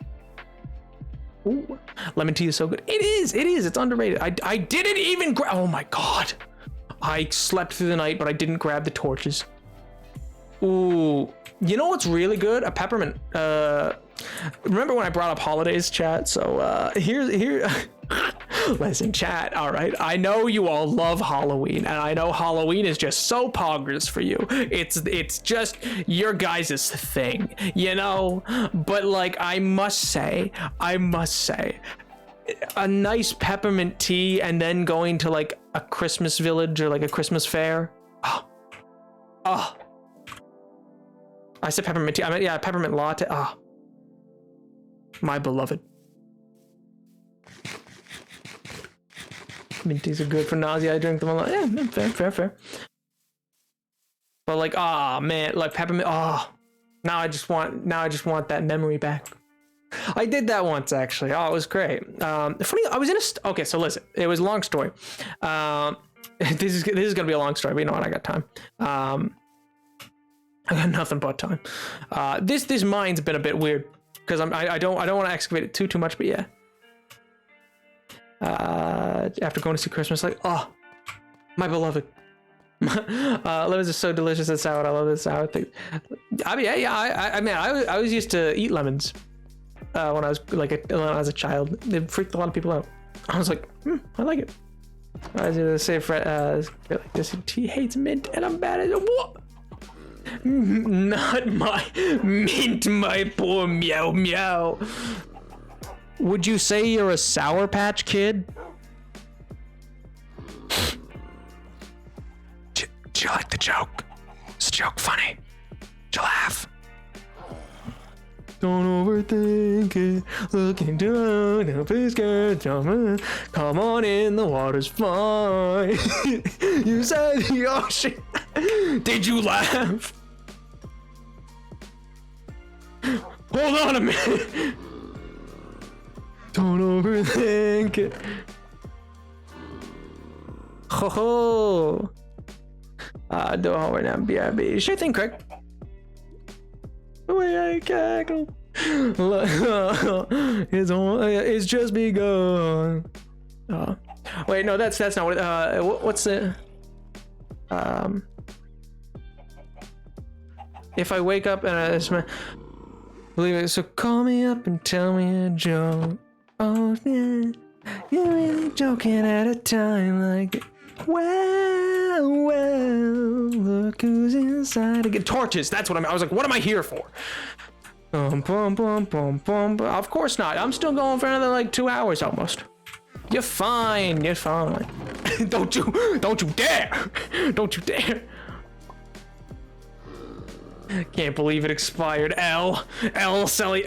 Ooh, lemon tea is so good. It is. It's underrated. I didn't even grab. Oh my god. I slept through the night, but I didn't grab the torches. Ooh, you know what's really good? A peppermint. Remember when I brought up holidays, chat? So here. Listen, chat. All right, I know you all love Halloween, and I know Halloween is just so poggers for you. It's just your guys' thing, you know. But like, I must say, a nice peppermint tea, and then going to like a Christmas village or like a Christmas fair. Oh. I said peppermint tea. I meant, yeah, peppermint latte. My beloved. Mint teas are good for nausea. I drink them a lot. Yeah, fair. But like, man, like peppermint. Now I just want that memory back. I did that once actually. Oh, it was great. Funny, I was in a. Okay, so listen, it was a long story. This is gonna be a long story, but you know what? I got time. I got nothing but time. This mine's been a bit weird because I don't want to excavate it too much, but yeah. After going to see Christmas, like, my beloved. Lemons are so delicious and sour. I love this sour thing. I mean, I always used to eat lemons when I was a child. It freaked a lot of people out. I was like, I like it. I was gonna say, like this. He hates mint, and I'm bad at it. What? Not my mint, my poor meow. Would you say you're a Sour Patch Kid? Do you like the joke? Is the joke funny? Did you laugh? Don't overthink it. Looking down, don't be scared. Come on in, the water's fine. You said the ocean. Did you laugh? Hold on a minute. Don't overthink it. Ho ho. Do homework now, BRB. Sure thing, Craig. The way I cackle. It's just begun. Wait, no, that's not what. What's it? If I wake up and I smell. Believe it, so call me up and tell me a joke. Oh yeah, you're really joking at a time like it. Well, look who's inside again. Torches, that's what I was like, what am I here for? Of course not. I'm still going for another like 2 hours almost. You're fine. Don't you dare. Don't you dare. Can't believe it expired. L Sally.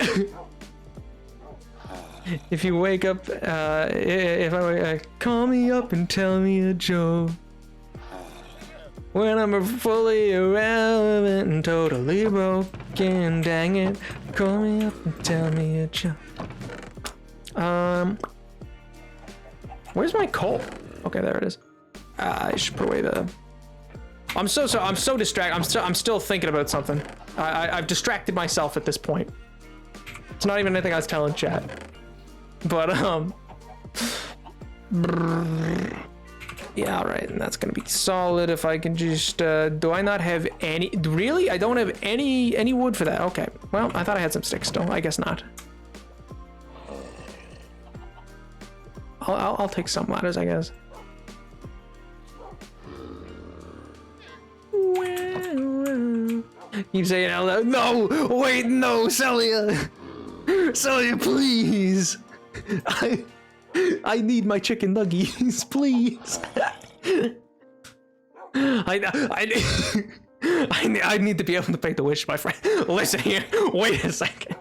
If you wake up, if I wake, call me up and tell me a joke. When I'm fully irrelevant and totally broken, dang it, call me up and tell me a joke. Where's my coal? Okay, there it is. I should put away the. I'm so distracted. I'm still thinking about something. I've distracted myself at this point. It's not even anything I was telling chat. But Yeah, all right, and that's gonna be solid. If I can just, do I not have any? Really, I don't have any wood for that. Okay, well, I thought I had some sticks still. I guess not. I'll take some ladders, I guess. Keep saying out loud. No, wait, no, Celia, Celia, please. I need my chicken nuggies, please. I need to be able to make the wish, my friend. Listen here. Wait a second.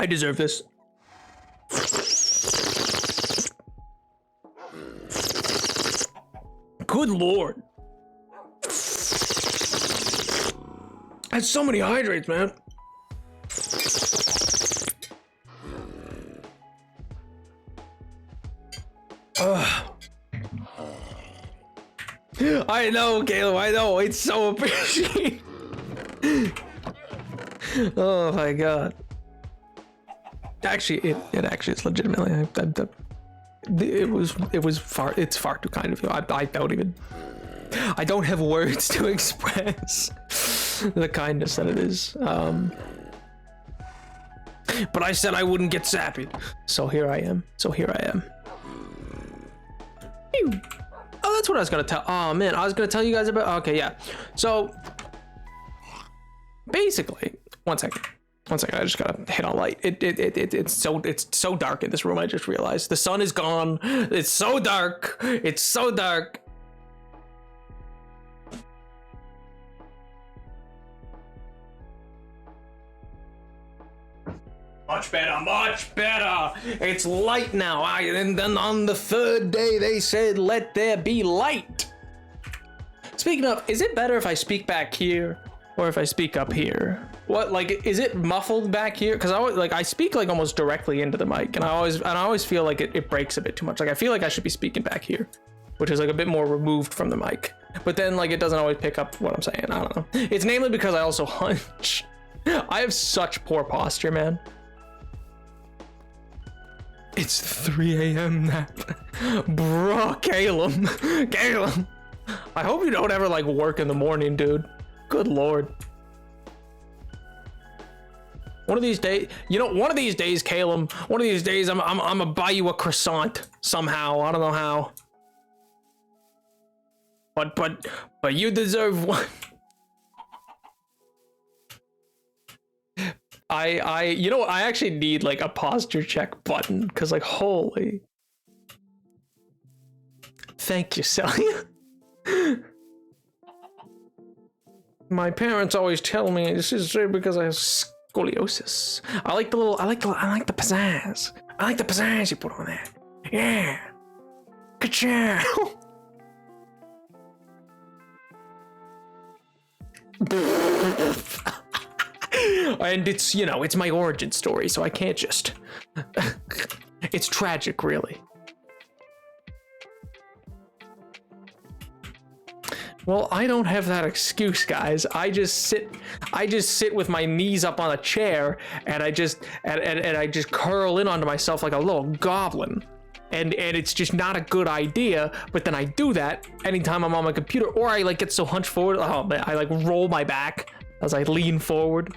I deserve this. Good lord. That's so many hydrates, man. I know, Caleb, I know. It's so appreciated. Oh my god. Actually, it actually is legitimately. It's far too kind of you. I don't have words to express the kindness that it is. But I said I wouldn't get sappy, so here I am. Phew. Oh, that's what I was gonna tell. Oh man, I was gonna tell you guys about. Okay, yeah. So basically, one second. I just gotta hit on light. It's so dark in this room. I just realized the sun is gone. It's so dark. Much better. It's light now. And then on the third day, they said, "Let there be light." Speaking of, is it better if I speak back here or if I speak up here? What, like, is it muffled back here? Because I speak like almost directly into the mic, and I always feel like it breaks a bit too much. Like I feel like I should be speaking back here, which is like a bit more removed from the mic. But then like it doesn't always pick up what I'm saying. I don't know. It's namely because I also hunch. I have such poor posture, man. It's 3 a.m. nap. Bruh, Caleb. I hope you don't ever like work in the morning, dude. Good lord. One of these days, Caleb, one of these days I'm gonna buy you a croissant somehow. I don't know how. But you deserve one. I actually need like a posture check button because like holy. Thank you, Celia. My parents always tell me this is because I have scoliosis. I like the pizzazz. I like the pizzazz you put on that. Yeah. Ka-chow. And it's, it's my origin story, so I can't just... It's tragic, really. Well, I don't have that excuse, guys. I just sit with my knees up on a chair, and I just curl in onto myself like a little goblin. And it's just not a good idea, but then I do that anytime I'm on my computer, or I like get so hunched forward. Oh man, I like roll my back as I lean forward.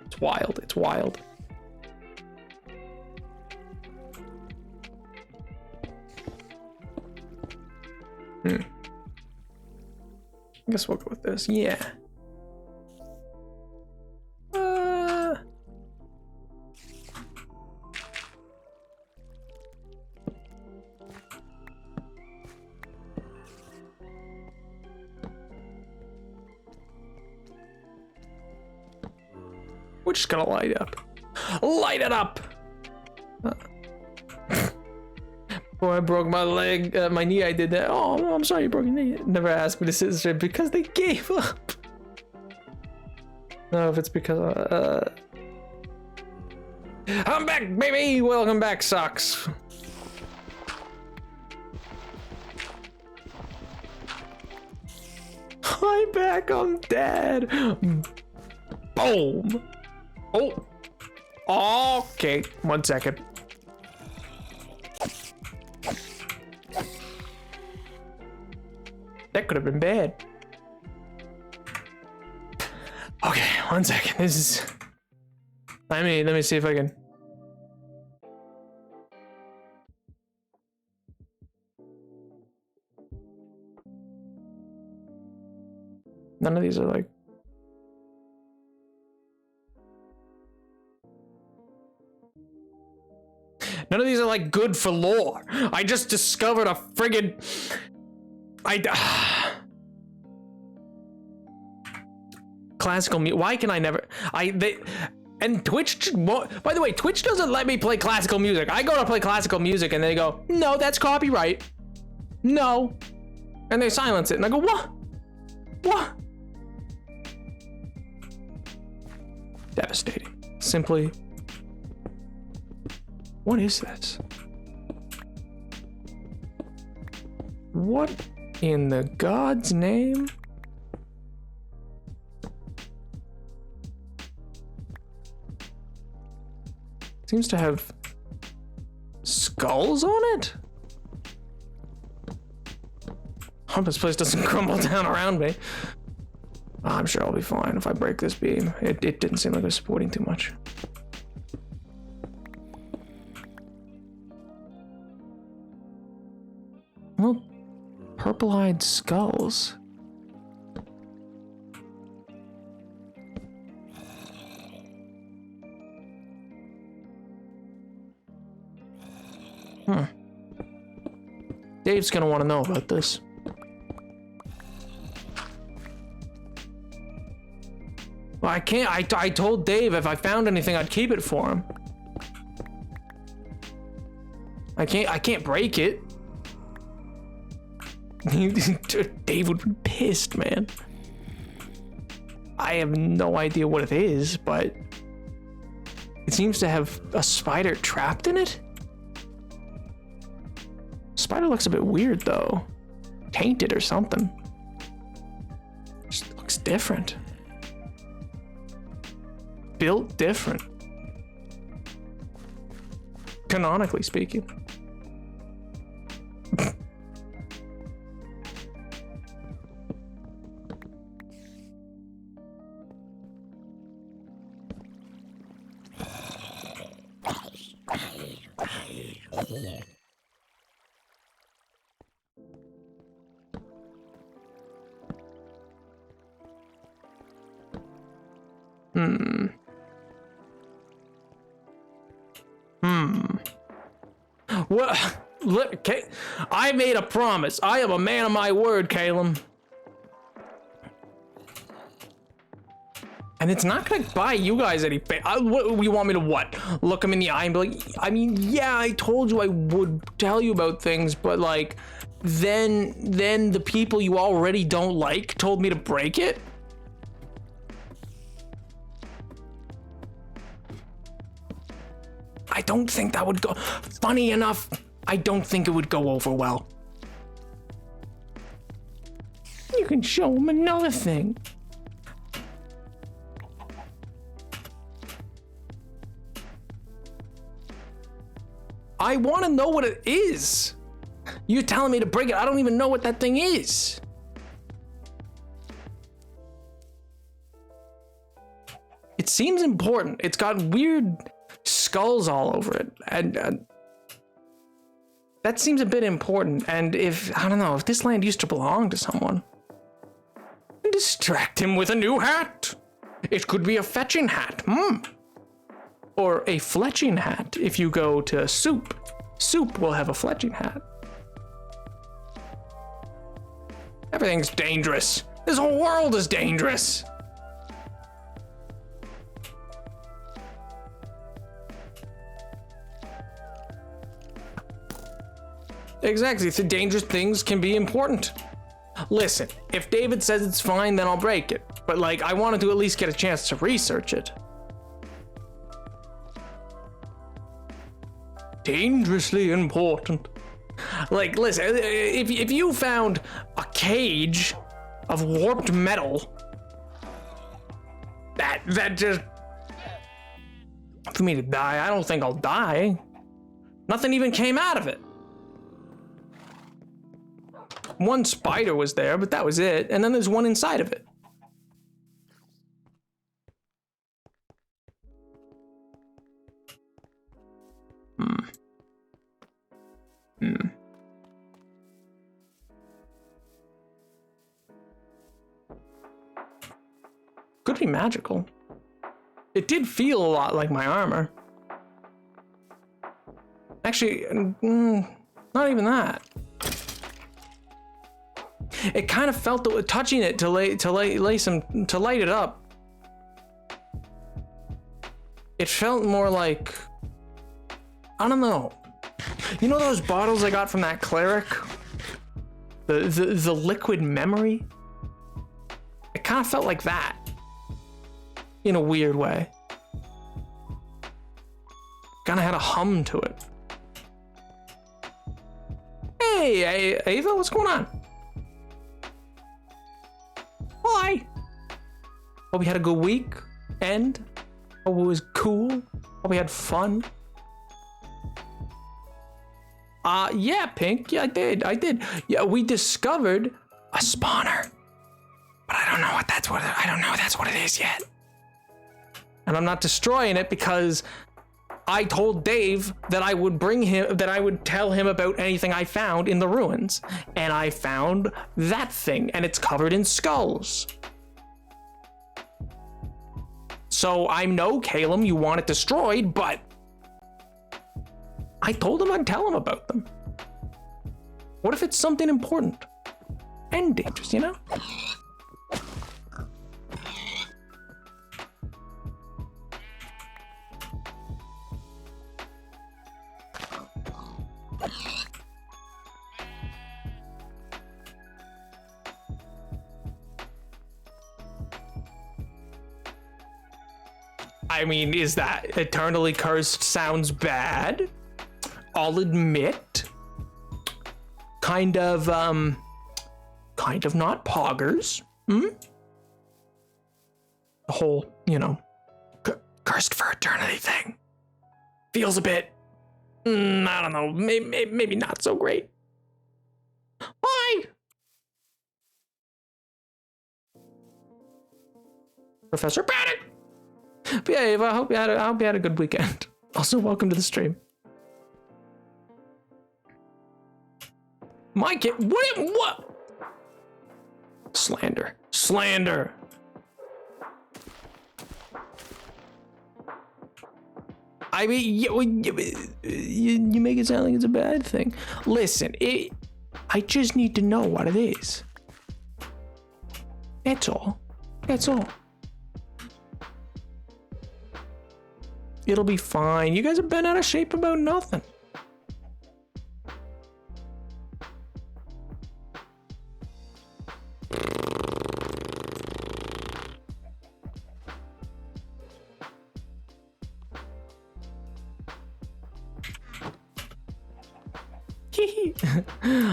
It's wild. I guess we'll go with this. Yeah. We're just gonna light up. Light it up! Before I broke my leg, my knee, I did that. Oh, I'm sorry you broke your knee. Never asked me to sit because they gave up. No, if it's because I'm back, baby! Welcome back, socks. I'm back, I'm dead. Boom. Oh. Okay, 1 second. That could have been bad. Okay, 1 second. This is. Let me see if I can. None of these are like. None of these are like good for lore. I just discovered a friggin'. Classical music. Why can I never? And Twitch. By the way, Twitch doesn't let me play classical music. I go to play classical music and they go, no, that's copyright. No, and they silence it, and I go, what? What? Devastating. Simply. What is this? What in the God's name? Seems to have skulls on it? Hope this place doesn't crumble down around me. I'm sure I'll be fine if I break this beam. It didn't seem like it was supporting too much. Well, purple-eyed skulls. Dave's gonna want to know about this. Well, I can't. I told Dave if I found anything, I'd keep it for him. I can't break it. Dave would be pissed, man. I have no idea what it is, but it seems to have a spider trapped in it. Spider looks a bit weird though. Tainted or something. Just looks different. Built different. Canonically speaking. What? Look, I made a promise. I am a man of my word, Caleb. And it's not gonna buy you guys any favor. What, you want me to what? Look him in the eye and be like, I mean, yeah, I told you I would tell you about things, but like, then the people you already don't like told me to break it? I don't think that would go. Funny enough, I don't think it would go over well. You can show him another thing. I want to know what it is. You're telling me to break it. I don't even know what that thing is. It seems important. It's got weird skulls all over it, and that seems a bit important. And if I don't know, if this land used to belong to someone, distract him with a new hat. It could be a fetching hat, or a fletching hat. If you go to Soup will have a fletching hat. Everything's dangerous. This whole world is dangerous. Exactly, the dangerous things can be important. Listen, if David says it's fine, then I'll break it. But like, I wanted to at least get a chance to research it. Dangerously important. Like, listen, if you found a cage of warped metal. That just... For me to die, I don't think I'll die. Nothing even came out of it. One spider was there, but that was it. And then there's one inside of it. Could be magical. It did feel a lot like my armor. Actually, not even that. It kind of felt that touching it to light it up. It felt more like, I don't know. You know those bottles I got from that cleric? The liquid memory? It kind of felt like that. In a weird way. Kind of had a hum to it. Hey, Ava, what's going on? Hi. Hope you had a good week. Hope it was cool. Hope we had fun. Yeah, Pink. Yeah, I did. Yeah, we discovered a spawner. But I don't know that's what it is yet. And I'm not destroying it because I told Dave that I would tell him about anything I found in the ruins. And I found that thing, and it's covered in skulls. So I know, Caleb, you want it destroyed, but I told him I'd tell him about them. What if it's something important and dangerous, you know? I mean, is that eternally cursed sounds bad? I'll admit. Kind of not poggers. The whole, cursed for eternity thing. Feels a bit, I don't know, maybe not so great. Hi! Professor Paddock! But yeah, Ava, I hope you had a good weekend. Also, welcome to the stream. Mike, what? Slander. I mean, you make it sound like it's a bad thing. Listen, I just need to know what it is. That's all. It'll be fine. You guys have been out of shape about nothing.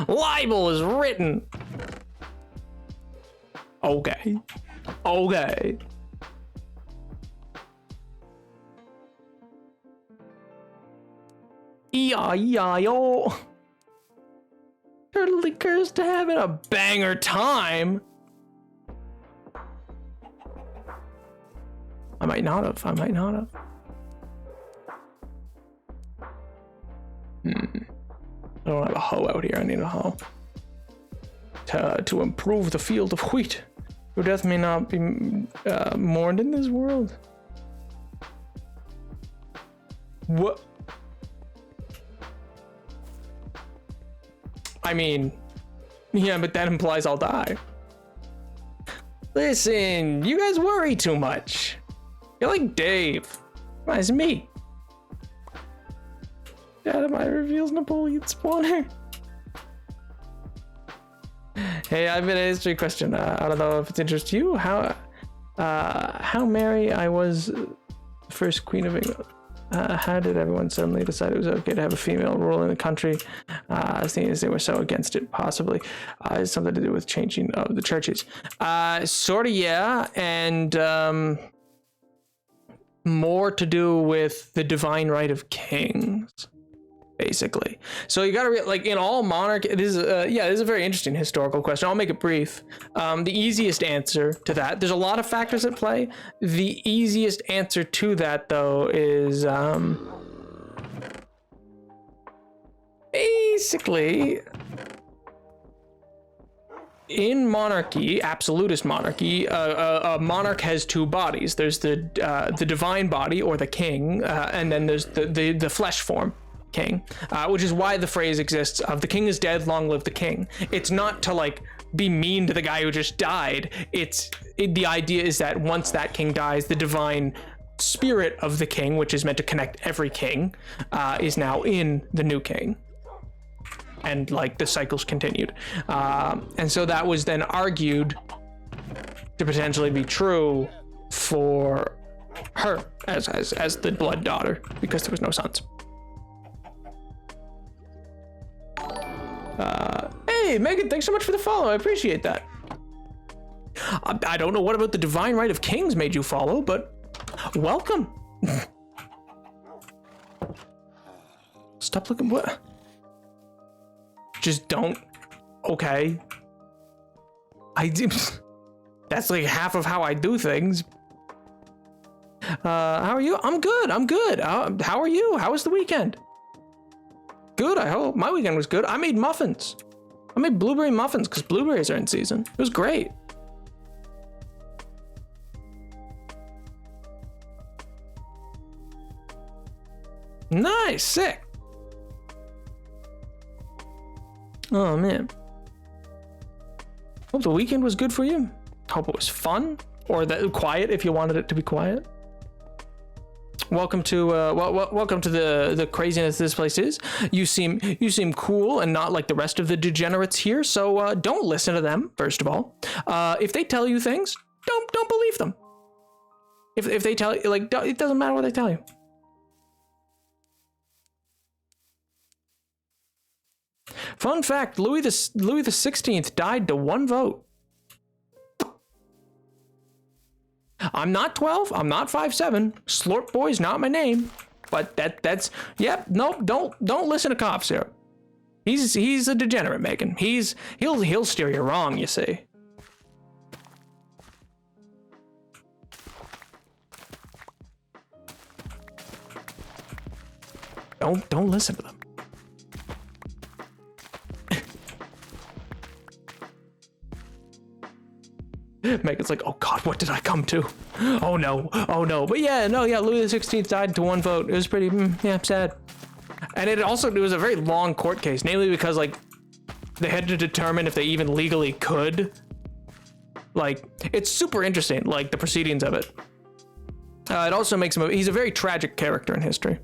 Libel is written. Okay. E-I-E-I-O. Totally cursed to having a banger time. I might not have. I don't have a hoe out here. I need a hoe. To improve the field of wheat. Your death may not be mourned in this world. What? I mean, yeah, but that implies I'll die. Listen, you guys worry too much. You're like Dave. It's me. Dad, my reveals Napoleon spawner. Hey, I've been a history question. I don't know if it interests you. How Mary I was the first queen of England. How did everyone suddenly decide it was okay to have a female rule in the country? Seeing as they were so against it, possibly. It's something to do with changing of the churches. Sort of, yeah. And more to do with the divine right of kings, basically. So you gotta like in all monarchy, this is a very interesting historical question. I'll make it brief. The easiest answer to that, there's a lot of factors at play. The easiest answer to that, though, is basically in monarchy, absolutist monarchy, a monarch has two bodies. There's the divine body, or the king, and then there's the flesh form king, which is why the phrase exists of the king is dead, long live the king. It's not to like be mean to the guy who just died. The idea is that once that king dies, the divine spirit of the king, which is meant to connect every king, is now in the new king. And like the cycles continued. And so that was then argued to potentially be true for her as the blood daughter, because there was no sons. Hey, Megan, thanks so much for the follow. I appreciate that. I don't know what about the divine right of kings made you follow, but welcome. Stop looking. What? Just don't. Okay. I do. That's like half of how I do things. How are you? I'm good. How are you? How was the weekend? Good, I hope. My weekend was good. I made muffins. I made blueberry muffins because blueberries are in season. It was great. Nice, sick. Oh man. Hope the weekend was good for you. Hope it was fun, or that quiet if you wanted it to be quiet. Welcome to welcome to the craziness this place is. You seem cool and not like the rest of the degenerates here. So don't listen to them. First of all, if they tell you things, don't believe them. If they tell you, like, it doesn't matter what they tell you. Fun fact: Louis the 16th died to one vote. I'm not 12. I'm not 5'7". Slurp boy's not my name. But that's yep. Nope. Don't listen to cops here. He's a degenerate, Megan. He'll steer you wrong. You see. Don't listen to them. Megan's like, oh god, what did I come to? Oh no. But yeah, Louis the 16th died to one vote. It was pretty, sad. And it was a very long court case, namely because like they had to determine if they even legally could. Like, it's super interesting, like the proceedings of it. It also makes him, he's a very tragic character in history,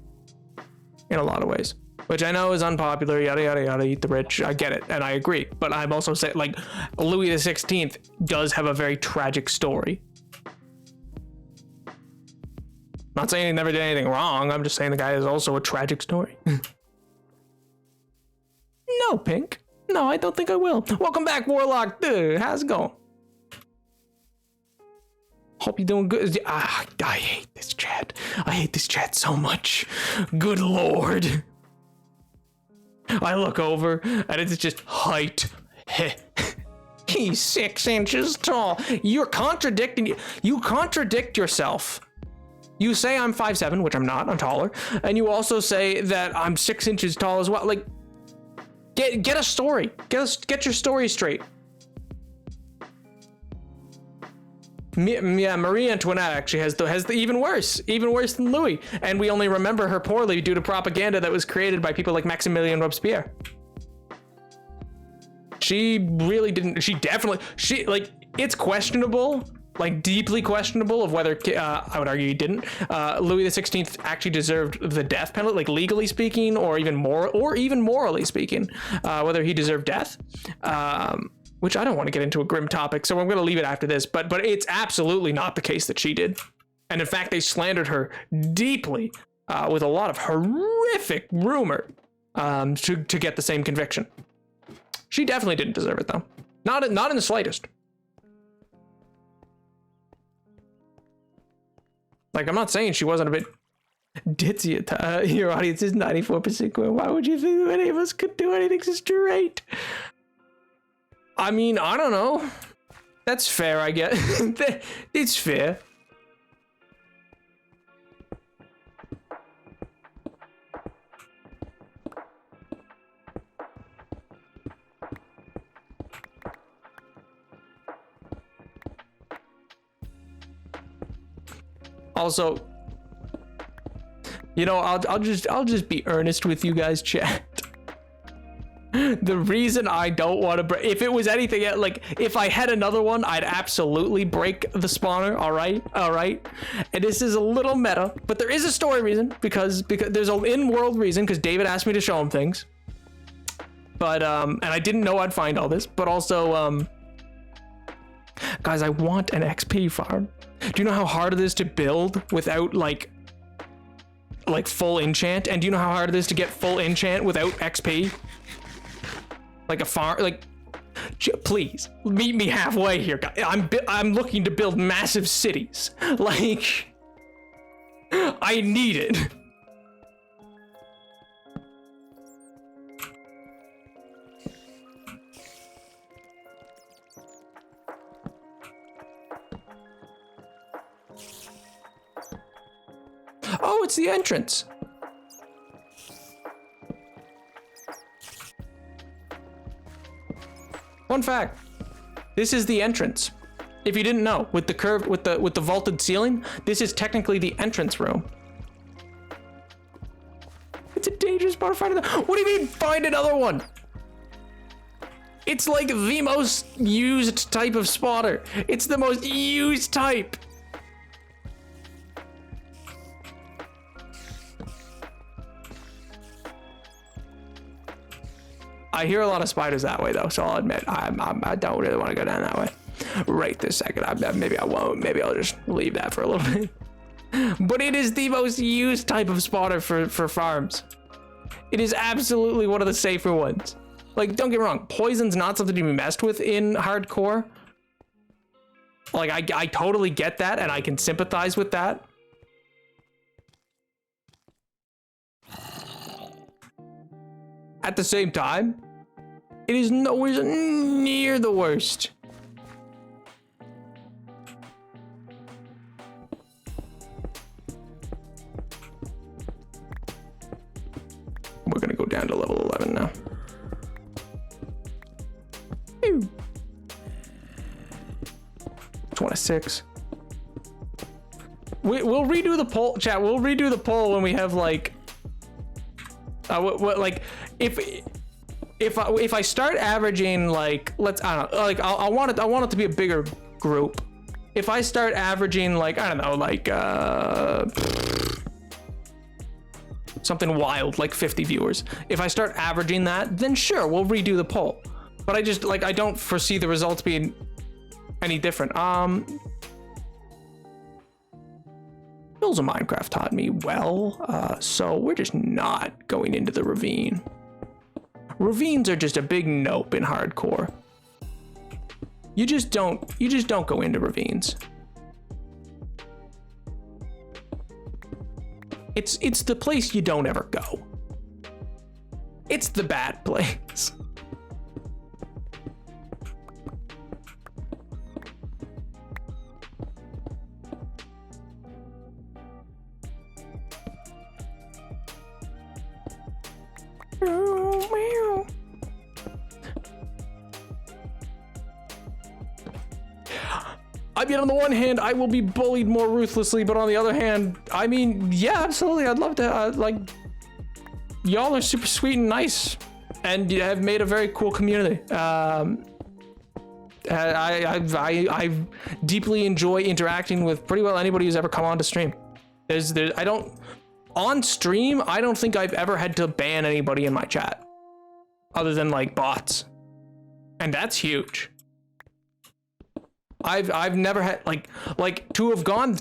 in a lot of ways. Which I know is unpopular, yada, yada, yada, eat the rich. I get it, and I agree. But I'm also saying, like, Louis the 16th does have a very tragic story. Not saying he never did anything wrong. I'm just saying the guy is also a tragic story. No, Pink. No, I don't think I will. Welcome back, Warlock. Dude, how's it going? Hope you're doing good. I hate this chat. I hate this chat so much. Good lord. I look over and it's just height. He's 6 inches tall. You're contradicting. You contradict yourself. You say I'm 5'7", which I'm not. I'm taller. And you also say that I'm 6 inches tall as well. Like, get a story. Get your story straight. Yeah, Marie Antoinette actually has the even worse than Louis, and we only remember her poorly due to propaganda that was created by people like Maximilien Robespierre. She really didn't. Like, it's questionable, like deeply questionable of whether I would argue he didn't. Louis the 16th actually deserved the death penalty, like legally speaking, or even morally speaking, whether he deserved death. Which I don't want to get into a grim topic, so I'm going to leave it after this. But it's absolutely not the case that she did. And in fact, they slandered her deeply with a lot of horrific rumor to get the same conviction. She definitely didn't deserve it, though. Not in the slightest. Like, I'm not saying she wasn't a bit ditzy at your audience is 94% queer. Why would you think any of us could do anything straight? I mean, I don't know. That's fair, I guess. It's fair. Also, you know, I'll just be earnest with you guys, chat. The reason I don't want to break, if it was anything else, like if I had another one, I'd absolutely break the spawner. All right. And this is a little meta, but there is a story reason because there's an in-world reason because David asked me to show him things. But and I didn't know I'd find all this, but also guys, I want an XP farm. Do you know how hard it is to build without like full enchant? And do you know how hard it is to get full enchant without XP? Like a farm, like, please meet me halfway here, guys. I'm looking to build massive cities. Like, I need it. Oh, it's the entrance. Fun fact, this is the entrance. If you didn't know, with the curved, with the vaulted ceiling, this is technically the entrance room. It's a dangerous part of finding the, what do you mean find another one? It's like the most used type of spotter. It's the most used type. I hear a lot of spiders that way though, so I'll admit I don't really want to go down that way right this second. Maybe I won't. Maybe I'll just leave that for a little bit. But it is the most used type of spotter for farms. It is absolutely one of the safer ones. Like, don't get me wrong, poison's not something to be messed with in hardcore. Like, I totally get that, and I can sympathize with that. At the same time, it is nowhere near the worst. We're gonna go down to level 11 now. Ew. 26. We'll redo the poll, chat. We'll redo the poll when we have like, like if I start averaging like, I don't know, like I want it to be a bigger group. If I start averaging like, I don't know, like something wild like 50 viewers. If I start averaging that, then sure, we'll redo the poll. But I just like, I don't foresee the results being any different. Hills of Minecraft taught me well, so we're just not going into the ravine. Ravines are just a big nope in hardcore. You just don't go into ravines. It's the place you don't ever go. It's the bad place. I mean, on the one hand, I will be bullied more ruthlessly, but on the other hand, I mean, yeah, absolutely. I'd love to, like, y'all are super sweet and nice, and you have made a very cool community. I deeply enjoy interacting with pretty well anybody who's ever come on to stream. On stream, I don't think I've ever had to ban anybody in my chat, other than like bots, and that's huge. I've never had like to have gone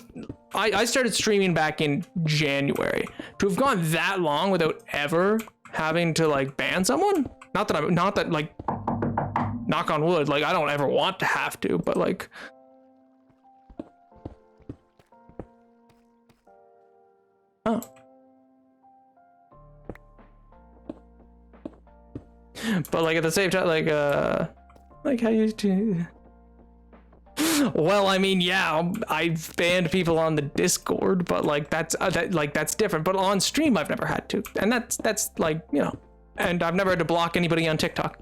I started streaming back in January. To have gone that long without ever having to like ban someone, not that like, knock on wood, like I don't ever want to have to, but like, oh. But like at the same time, like how you do. Well, I mean, yeah, I've banned people on the Discord, but like that's that's different. But on stream, I've never had to, and that's like, you know, and I've never had to block anybody on TikTok.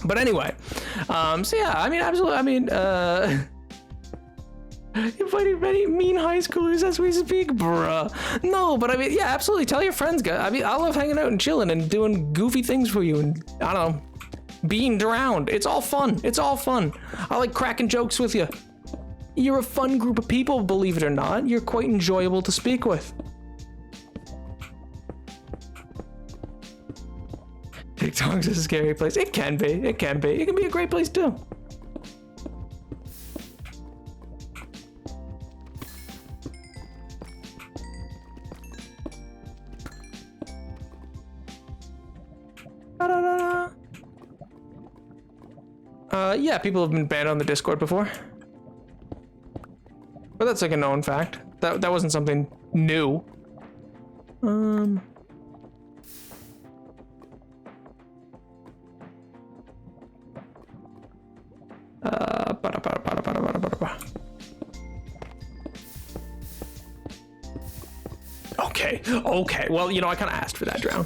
But anyway, so yeah, I mean, absolutely, I mean, inviting many mean high schoolers as we speak, bruh. No, but I mean, yeah, absolutely. Tell your friends, guys. I mean, I love hanging out and chilling and doing goofy things for you, and I don't know, being around. It's all fun. It's all fun. I like cracking jokes with you. You're a fun group of people, believe it or not. You're quite enjoyable to speak with. TikTok's a scary place. It can be. It can be. It can be a great place too. Yeah, people have been banned on the Discord before. But that's like a known fact. That wasn't something new. Okay. Well, you know, I kind of asked for that, Drown.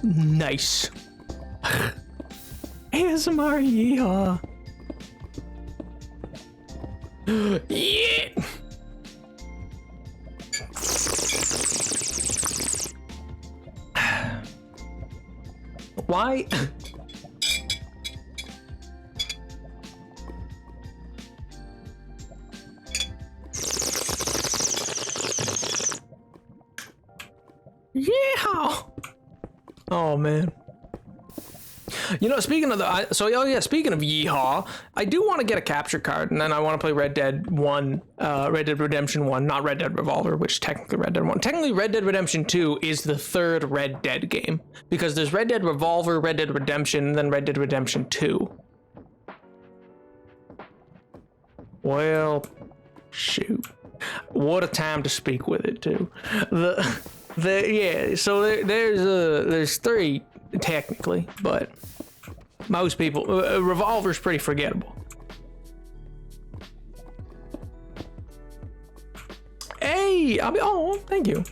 Nice. ASMR, yeehaw. Yeah. Why? Yeah. Oh man. You know, speaking of speaking of yeehaw, I do want to get a capture card, and then I want to play Red Dead 1, Red Dead Redemption 1, not Red Dead Revolver, which technically Red Dead 1. Technically, Red Dead Redemption 2 is the third Red Dead game, because there's Red Dead Revolver, Red Dead Redemption, and then Red Dead Redemption 2. Well, shoot. What a time to speak with it, too. Yeah, so there's three, technically, but most people, Revolver's pretty forgettable. Hey, oh, thank you.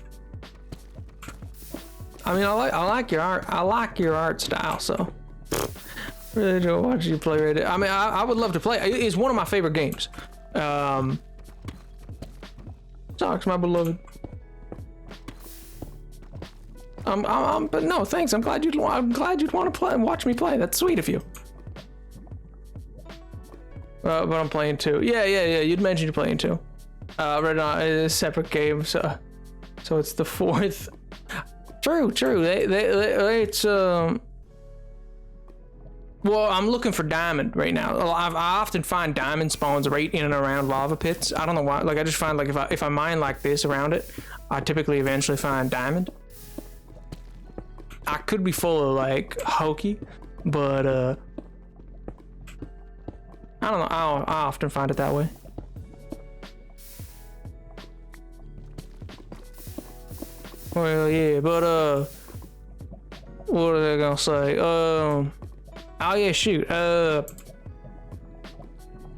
I mean, I like your art. I like your art style, so really don't watch you play Red Dead. I mean, I would love to play. It's one of my favorite games. Socks, my beloved. But no, thanks. I'm glad you'd want to play and watch me play. That's sweet of you. But I'm playing too. Yeah. You'd mentioned you're playing too. Right now, it's a separate game, so it's the fourth. True. It's well, I'm looking for diamond right now. I often find diamond spawns right in and around lava pits. I don't know why. Like I just find like if I mine like this around it, I typically eventually find diamond. I could be full of like hokey, but I don't know. I often find it that way. Well, yeah, but what are they gonna say? Oh yeah, shoot.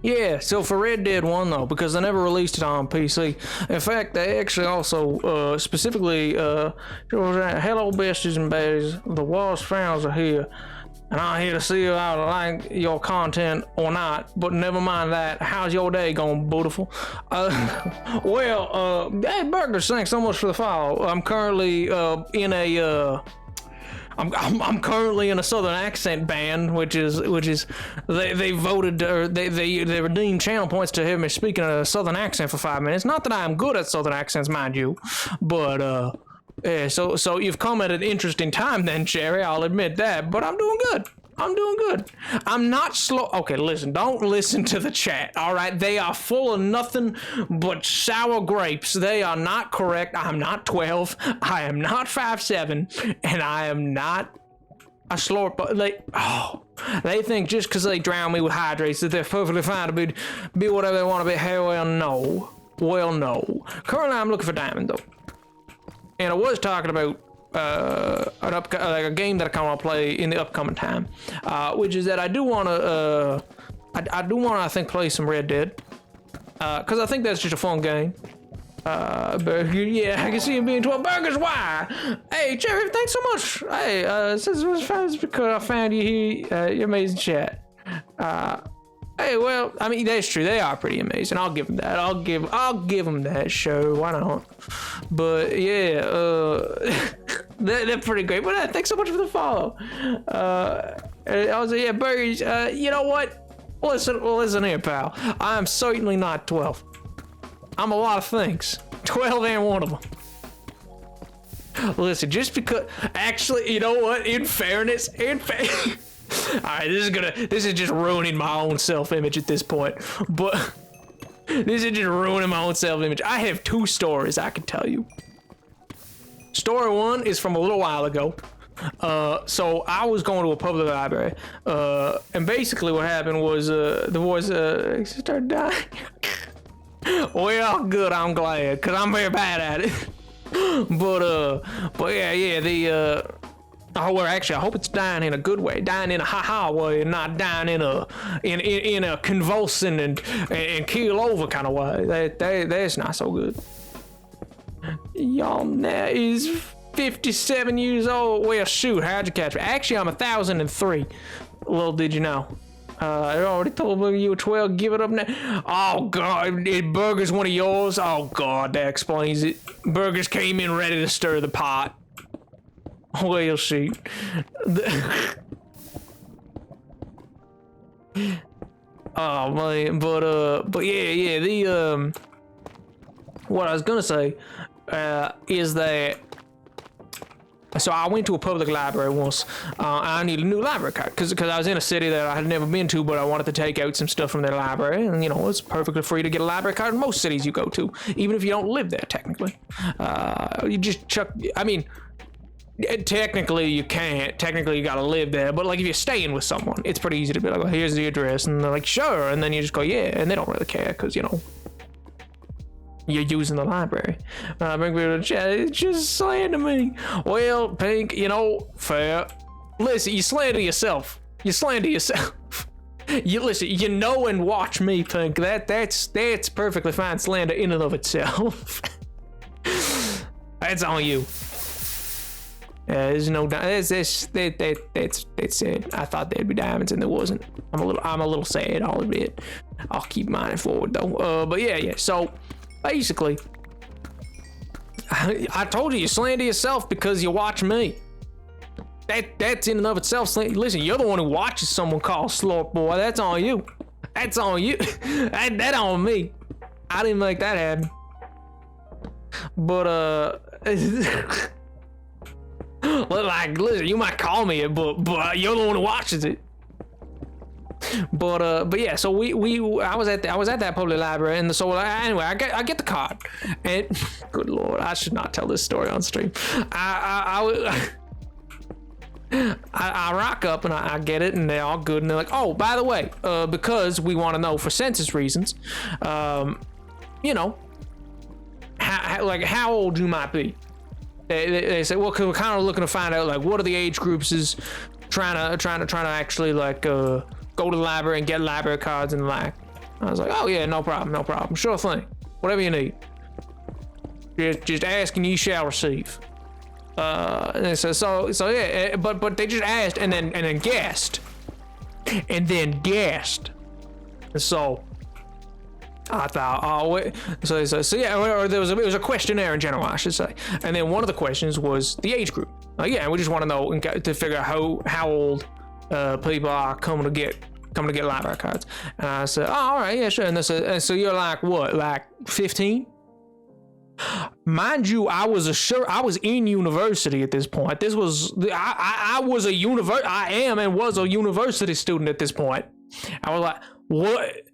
Yeah, so for Red Dead 1 though, because they never released it on PC. In fact, they actually also specifically hello besties and baddies, the Walls Frowns are here, and I'm here to see if I like your content or not, but never mind that. How's your day going, beautiful? Well, hey Burgers, thanks so much for the follow. I'm currently in a I'm currently in a Southern accent band, which is they voted or they redeemed channel points to have me speaking a Southern accent for 5 minutes. Not that I'm good at Southern accents, mind you, but yeah. So you've come at an interesting time, then, Cherry. I'll admit that, but I'm doing good. I'm doing good. I'm not slow. Okay, listen, don't listen to the chat, all right? They are full of nothing but sour grapes. They are not correct. I'm not 12. I am not 5'7", and I am not a slurp. They think just because they drown me with hydrates that they're perfectly fine to be whatever they want to be. Hell, no. Well, no. Currently, I'm looking for diamond, though. And I was talking about a game that I kind of want to play in the upcoming time, which is that I do want to I think play some Red Dead, because I think that's just a fun game. Burger, yeah, I can see him being 12 burgers. Why? Hey, Jerry, thanks so much. Hey, this was fun because I found you here. You're amazing chat. Hey, well, I mean, that's true. They are pretty amazing. I'll give them that. I'll give them that show. Why not? But yeah, they're pretty great. But thanks so much for the follow. I was like, yeah, burgers. You know what? Listen here, pal. I'm certainly not 12. I'm a lot of things. 12 ain't one of them. Listen, just because. Actually, you know what? In fairness. Alright, this is just ruining my own self-image at this point. But this is just ruining my own self-image. I have 2 stories I can tell you. Story 1 is from a little while ago. So I was going to a public library. And basically what happened was the boys started dying. Well, good, I'm glad, because I'm very bad at it. But yeah, well, actually, I hope it's dying in a good way, dying in a ha-ha way, and not dying in a convulsing and keel over kind of way. That's not so good. Y'all now is 57 years old. Well, shoot, how'd you catch me? Actually, I'm 1,003. Little did you know. I already told me you were 12. Give it up now. Oh God, Burger's one of yours. Oh God, that explains it. Burgers came in ready to stir the pot. Well, shoot. Oh man, but yeah. What I was gonna say is that. So I went to a public library once. I needed a new library card because I was in a city that I had never been to, but I wanted to take out some stuff from their library. And, you know, it's perfectly free to get a library card in most cities you go to, even if you don't live there, technically. You just chuck... I mean, technically you can't. Technically you gotta live there. But, like, if you're staying with someone, it's pretty easy to be like, well, here's the address. And they're like, sure. And then you just go, yeah. And they don't really care because, you know... You're using the library. Bring people to the chat. It's just slander me. Well, Pink, you know, fair. Listen, you slander yourself. You slander yourself. You listen. You know and watch me, Pink. That's perfectly fine slander in and of itself. That's on you. There's no that's it. I thought there'd be diamonds and there wasn't. I'm a little sad. I'll admit. I'll keep mining forward though. But yeah. So. Basically, I told you slander yourself because you watch me. That's in and of itself. Listen, you're the one who watches someone called Slurp Boy. That's on you. That's on you. that on me. I didn't make that happen. But like, listen, you might call me it, but you're the one who watches it. But yeah, so I was at that public library, and so anyway, I get the card, and good lord, I should not tell this story on stream. I rock up and I get it, and they're all good, and they're like, oh, by the way, because we want to know for census reasons, you know, how old you might be. They say, well, cause we're kind of looking to find out like what are the age groups is trying to actually like go to the library and get library cards and the like. I was like, oh yeah, no problem, sure thing, whatever you need. Just ask and you shall receive. And they said, so yeah, but they just asked and then guessed. And so I thought, oh, wait. So yeah, or it was a questionnaire in general, I should say. And then one of the questions was the age group. Yeah, we just want to know to figure out how old people are coming to get library cards. And I said, oh, all right, yeah, sure. And they said, and so you're like what, like 15? Mind you, I was in university at this point. This was I am and was a university student at this point. I was like, what?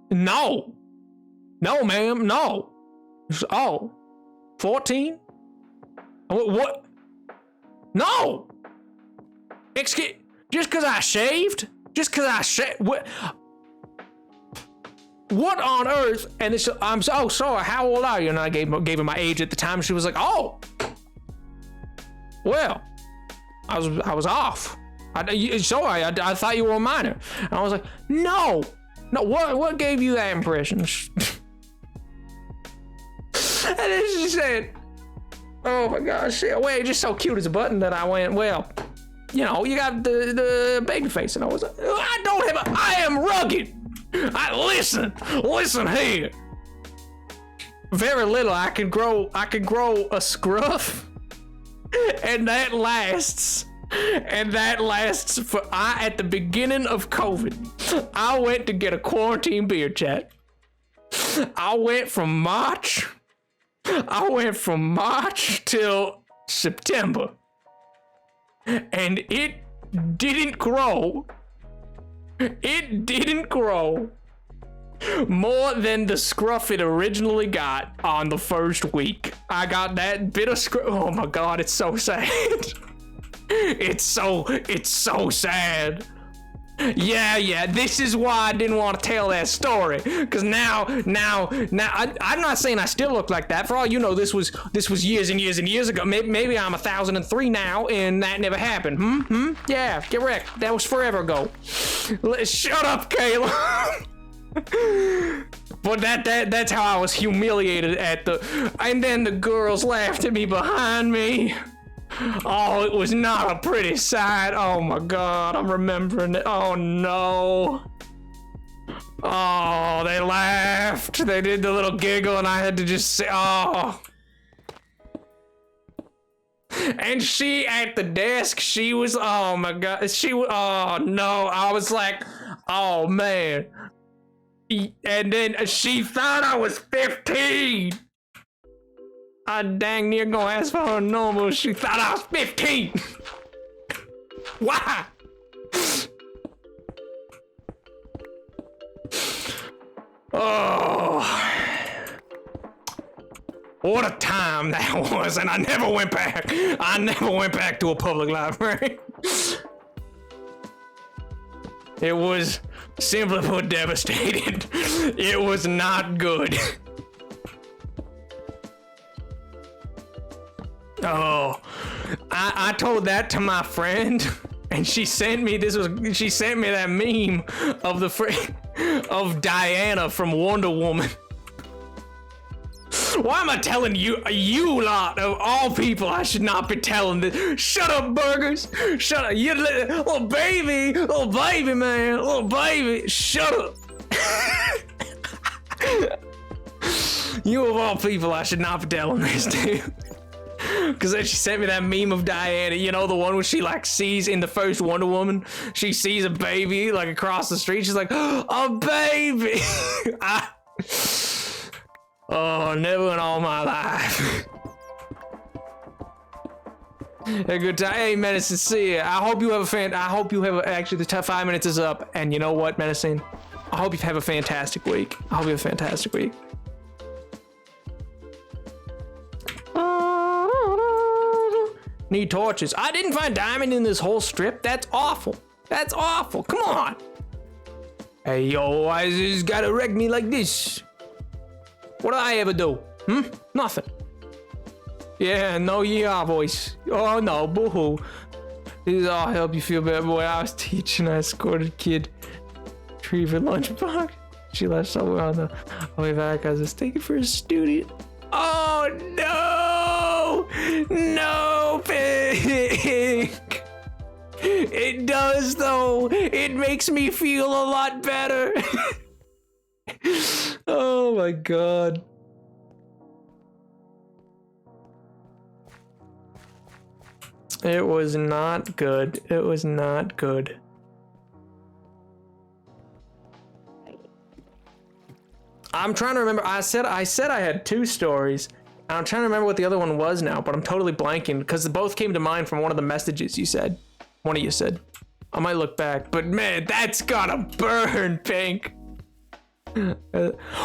No, ma'am, no. Oh, 14? What? No. Excuse, just because I shaved? What on earth? And this, I'm so sorry. How old are you? And I gave her my age at the time. She was like, "Oh, well, I was off. Sorry, I thought you were a minor." And I was like, "No. What gave you that impression?" And then she said, "Oh my gosh, well, you're just so cute as a button." That I went, "Well, you know, you got the baby face." And I was like, I am rugged. Listen here. Very little. I can grow a scruff, and that lasts for at the beginning of COVID, I went to get a quarantine beer chat. I went from March till September, and it didn't grow. It didn't grow more than the scruff it originally got on the first week. I got that bit of scruff. Oh my God, it's so sad. It's so sad. Yeah, this is why I didn't want to tell that story. Cause now, I'm not saying I still look like that. For all you know, this was years and years and years ago. Maybe I'm 1,003 now, and that never happened. Yeah, get wrecked. That was forever ago. Shut up, Kayla. But that's how I was humiliated and then the girls laughed at me behind me. Oh, it was not a pretty sight. Oh my God, I'm remembering it. Oh no. Oh, they laughed. They did the little giggle and I had to just say, oh. And she at the desk, she was, oh my God. Oh no. I was like, oh man. And then she thought I was 15. I dang near gonna ask for her number. She thought I was 15. Why? Oh, what a time that was, and I never went back. I never went back to a public library. It was, simply put, devastated. It was not good. Oh, I told that to my friend, and she sent me that meme of of Diana from Wonder Woman. Why am I telling you lot of all people I should not be telling this? Shut up, burgers. Shut up, you little baby man, little baby. Shut up. You of all people I should not be telling this to. Because then she sent me that meme of Diana, you know, the one where she like sees in the first Wonder Woman, she sees a baby like across the street. She's like, a baby. Oh, never in all my life. A good time. Hey, Medicine, see ya. I hope you have actually the 5 minutes is up. And you know what, Medicine? I hope you have a fantastic week. Need torches. I didn't find diamond in this whole strip. That's awful. Come on. Hey, yo, why is this gotta wreck me like this? What did I ever do? Nothing. Yeah, no, yeah, voice. Oh, no, boo-hoo. This is all help you feel better, boy. I was teaching. I escorted kid. Retrieve her lunchbox. She left somewhere on the way back. I was mistaken for a student. Oh, no! No, Pink! It does, though. It makes me feel a lot better. Oh my god. It was not good. It was not good. I'm trying to remember. I said I had 2 stories. I'm trying to remember what the other one was now, but I'm totally blanking because both came to mind from one of the messages you said. One of you said. I might look back, but man, that's gotta burn, Pink.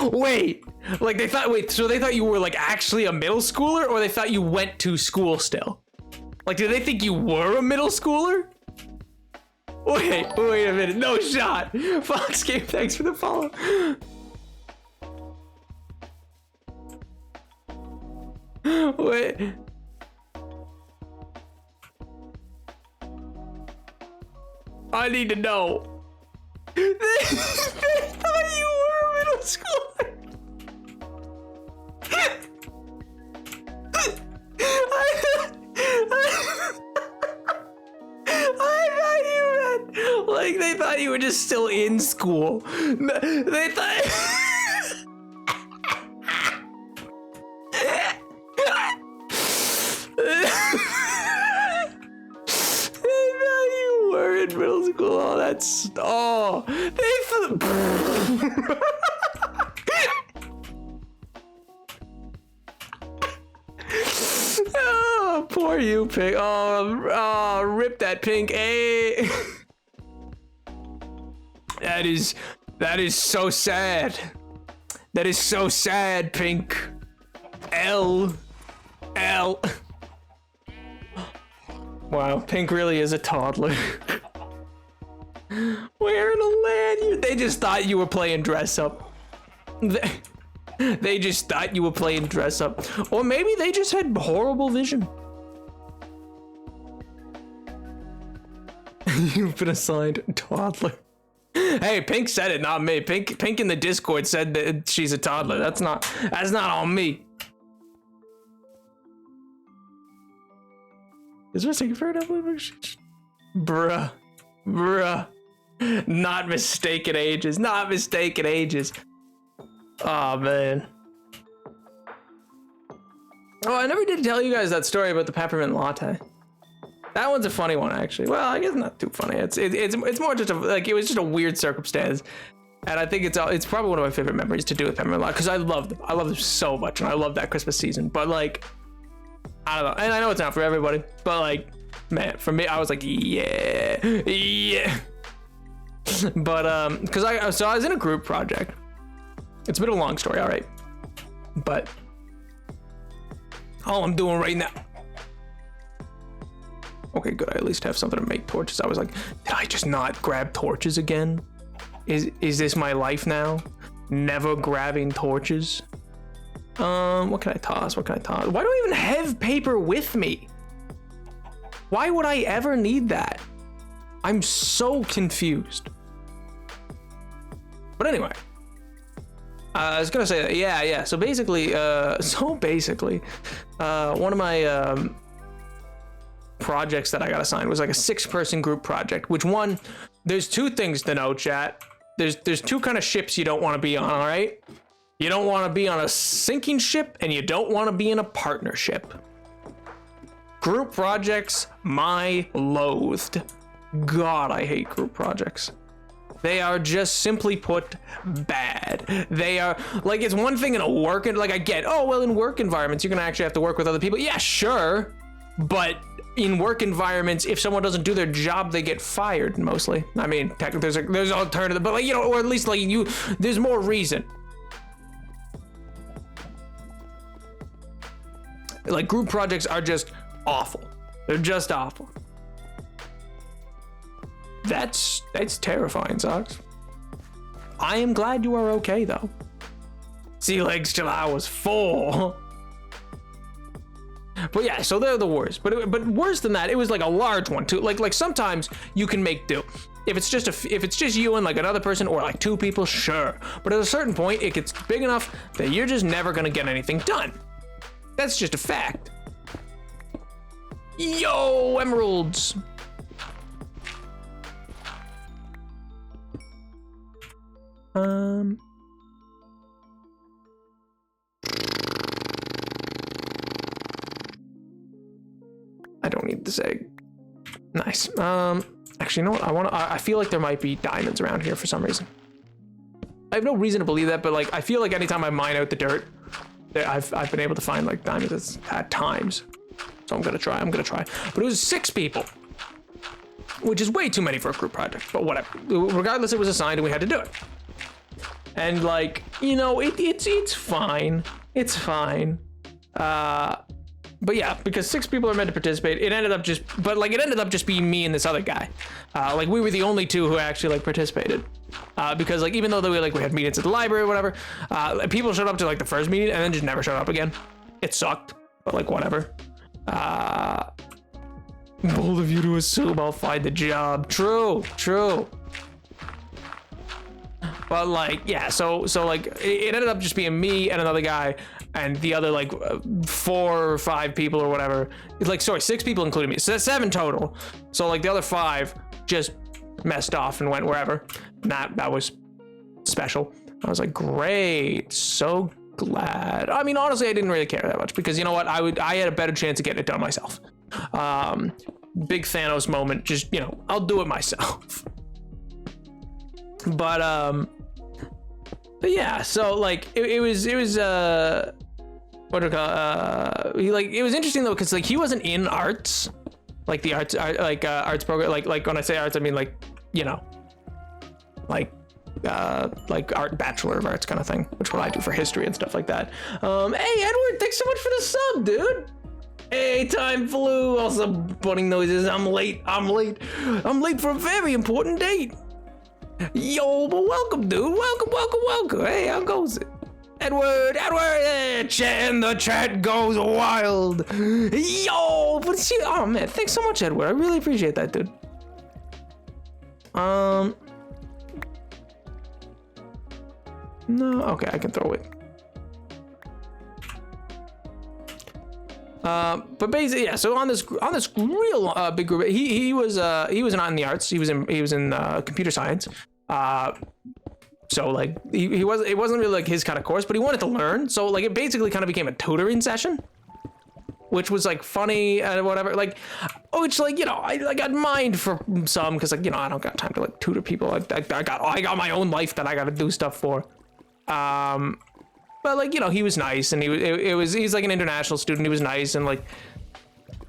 Wait, like they thought. Wait, so they thought you were like actually a middle schooler, or they thought you went to school still? Like, did they think you were a middle schooler? Wait a minute. No shot. Fox Game, thanks for the follow. Wait. I need to know. They thought you were a middle schooler. I thought you meant, like, they thought you were just still in school. They thought... middle school. Oh, that's they oh, poor you, Pink. Oh, rip that, Pink. Hey. That is so sad. That is so sad, Pink. L. Wow, Pink really is a toddler. Where in the land? They just thought you were playing dress up. They just thought you were playing dress up. Or maybe they just had horrible vision. You've been assigned toddler. Hey, Pink said it, not me. Pink in the Discord said that she's a toddler. That's not on me. Is there a second fair Bruh. Not mistaken ages. Oh, man. Oh, I never did tell you guys that story about the peppermint latte. That one's a funny one, actually. Well, I guess not too funny. It's more just it was just a weird circumstance. And I think it's probably one of my favorite memories to do with peppermint latte, because I love them so much, and I love that Christmas season. But like, I don't know, and I know it's not for everybody, but like, man, for me, I was like, yeah. But because I was in a group project. It's been a long story, all right, but all I'm doing right now. Okay, good. I at least have something to make torches. I was like, did I just not grab torches again? Is this my life now? Never grabbing torches. What can I toss? Why do I even have paper with me? Why would I ever need that? I'm so confused. But anyway, I was gonna say that, yeah. So basically, one of my projects that I got assigned was like a 6-person group project. Which one? There's 2 things to know, chat. There's 2 kind of ships you don't want to be on. All right. You don't want to be on a sinking ship, and you don't want to be in a partnership. Group projects, my loathed. God, I hate group projects. They are just simply put bad. They are like, it's one thing in a work, like I get, oh, well, in work environments, you're going to actually have to work with other people. Yeah, sure. But in work environments, if someone doesn't do their job, they get fired mostly. I mean, technically there's alternative, but like, you know, or at least like there's more reason. Like, group projects are just awful. They're just awful. That's terrifying, Socks. I am glad you are okay, though. Sea legs till I was 4. But yeah, so they're the worst. But worse than that, it was like a large one too. Like sometimes you can make do. If it's just you and like another person, or like 2 people, sure. But at a certain point, it gets big enough that you're just never gonna get anything done. That's just a fact. Yo, emeralds. I don't need this egg. Nice. Actually, you know what? I feel like there might be diamonds around here for some reason. I have no reason to believe that, but like, I feel like anytime I mine out the dirt, I've been able to find like diamonds at times. So I'm gonna try. But it was 6 people, which is way too many for a group project. But whatever. Regardless, it was assigned and we had to do it. And like, you know, it's fine. It's fine. But yeah, because 6 people are meant to participate, it ended up just being me and this other guy. Like we were the only 2 who actually like participated. Because like, even though we had meetings at the library or whatever, people showed up to like the first meeting and then just never showed up again. It sucked, but like whatever. Bold of you to assume I'll find the job. True. But like, yeah, so like it ended up just being me and another guy and the other like 4 or 5 people or whatever. It's like, sorry, 6 people including me. So that's 7 total. So like the other 5 just messed off and went wherever. That was special. I was like, great, so glad. I mean, honestly, I didn't really care that much because you know what? I had a better chance of getting it done myself. Big Thanos moment, just, you know, I'll do it myself. But yeah, so like it was what do you call it was interesting though, because like he wasn't in arts, like the arts program, like when I say arts I mean like, you know, like art, bachelor of arts kind of thing, which what I do for history and stuff like that. Hey Edward, thanks so much for the sub, dude. Hey, time flew. Also bunning noises. I'm late for a very important date. Yo, but welcome, dude. Welcome. Hey, how goes it? Edward, and the chat goes wild. Yo, but see, oh man, thanks so much, Edward. I really appreciate that, dude. No, okay, I can throw it. But basically, yeah. So on this real big group, he was not in the arts. He was in computer science. So like it wasn't really like his kind of course, but he wanted to learn. So like it basically kind of became a tutoring session, which was like funny and whatever. Like, which like, you know, I got mind for some because like, you know, I don't got time to like tutor people. I got my own life that I got to do stuff for. But like, you know, he was nice and he's like an international student. He was nice and like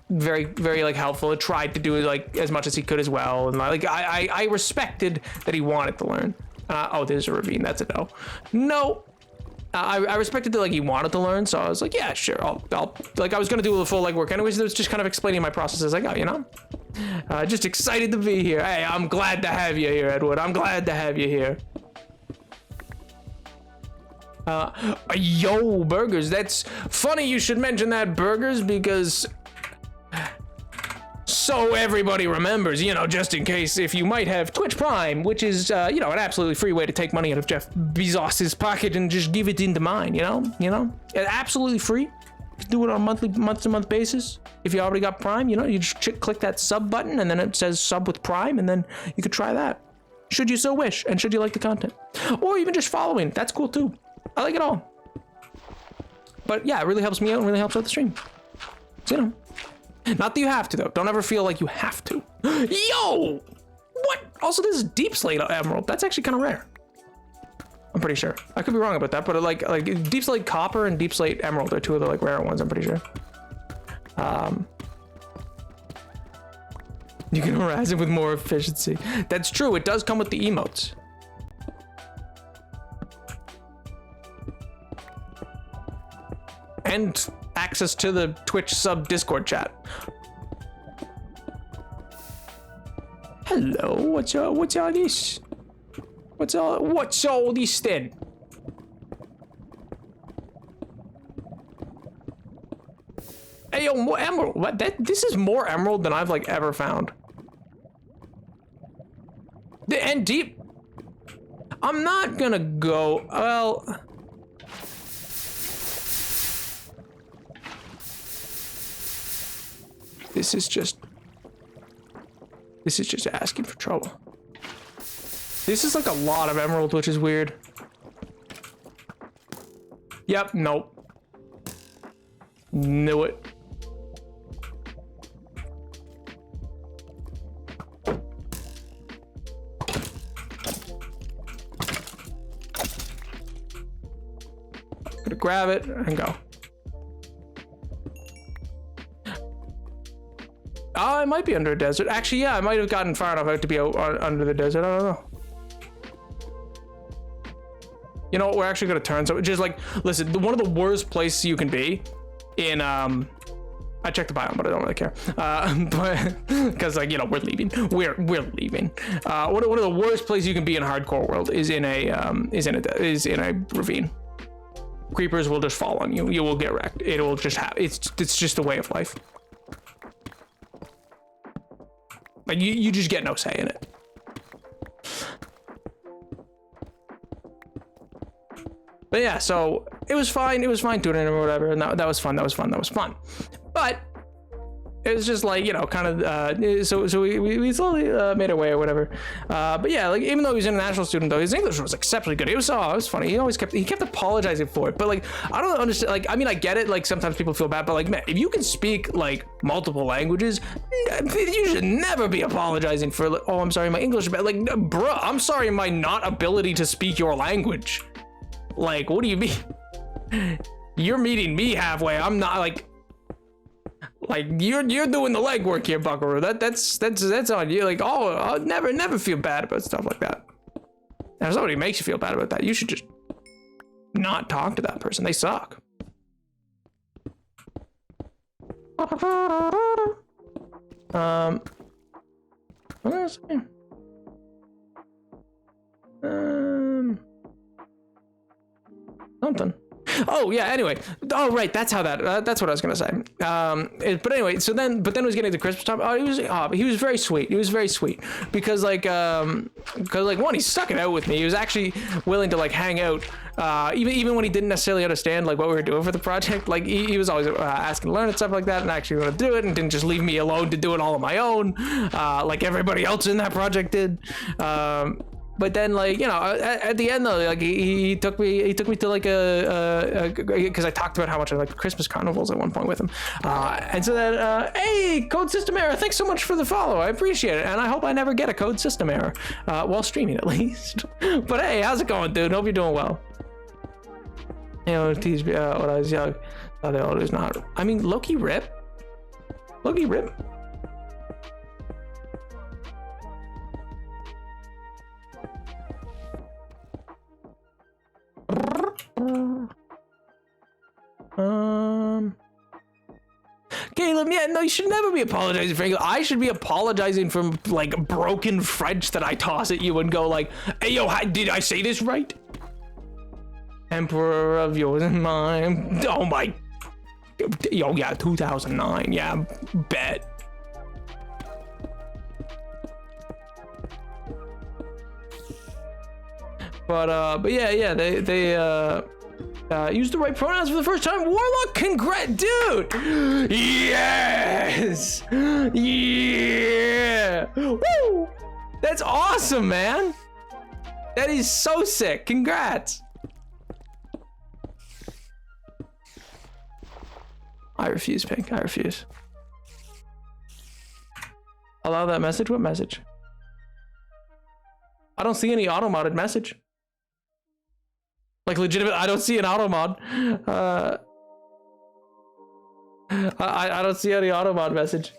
very, very like helpful. He tried to do like as much as he could as well. And like, I respected that he wanted to learn. Oh, there's a ravine. That's a no. No. I respected that like he wanted to learn. So I was like, yeah, sure. I'll like, I was going to do the full legwork anyways. It was just kind of explaining my process as I go, you know, just excited to be here. Hey, I'm glad to have you here, Edward. I'm glad to have you here. Yo, burgers. That's funny you should mention that, burgers, because so everybody remembers, you know, just in case, if you might have Twitch Prime, which is, you know, an absolutely free way to take money out of Jeff Bezos's pocket and just give it into mine, you know, absolutely free. You can do it on a month-to-month basis. If you already got Prime, you know, you just click that sub button and then it says sub with Prime, and then you could try that. Should you so wish, and should you like the content. Or even just following, that's cool too. I like it all. But yeah, it really helps me out and really helps out the stream. So, you know. Not that you have to, though. Don't ever feel like you have to. Yo! What? Also, this is deep slate emerald. That's actually kind of rare. I'm pretty sure. I could be wrong about that, but like deep slate copper and deep slate emerald are 2 of the like rare ones, I'm pretty sure. You can harass it with more efficiency. That's true. It does come with the emotes. And access to the Twitch sub Discord chat. Hello, what's all this? What's all this then? Hey, yo, more emerald. What? This is more emerald than I've like ever found. And deep. I'm not gonna go. Well. This is just asking for trouble. This is like a lot of emerald, which is weird. Yep, nope. Knew it. Gonna grab it and go. Oh, it might be under a desert. Actually, yeah, I might have gotten far enough out to be out under the desert. I don't know. You know what? We're actually gonna turn. So just like, listen, one of the worst places you can be in I checked the biome, but I don't really care. But because like, you know, we're leaving. We're leaving. One of the worst places you can be in hardcore world is in a ravine. Creepers will just fall on you. You will get wrecked. It will just happen. It's just a way of life. Like you just get no say in it. But yeah, so it was fine. It was fine doing it or whatever, and that was fun. That was fun. But it was just like, you know, kind of. So we slowly made our way or whatever. But yeah, like even though he was an international student, though his English was exceptionally good. It was funny. He kept apologizing for it. But like I don't understand. Like I mean, I get it. Like sometimes people feel bad, but like man, if you can speak like multiple languages, you should never be apologizing for. Like, oh, I'm sorry, my English is bad. Like, bruh, I'm sorry, my not ability to speak your language. Like, what do you mean? You're meeting me halfway. I'm not like you're doing the legwork here, Buckaroo. That's on you. Like, oh, I'll never feel bad about stuff like that. And if somebody makes you feel bad about that, you should just not talk to that person. They suck. What was I saying? Something. Oh yeah. Anyway. Oh right. That's how that's what I was gonna say. But anyway. But then it was getting to Christmas time. He was very sweet. He was very sweet because like one, he stuck it out with me. He was actually willing to like hang out. Even when he didn't necessarily understand like what we were doing for the project. Like he was always asking to learn and stuff like that, and actually want to do it, and didn't just leave me alone to do it all on my own, like everybody else in that project did. But then, like, you know, at the end though, like he took me to like because I talked about how much I like Christmas carnivals at one point with him, and so then hey, code system error, thanks so much for the follow, I appreciate it, and I hope I never get a code system error while streaming at least. But hey, how's it going, dude? Hope you're doing well. You know, tease me when I was young. They always not. I mean, Loki rip. Caleb, yeah, no, you should never be apologizing for English. I should be apologizing for like broken French that I toss at you and go like, hey yo, did I say this right? Emperor of yours and mine. Oh my, yo, yeah, 2009, yeah, bet. But yeah, they used the right pronouns for the first time. Warlock, dude. Yes, yeah. Woo! That's awesome, man. That is so sick. Congrats. I refuse, Pink. I refuse. Allow that message. What message? I don't see any auto-modded message. Like legitimate, I don't see an auto mod. I don't see any auto mod message.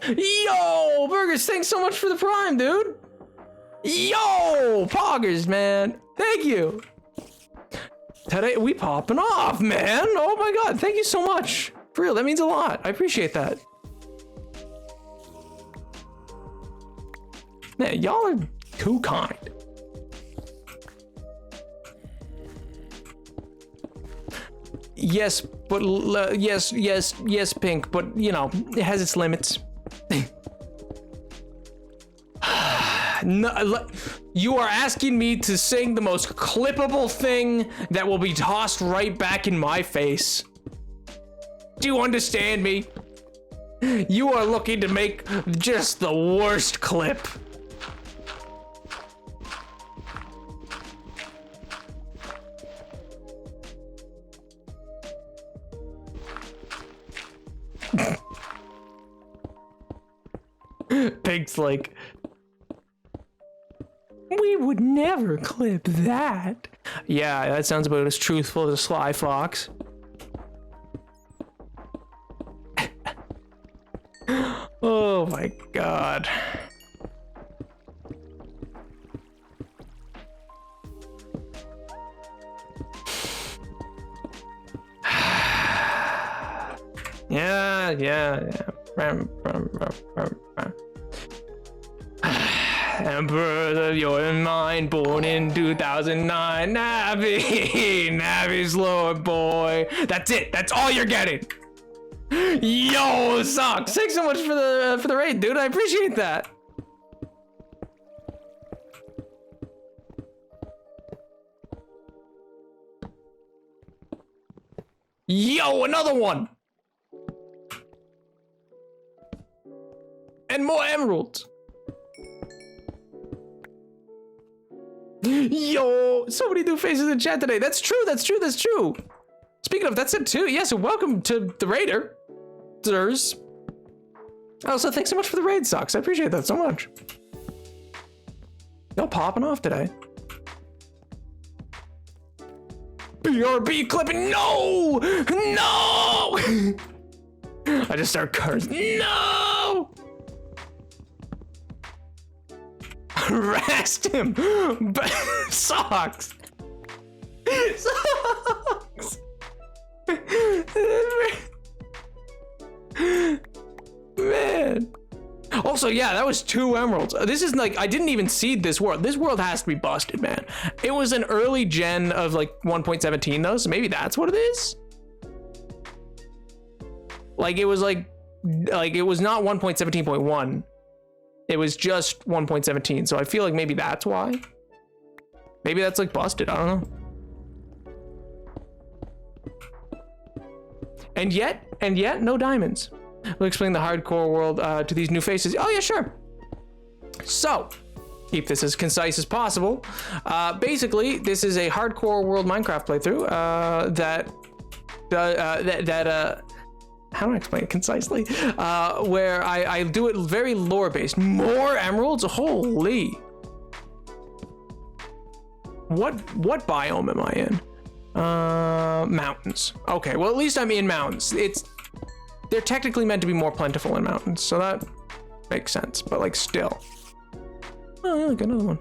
Yo, Burgers, thanks so much for the prime, dude. Yo, Poggers, man. Thank you. Today we popping off, man. Oh my god, thank you so much. For real, that means a lot. I appreciate that. Man, y'all are too kind. Yes, but yes, Pink, but you know, it has its limits. No, you are asking me to sing the most clippable thing that will be tossed right back in my face. Do you understand me? You are looking to make just the worst clip. Pig's like, we would never clip that. Yeah, that sounds about as truthful as a sly fox. Oh my god. Yeah. Emperor, you're mine, born in 2009. Navi's Lord boy. That's it. That's all you're getting. Yo, Socks. Thanks so much for the raid, dude. I appreciate that. Yo, another one. And more emeralds. Yo, so many new faces in chat today. That's true. Speaking of, that's it too. Yeah, so welcome to the Raider. Sirs. Also, thanks so much for the raid, Socks. I appreciate that so much. Y'all popping off today. BRB clipping. No! I just start cursing. No! Arrest him! Socks! Man. Also, yeah, that was 2 emeralds. This is like, I didn't even seed this world. This world has to be busted, man. It was an early gen of like 1.17 though, so maybe that's what it is. Like it was like it was not 1.17.1. It was just 1.17. So I feel like maybe that's why. Maybe that's like busted. I don't know. And yet, no diamonds. We'll explain the hardcore world to these new faces. Oh yeah, sure. So, keep this as concise as possible. Basically, this is a hardcore world Minecraft playthrough how do I explain it concisely? Where I do it very lore based. More emeralds? Holy. What biome am I in? Mountains. Okay, well at least I'm in mountains. They're technically meant to be more plentiful in mountains, so that makes sense, but like still. Oh, look, another one.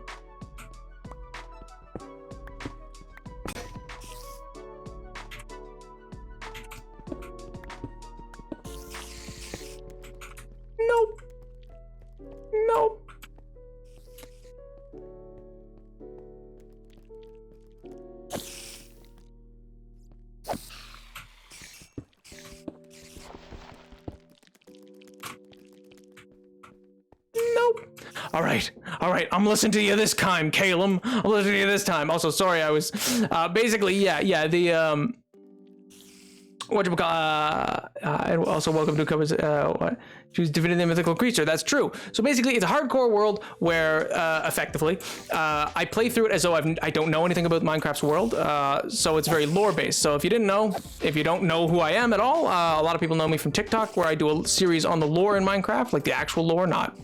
Nope. All right. I'm listening to you this time, Calum. I'm listening to you this time. Also, sorry, I was basically, yeah. The and also welcome to covers. Choose divinity and mythical creature. That's true. So basically, it's a hardcore world where, effectively, I play through it as though I don't know anything about Minecraft's world. So it's very lore based. So if you don't know who I am at all, a lot of people know me from TikTok, where I do a series on the lore in Minecraft, like the actual lore, not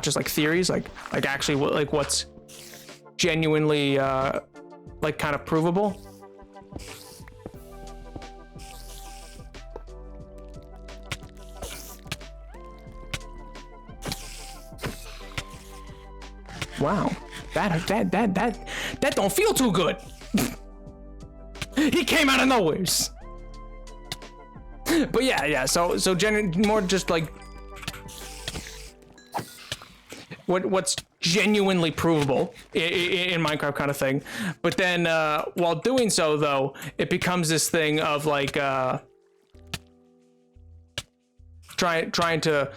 just like theories, like actually like what's genuinely like kind of provable. Wow, that don't feel too good. He came out of nowhere. But yeah. So more just like what's genuinely provable in Minecraft kind of thing. But then while doing so though, it becomes this thing of like trying to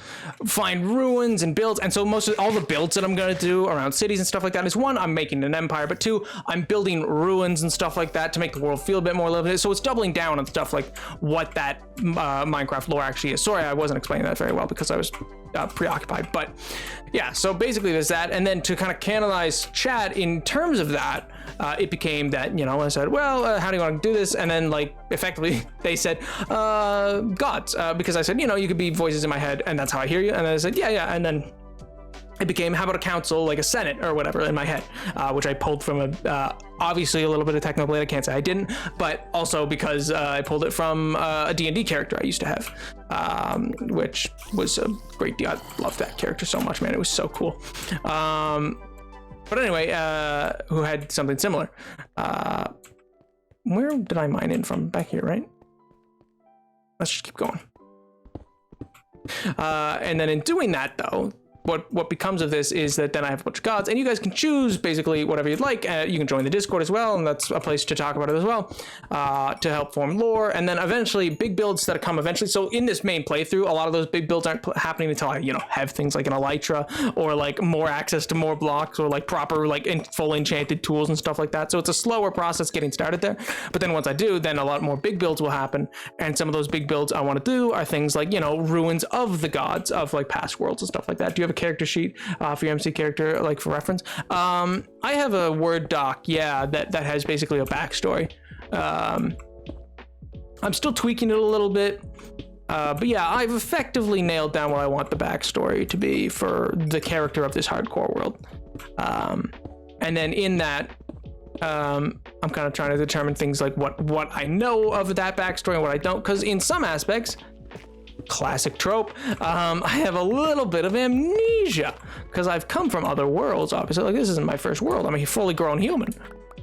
find ruins and builds. And so most of all the builds that I'm going to do around cities and stuff like that is, one, I'm making an empire, but two, I'm building ruins and stuff like that to make the world feel a bit more limited. So it's doubling down on stuff like what that Minecraft lore actually is. Sorry, I wasn't explaining that very well because I was preoccupied, but yeah, so basically there's that. And then to kind of canonize chat in terms of that, it became that, you know, I said, well, how do you want to do this? And then like effectively they said gods, because I said, you know, you could be voices in my head and that's how I hear you. And then I said, yeah. And then it became, how about a council, like a senate or whatever in my head, which I pulled from obviously a little bit of Technoblade. I can't say I didn't, but also because I pulled it from a D&D character I used to have, which was a great deal. I loved that character so much, man. It was so cool. But anyway, who had something similar. Where did I mine in from? Back here, right? Let's just keep going. And then in doing that, though, what becomes of this is that then I have a bunch of gods, and you guys can choose basically whatever you'd like. You can join the Discord as well, and that's a place to talk about it as well, to help form lore. And then eventually big builds that come eventually. So in this main playthrough, a lot of those big builds aren't happening until I, you know, have things like an elytra or like more access to more blocks or like proper like full enchanted tools and stuff like that. So it's a slower process getting started there. But then once I do, then a lot more big builds will happen. And some of those big builds I want to do are things like, you know, ruins of the gods of like past worlds and stuff like that. Do you have a character sheet for your MC character, like for reference? I have a Word doc, yeah, that has basically a backstory. I'm still tweaking it a little bit, but yeah, I've effectively nailed down what I want the backstory to be for the character of this hardcore world. And then in that, I'm kind of trying to determine things like what I know of that backstory and what I don't, because in some aspects, classic trope, I have a little bit of amnesia because I've come from other worlds. Obviously, like this isn't my first world. I'm a fully grown human,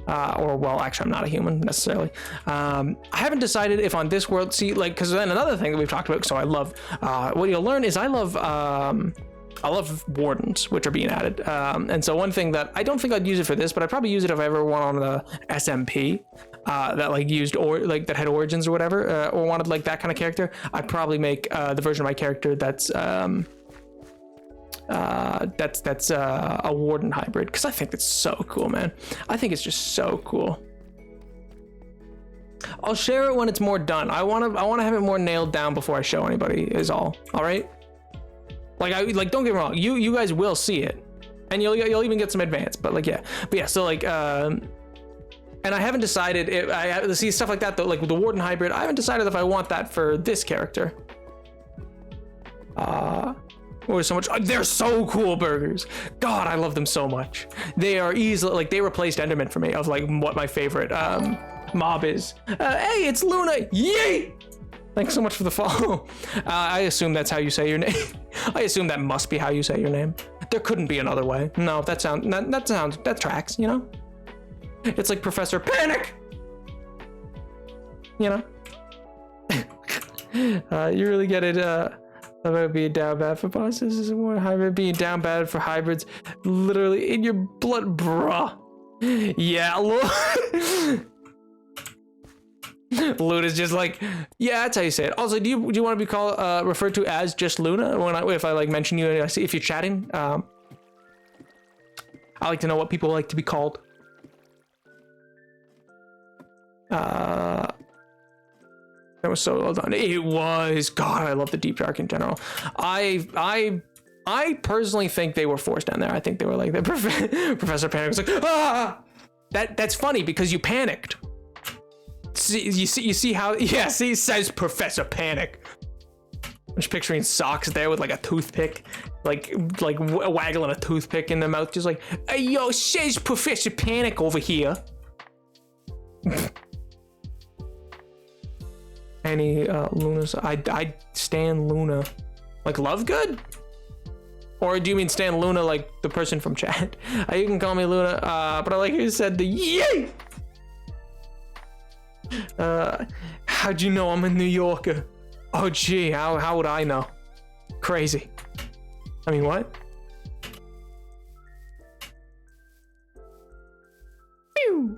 or well, actually, I'm not a human necessarily. I haven't decided if on this world, see, like, because then another thing that we've talked about. So I love what you'll learn is I love wardens, which are being added. And so one thing that I don't think I'd use it for this, but I'd probably use it if I ever went on the SMP that like used or like that had origins or whatever, or wanted like that kind of character. I'd probably make the version of my character that's a warden hybrid, because I think it's so cool, man. I think it's just so cool. I'll share it when it's more done. I want to have it more nailed down before I show anybody. Is all right. Like, don't get me wrong, you guys will see it, and you'll even get some advance, but like, yeah. But yeah, so like, and I haven't decided if I see stuff like that though, like with the warden hybrid, I haven't decided if I want that for this character. Or so much. They're so cool, burgers. God, I love them so much. They are easily, like, they replaced Enderman for me of like what my favorite mob is. Hey, it's Luna. Yay! Thanks so much for the follow. I assume that's how you say your name. I assume that must be how you say your name. There couldn't be another way. No, that tracks, you know? It's like Professor Panic! You know? You really get it, about being down bad for bosses is more hybrid, being down bad for hybrids, literally in your blood, bruh. Yeah, Luna's just like, yeah, that's how you say it. Also, do you want to be called referred to as just Luna if I like mention you and I see if you're chatting? I like to know what people like to be called. That was so well done. It was. God, I love the Deep Dark in general. I personally think they were forced down there. I think they were like, the Professor Panic was like, ah! That's funny because you panicked. You see how, yeah, see, says Professor Panic. I'm just picturing Socks there with like a toothpick, like waggling a toothpick in their mouth, just like, hey, yo, says Professor Panic over here. Any Luna's, I stand Luna, like Lovegood? Or do you mean Stan Luna like the person from chat? You can call me Luna, but I like you said the yay! How'd you know I'm a New Yorker? Oh gee, how would I know? Crazy. I mean, what? Pew!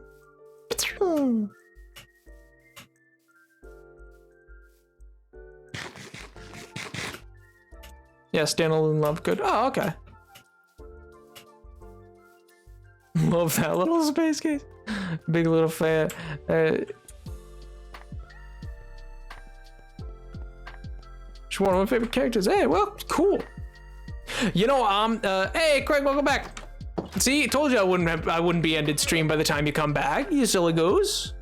Yeah, standalone love, good. Oh, okay. Love that little space case. Big little fan. She's one of my favorite characters. Hey, well, cool. You know, hey, Craig, welcome back. See, I told you I wouldn't be ended stream by the time you come back, you silly goose.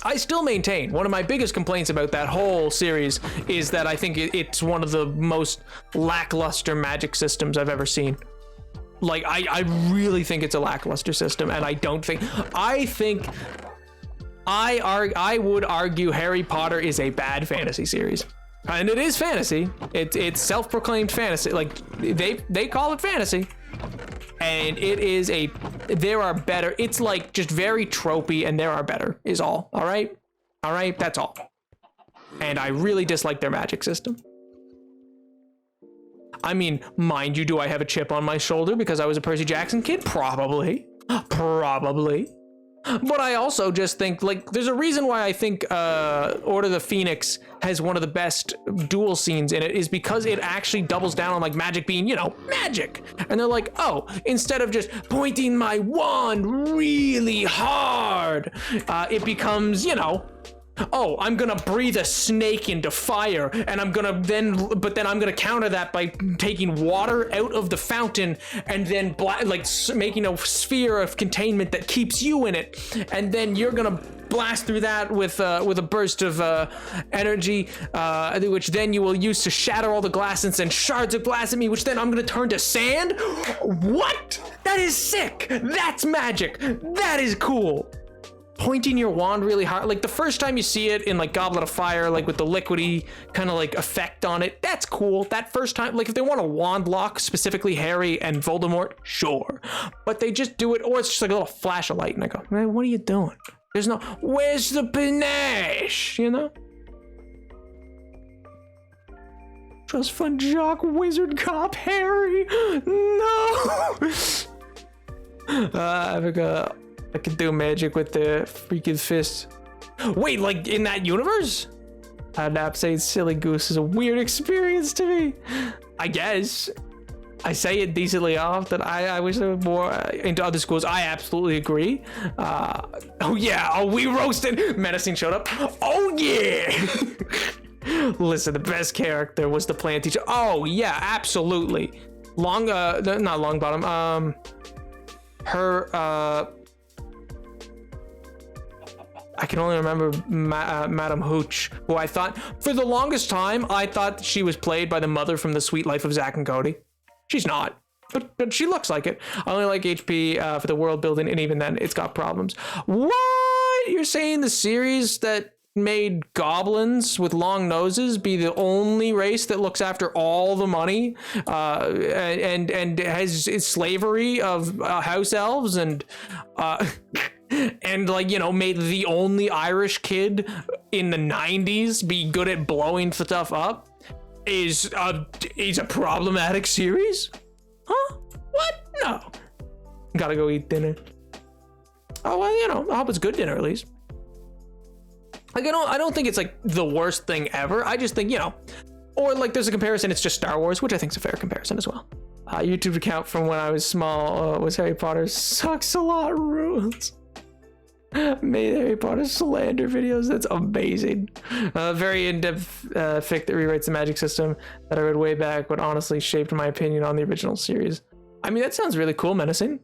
I still maintain one of my biggest complaints about that whole series is that I think it's one of the most lackluster magic systems I've ever seen. Like, I really think it's a lackluster system, and I would argue Harry Potter is a bad fantasy series. And it is fantasy. It's self-proclaimed fantasy. Like, they call it fantasy. And there are better. It's like just very tropey, and there are better is all. All right? All right? That's all. And I really dislike their magic system. I mean, mind you, do I have a chip on my shoulder because I was a Percy Jackson kid? Probably. Probably. But I also just think, like, there's a reason why I think Order of the Phoenix has one of the best duel scenes in it is because it actually doubles down on, like, magic being, you know, magic. And they're like, oh, instead of just pointing my wand really hard, it becomes, you know, oh, I'm gonna breathe a snake into fire, and I'm gonna counter that by taking water out of the fountain and then making a sphere of containment that keeps you in it, and then you're gonna blast through that with a burst of energy, which then you will use to shatter all the glass and send shards of glass at me, which then I'm gonna turn to sand. What? That is sick. That's magic. That is cool. Pointing your wand really hard, like the first time you see it in like Goblet of Fire, like with the liquidy kind of like effect on it, that's cool. That first time, like if they want a wand lock specifically Harry and Voldemort, sure, but they just do it, or it's just like a little flash of light and I go, man, what are you doing? There's no, where's the panache, you know? Trust fund jock wizard cop Harry. No. I could do magic with the freaking fist. Wait, like in that universe? I'd not say silly goose is a weird experience to me. I guess. I say it decently often. I wish there were more into other schools. I absolutely agree. Oh yeah, oh we roasted. Menacing showed up. Oh yeah. Listen, the best character was the plant teacher. Oh yeah, absolutely. Not Longbottom. I can only remember Madame Hooch, who I thought, for the longest time, I thought she was played by the mother from The Sweet Life of Zack and Cody. She's not, but she looks like it. I only like HP for the world building, and even then, it's got problems. What? You're saying the series that made goblins with long noses be the only race that looks after all the money and has slavery of house elves and like, you know, made the only Irish kid in the 90s be good at blowing stuff up is a problematic series? Huh? What? No. Gotta go eat dinner. Oh, well, you know, I hope it's good dinner at least. Like, I don't think it's like the worst thing ever. I just think, you know, or like there's a comparison, it's just Star Wars, which I think is a fair comparison as well. YouTube account from when I was small was Harry Potter sucks a lot rules. Made Harry Potter slander videos. That's amazing. Very in-depth fic that rewrites the magic system that I read way back, but honestly shaped my opinion on the original series. I mean, that sounds really cool, menacing.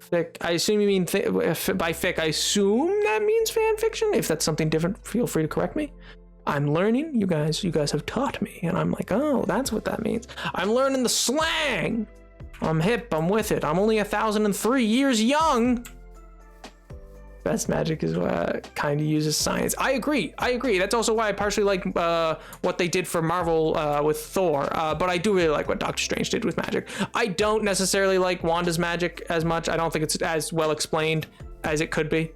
Fic. I assume you mean by fic. I assume that means fan fiction. If that's something different, feel free to correct me. I'm learning. You guys have taught me, and I'm like, oh, that's what that means. I'm learning the slang. I'm hip. I'm with it. I'm only 1,003 years young. Best magic is kind of uses science. I agree. That's also why I partially like what they did for Marvel with Thor. But I do really like what Doctor Strange did with magic. I don't necessarily like Wanda's magic as much. I don't think it's as well explained as it could be.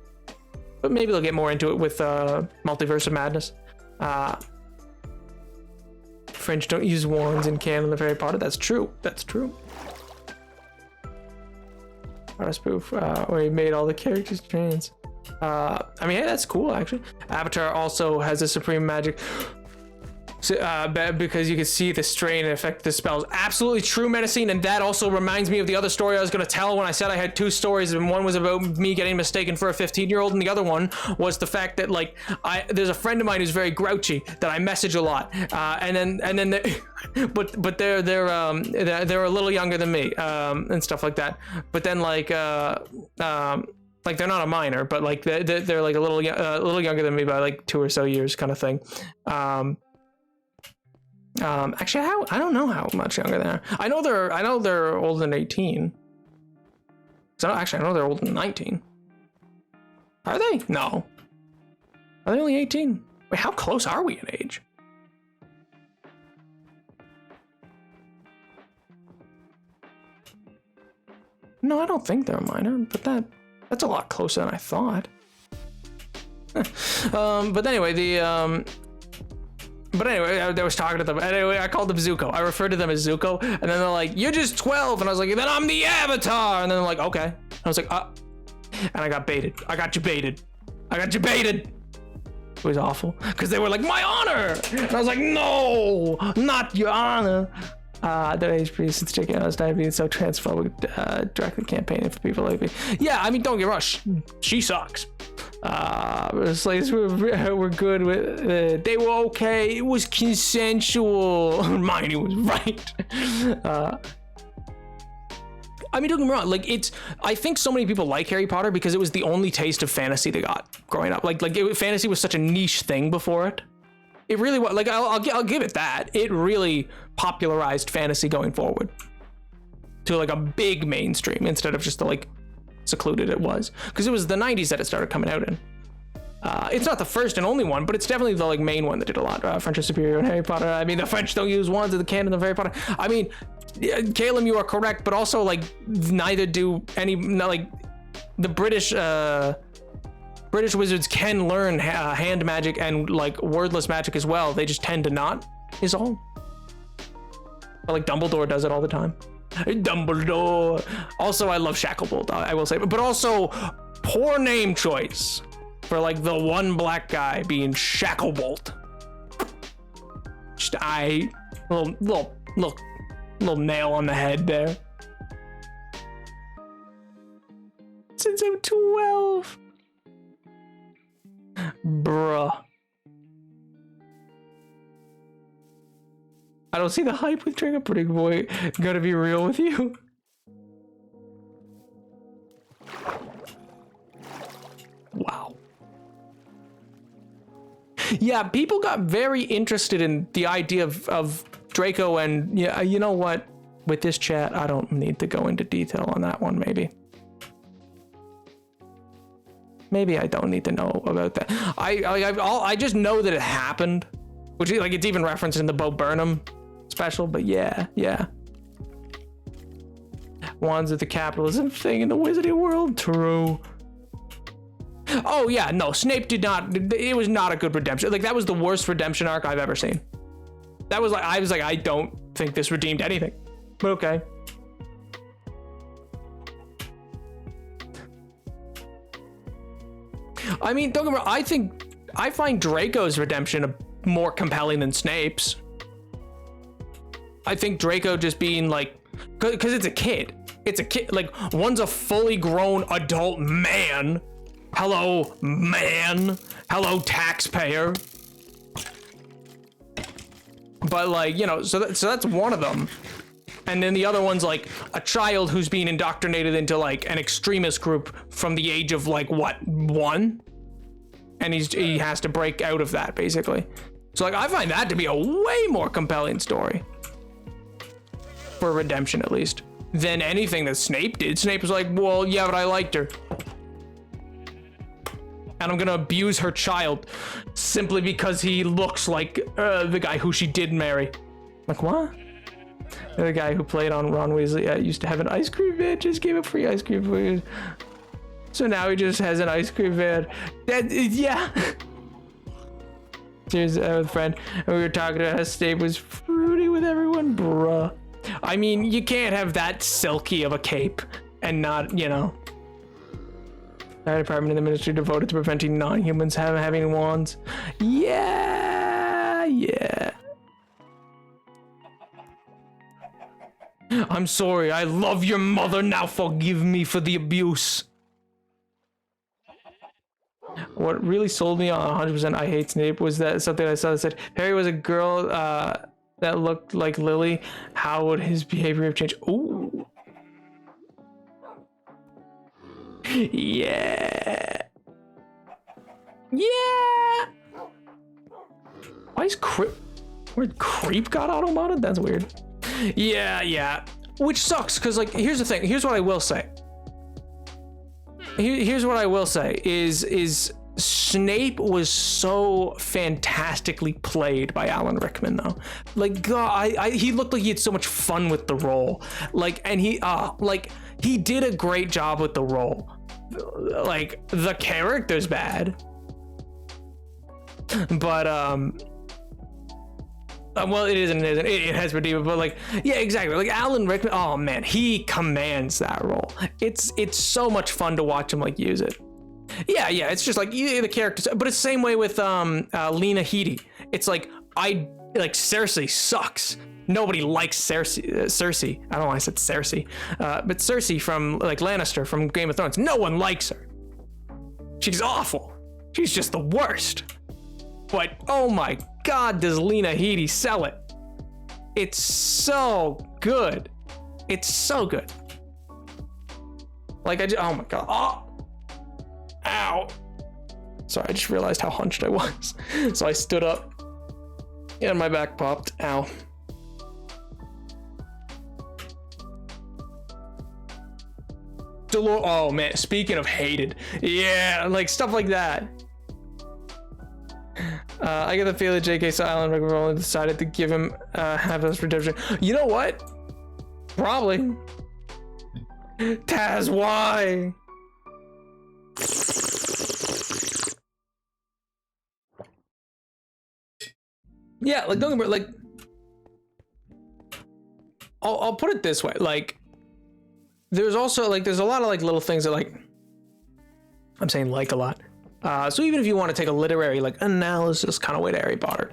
But maybe they'll get more into it with Multiverse of Madness. French don't use wands in canon of Harry Potter. That's true. Our spoof where he made all the characters trans. I mean, hey, that's cool, actually. Avatar also has a supreme magic. Because you can see the strain and effect of the spells. Absolutely true, menacing, and that also reminds me of the other story I was going to tell when I said I had two stories, and one was about me getting mistaken for a 15-year-old, and the other one was the fact that, like, there's a friend of mine who's very grouchy that I message a lot, and then but they're a little younger than me, and stuff like that. But then like they're not a minor, but like they're like a little younger than me by like 2 or so years, kind of thing. Actually, I don't know how much younger they are. I know they're older than 18. So actually, I know they're older than 19. Are they? No. Are they only 18? Wait, how close are we in age? No, I don't think they're a minor, but that's a lot closer than I thought. But anyway, But anyway, I was talking to them. Anyway, I called them Zuko. I referred to them as Zuko. And then they're like, you're just 12. And I was like, then I'm the Avatar. And then they're like, okay. I was like, and I got baited. I got you baited. It was awful. Because they were like, my honor. And I was like, no, not your honor. Their age previous since taking on diabetes so transphobic, directly campaigning for people like me. Yeah, I mean, don't get rushed. She sucks. Slaves were good with they were okay. It was consensual. Hermione was right. I mean, don't get me wrong. Like, I think so many people like Harry Potter because it was the only taste of fantasy they got growing up. Fantasy was such a niche thing before it. It really was. Like, I'll give it that. It really popularized fantasy going forward to like a big mainstream instead of just the like secluded it was, because it was the 90s that it started coming out in. It's not the first and only one, but it's definitely the like main one that did a lot. French is superior in Harry Potter. I mean, the French don't use wands in the canon of Harry Potter. I mean, Caleb, you are correct, but also like neither do any, like the British wizards can learn hand magic and like wordless magic as well. They just tend to not, is all. But like Dumbledore does it all the time. Dumbledore. Also, I love Shacklebolt, I will say, but also poor name choice for like the one black guy being Shacklebolt. Just little nail on the head there. Since I'm 12. Bruh. I don't see the hype with Trigger Pudding Boy. Gotta be real with you. Wow. Yeah, people got very interested in the idea of Draco, and yeah, you know what? With this chat, I don't need to go into detail on that one, maybe. Maybe I don't need to know about that. I just know that it happened, which like it's even referenced in the Bo Burnham special, but yeah. Wands of the capitalism thing in the wizarding world, true. Oh yeah, no, Snape did not, it was not a good redemption. Like that was the worst redemption arc I've ever seen. That was like, I don't think this redeemed anything, but okay. I mean, don't get me wrong, I find Draco's redemption more compelling than Snape's. I think Draco just being like, because it's a kid. It's a kid, like one's a fully grown adult man. Hello, man. Hello, taxpayer. But like, you know, so that's one of them. And then the other one's like a child who's being indoctrinated into like an extremist group from the age of like, what, 1? And he has to break out of that, basically. So like, I find that to be a way more compelling story. For redemption, at least. Than anything that Snape did. Snape was like, well, yeah, but I liked her. And I'm gonna abuse her child simply because he looks like the guy who she did marry. Like, what? The guy who played on Ron Weasley used to have an ice cream van, just gave a free ice cream food. So now he just has an ice cream van. Yeah. Cheers with a friend. And we were talking about how Snape was fruity with everyone, bruh. I mean, you can't have that silky of a cape and not, you know. Our department in the ministry devoted to preventing non-humans having wands. Yeah, yeah. I'm sorry, I love your mother, now forgive me for the abuse. What really sold me on 100% I hate Snape was that something I saw that said, Harry was a girl that looked like Lily. How would his behavior have changed? Ooh. Yeah. Yeah. Why is Creep got auto-modded? That's weird. Yeah. Which sucks, because, like, here's the thing. Here's what I will say. Here's what I will say is Snape was so fantastically played by Alan Rickman, though. Like, God, he looked like he had so much fun with the role. Like, and he did a great job with the role. Like, the character's bad, but well, it isn't. It has redeemed, but like, yeah, exactly. Like Alan Rickman. Oh man, he commands that role. It's so much fun to watch him like use it. Yeah. It's just like the characters, but it's the same way with Lena Headey. It's like Cersei sucks. Nobody likes Cersei. I don't know why I said Cersei, but Cersei from like Lannister from Game of Thrones. No one likes her. She's awful. She's just the worst. But oh my God, does Lena Headey sell it? It's so good. It's so good. Like oh my God. Oh, ow. Sorry, I just realized how hunched I was. So I stood up and my back popped. Ow. Oh man, speaking of hated, yeah, like stuff like that. I get the feeling that J.K. Silent only decided to give him half his redemption. You know what? Probably. Taz, why? Yeah, like don't get me, like I'll put it this way, like there's also like there's a lot of like little things that like I'm saying like a lot. So even if you want to take a literary like analysis kind of way to Harry Potter,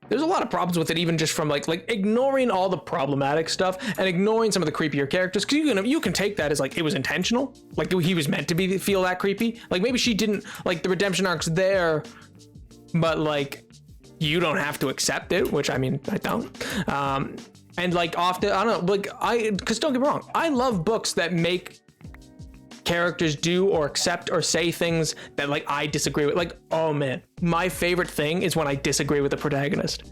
there's a lot of problems with it, even just from like ignoring all the problematic stuff and ignoring some of the creepier characters, because you can take that as like it was intentional, like he was meant to feel that creepy. Like maybe she didn't like the redemption arc's there, but like you don't have to accept it, which I mean I don't. And like often I don't know, like because don't get me wrong, I love books that make characters do or accept or say things that like I disagree with. Like, oh man, my favorite thing is when I disagree with the protagonist,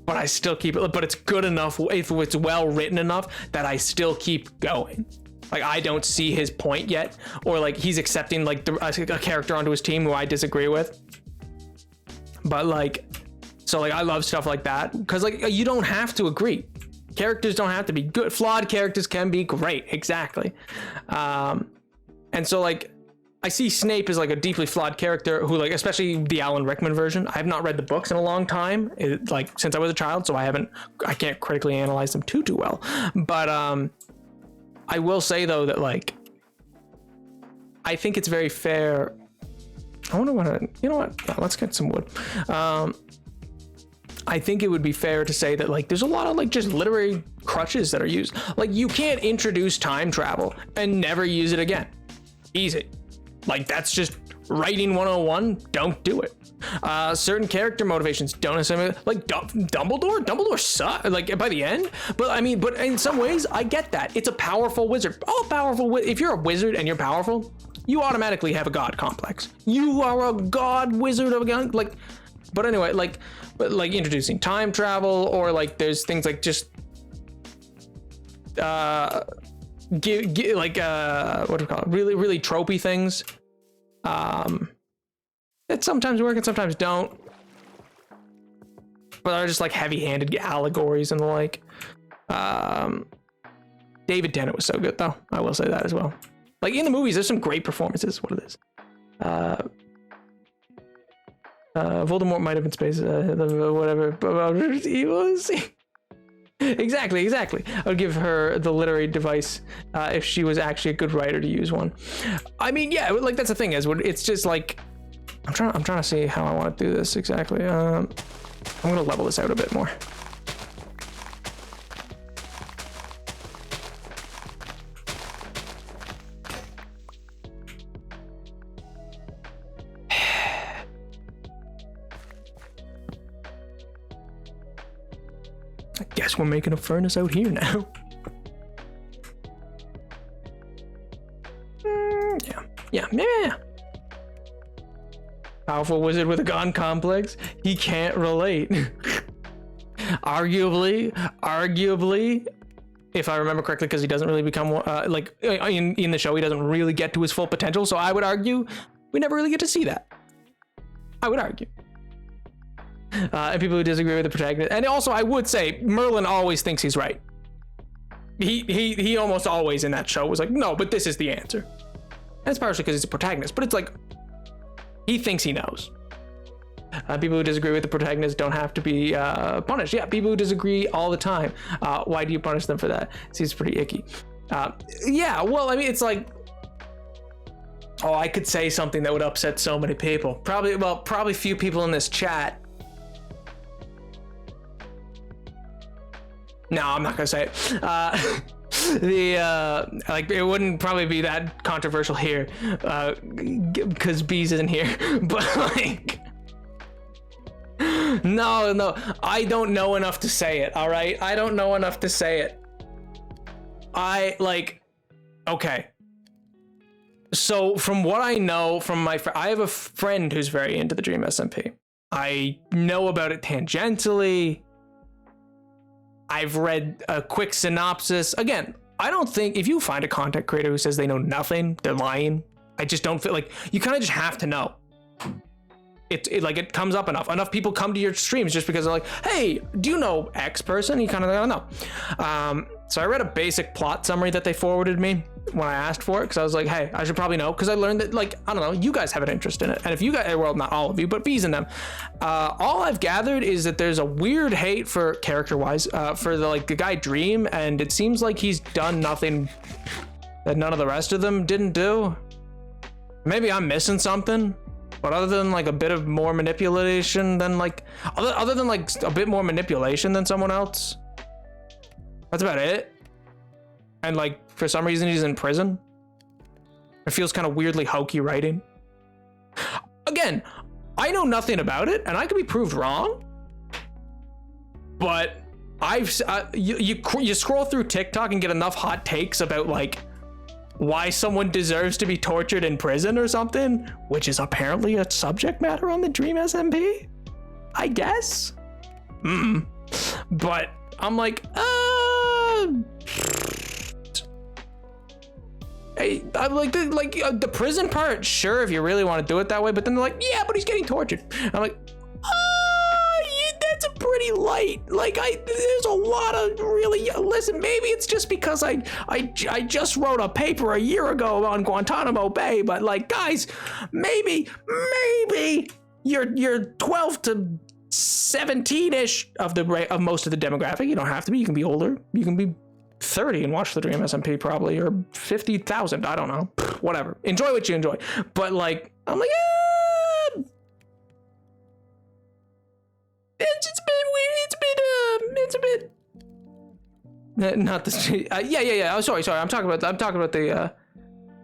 but I still keep it, but it's good enough, if it's well written enough that I still keep going. Like I don't see his point yet, or like he's accepting like a character onto his team who I disagree with. But like, so like I love stuff like that, because like you don't have to agree. Characters don't have to be good. Flawed characters can be great. Exactly. And so like I see Snape as like a deeply flawed character who like, especially the Alan Rickman version. I have not read the books in a long time, like since I was a child, so I can't critically analyze them too well. But I will say though that like I think it's very fair. I wonder what you know what? No, let's get some wood. I think it would be fair to say that like there's a lot of like just literary crutches that are used. Like you can't introduce time travel and never use it again. Easy. Like that's just writing 101. Don't do it. Certain character motivations don't necessarily like Dumbledore sucks like by the end, but I mean, but in some ways I get that. It's a powerful wizard. If you're a wizard and you're powerful, you automatically have a god complex. You are a god wizard of a god, like. But anyway, like introducing time travel, or like there's things like just like what do we call it? Really tropey things that sometimes work and sometimes don't, but are just like heavy-handed allegories and the like. David Tennant was so good though, I will say that as well. Like in the movies, there's some great performances. What it is. Voldemort might have been space, whatever, but he was. Exactly. I would give her the literary device if she was actually a good writer to use one. I mean, yeah, like that's the thing is, it's just like I'm trying to see how I want to do this exactly. I'm gonna level this out a bit more. I guess we're making a furnace out here now. Yeah. Powerful wizard with a god complex. He can't relate. Arguably, if I remember correctly, because he doesn't really become like in the show, he doesn't really get to his full potential. So I would argue we never really get to see that. I would argue. And people who disagree with the protagonist, and also I would say Merlin always thinks he's right. He almost always in that show was like, no, but this is the answer. And it's partially because he's a protagonist, but it's like he thinks he knows. People who disagree with the protagonist don't have to be punished. Yeah, people who disagree all the time. Why do you punish them for that? Seems pretty icky. Yeah, well, I mean, it's like, oh, I could say something that would upset so many people. Probably few people in this chat. No, I'm not gonna say it. Like it wouldn't probably be that controversial here, because Bees isn't here. But like, no, I don't know enough to say it. All right, I don't know enough to say it. Okay. So from what I know from my friend, I have a friend who's very into the Dream SMP. I know about it tangentially. I've read a quick synopsis. Again, I don't think if you find a content creator who says they know nothing, they're lying. I just don't feel like you kind of just have to know. It comes up enough people come to your streams just because they're like, hey, do you know X person? You kind of don't know. So I read a basic plot summary that they forwarded me when I asked for it, because I was like, hey, I should probably know, because I learned that, like, I don't know, you guys have an interest in it, and if you guys, well, not all of you, but Bees in them, all I've gathered is that there's a weird hate for character-wise for the guy Dream, and it seems like he's done nothing that none of the rest of them didn't do. Maybe I'm missing something. But other than like a bit of more manipulation than like, other than like a bit more manipulation than someone else, that's about it. And like, for some reason he's in prison. It feels kind of weirdly hokey writing. Again, I know nothing about it and I could be proved wrong. But you scroll through TikTok and get enough hot takes about like, why someone deserves to be tortured in prison or something, which is apparently a subject matter on the Dream SMP, I guess. But I'm like, I'm like the prison part, sure, if you really want to do it that way, but then they're like, yeah, but he's getting tortured. I'm like, that's a pretty light. Like, there's a lot of really, listen, maybe it's just because I just wrote a paper a year ago on Guantanamo Bay, but like, guys, maybe you're 12 to 17-ish of most of the demographic. You don't have to be. You can be older. You can be 30 and watch the Dream SMP probably, or 50,000. I don't know. Whatever. Enjoy what you enjoy. But like, I'm like, it's been weird. It's a bit. Not the. Yeah. Oh, sorry. I'm talking about the.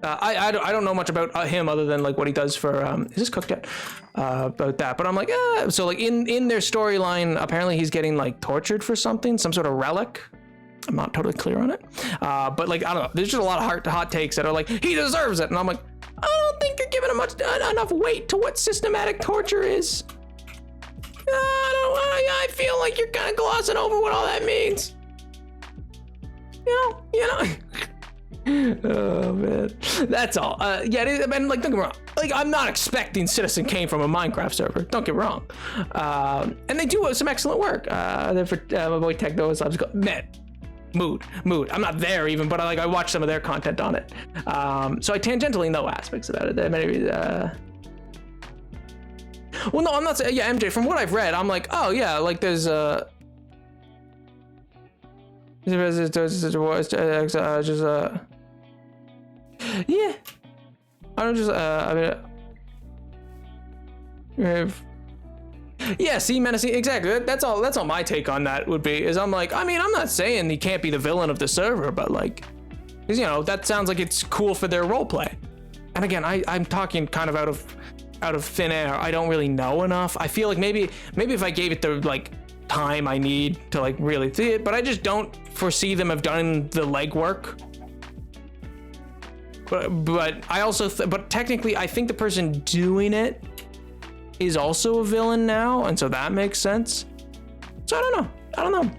I don't know much about him other than like what he does for. Is this cooked yet? About that, but I'm like, so like in their storyline, apparently he's getting like tortured for something, some sort of relic. I'm not totally clear on it. But like, I don't know. There's just a lot of hot takes that are like, he deserves it, and I'm like, I don't think you're giving enough weight to what systematic torture is. I feel like you're kind of glossing over what all that means. You know. Oh man, that's all. Yeah, I mean, like, don't get me wrong. Like, I'm not expecting Citizen Kane from a Minecraft server. Don't get me wrong. And they do some excellent work. For my boy Techno is man. Mood. I'm not there even, but I watch some of their content on it. So I tangentially know aspects of that. Maybe. Well, no, I'm not saying. Yeah, MJ. From what I've read, I'm like, oh yeah, like there's Yeah. I don't just, yeah, see, menacing, exactly. That's all my take on that would be, is I'm like, I mean, I'm not saying he can't be the villain of the server, but like, because, you know, that sounds like it's cool for their roleplay. And again, I'm talking kind of out of thin air. I don't really know enough. I feel like maybe if I gave it the like time I need to like really see it, but I just don't foresee them have done the legwork. But I also, but technically, I think the person doing it is also a villain now, and so that makes sense. So I don't know.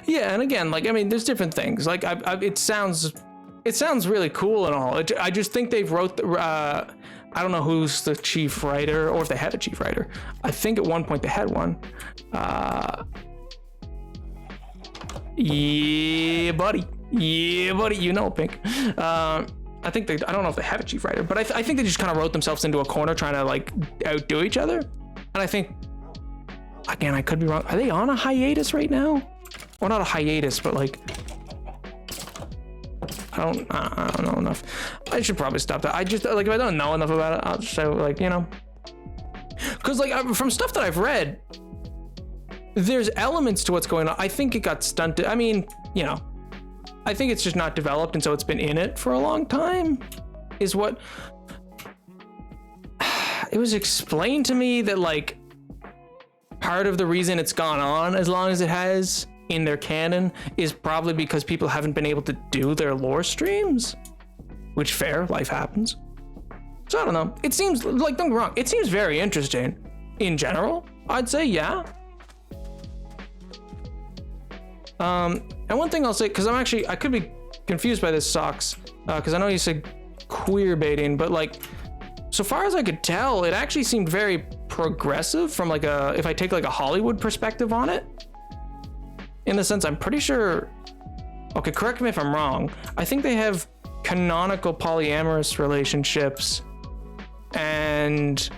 Yeah, and again, like, I mean, there's different things. Like, it sounds really cool and all. I just think they've wrote the, I don't know who's the chief writer, or if they had a chief writer. I think at one point they had one. Yeah, buddy, you know, Pink. I think I don't know if they had a chief writer, but I think they just kind of wrote themselves into a corner trying to like outdo each other. And I think, again, I could be wrong. Are they on a hiatus right now? Well, not a hiatus, but like, I don't know enough. I should probably stop that. I just, like, if I don't know enough about it, I'll just say, like, you know, because like from stuff that I've read, there's elements to what's going on. I think it got stunted. I mean, you know, I think it's just not developed, and so it's been in it for a long time, is what it was explained to me, that like part of the reason it's gone on as long as it has in their canon is probably because people haven't been able to do their lore streams, which fair, life happens. So I don't know. It seems like, don't get me wrong, it seems very interesting in general. I'd say, yeah. And one thing I'll say, because I could be confused by this, Socks, because I know you said queer baiting, but like, so far as I could tell, it actually seemed very progressive from like if I take like a Hollywood perspective on it. In the sense, I'm pretty sure, okay, correct me if I'm wrong, I think they have canonical polyamorous relationships and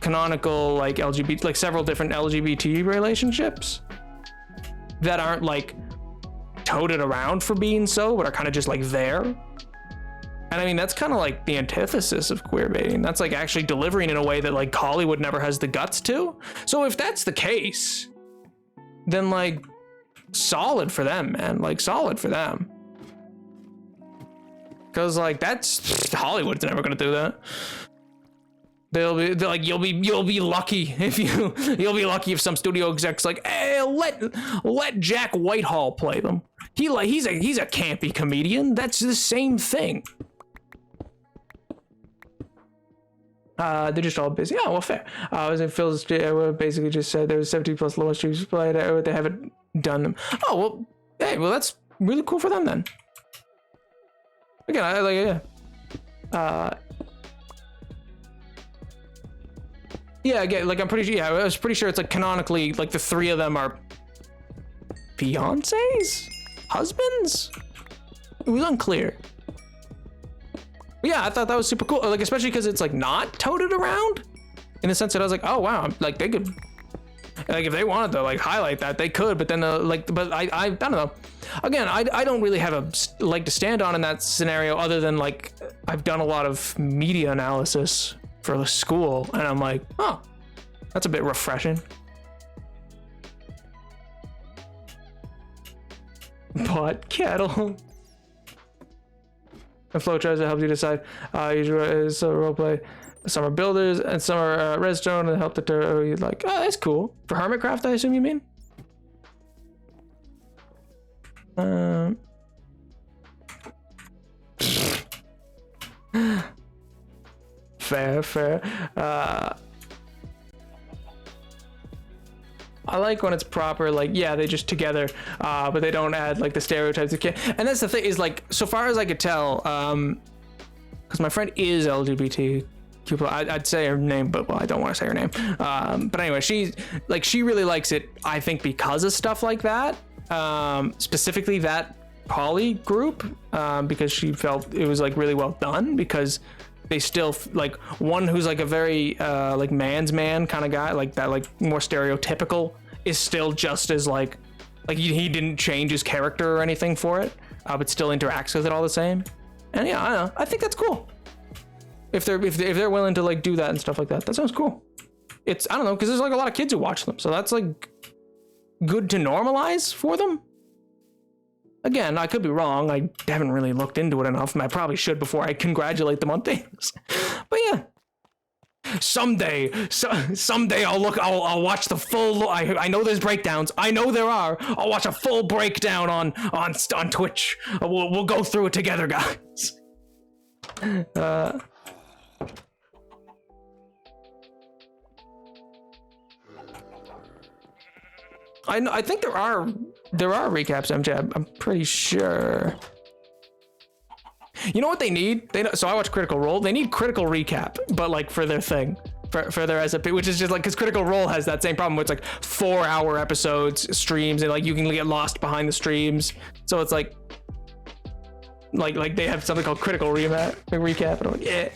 canonical like LGBT, like several different LGBT relationships that aren't like toted around for being so, but are kind of just like there. And I mean, that's kind of like the antithesis of queer baiting. That's like actually delivering in a way that like Hollywood never has the guts to. So if that's the case, then like solid for them, man. Like solid for them. Cause like that's Hollywood's never gonna do that. They're like, you'll be lucky if you'll be lucky if some studio exec's like, hey, let Jack Whitehall play them. He's a campy comedian. That's the same thing. They're just all busy. Oh, well, fair. As in Phil's basically just said there was 70 plus lore streams played. They haven't done them. Oh, well, hey, well, that's really cool for them then. Again, I like it. Yeah, again, like I was pretty sure it's like canonically, like the three of them are fiancés? Husbands? It was unclear. But yeah, I thought that was super cool. Like, especially because it's like not toted around in the sense that I was like, oh wow, like they could, like if they wanted to like highlight that, they could, but then but I don't know. Again, I don't really have a leg to stand on in that scenario other than like, I've done a lot of media analysis for the school and I'm like, oh, that's a bit refreshing. Pot kettle. The flow tries to help you decide. Usually is roleplay. Some are builders and some are redstone and help the you'd like. Oh, that's cool. For Hermitcraft, I assume you mean? Fair. I like when it's proper, like, yeah, they just together, but they don't add like the stereotypes of kid. And that's the thing is, like, so far as I could tell, because my friend is LGBT. I'd say her name, but well, I don't want to say her name. But anyway, she really likes it, I think, because of stuff like that. Specifically that poly group, because she felt it was like really well done, because they still like one who's like a very like man's man kind of guy, like that, like more stereotypical, is still just as like he didn't change his character or anything for it, but still interacts with it all the same. And yeah, I don't know, I think that's cool. If they're willing to like do that and stuff like that, that sounds cool. It's, I don't know, because there's like a lot of kids who watch them, so that's like good to normalize for them. Again, I could be wrong. I haven't really looked into it enough, and I probably should before I congratulate them on things. But yeah, someday I'll watch the full. I know there's breakdowns. I know there are. I'll watch a full breakdown on Twitch. We'll go through it together, guys. I think there are recaps, MJ. I'm pretty sure. You know what they need? So I watch Critical Role. They need Critical Recap, but like for their thing, for their SMP, which is just like, because Critical Role has that same problem where it's like 4-hour episodes, streams, and like you can get lost behind the streams. So it's like they have something called Critical Recap, and I'm like, yeah.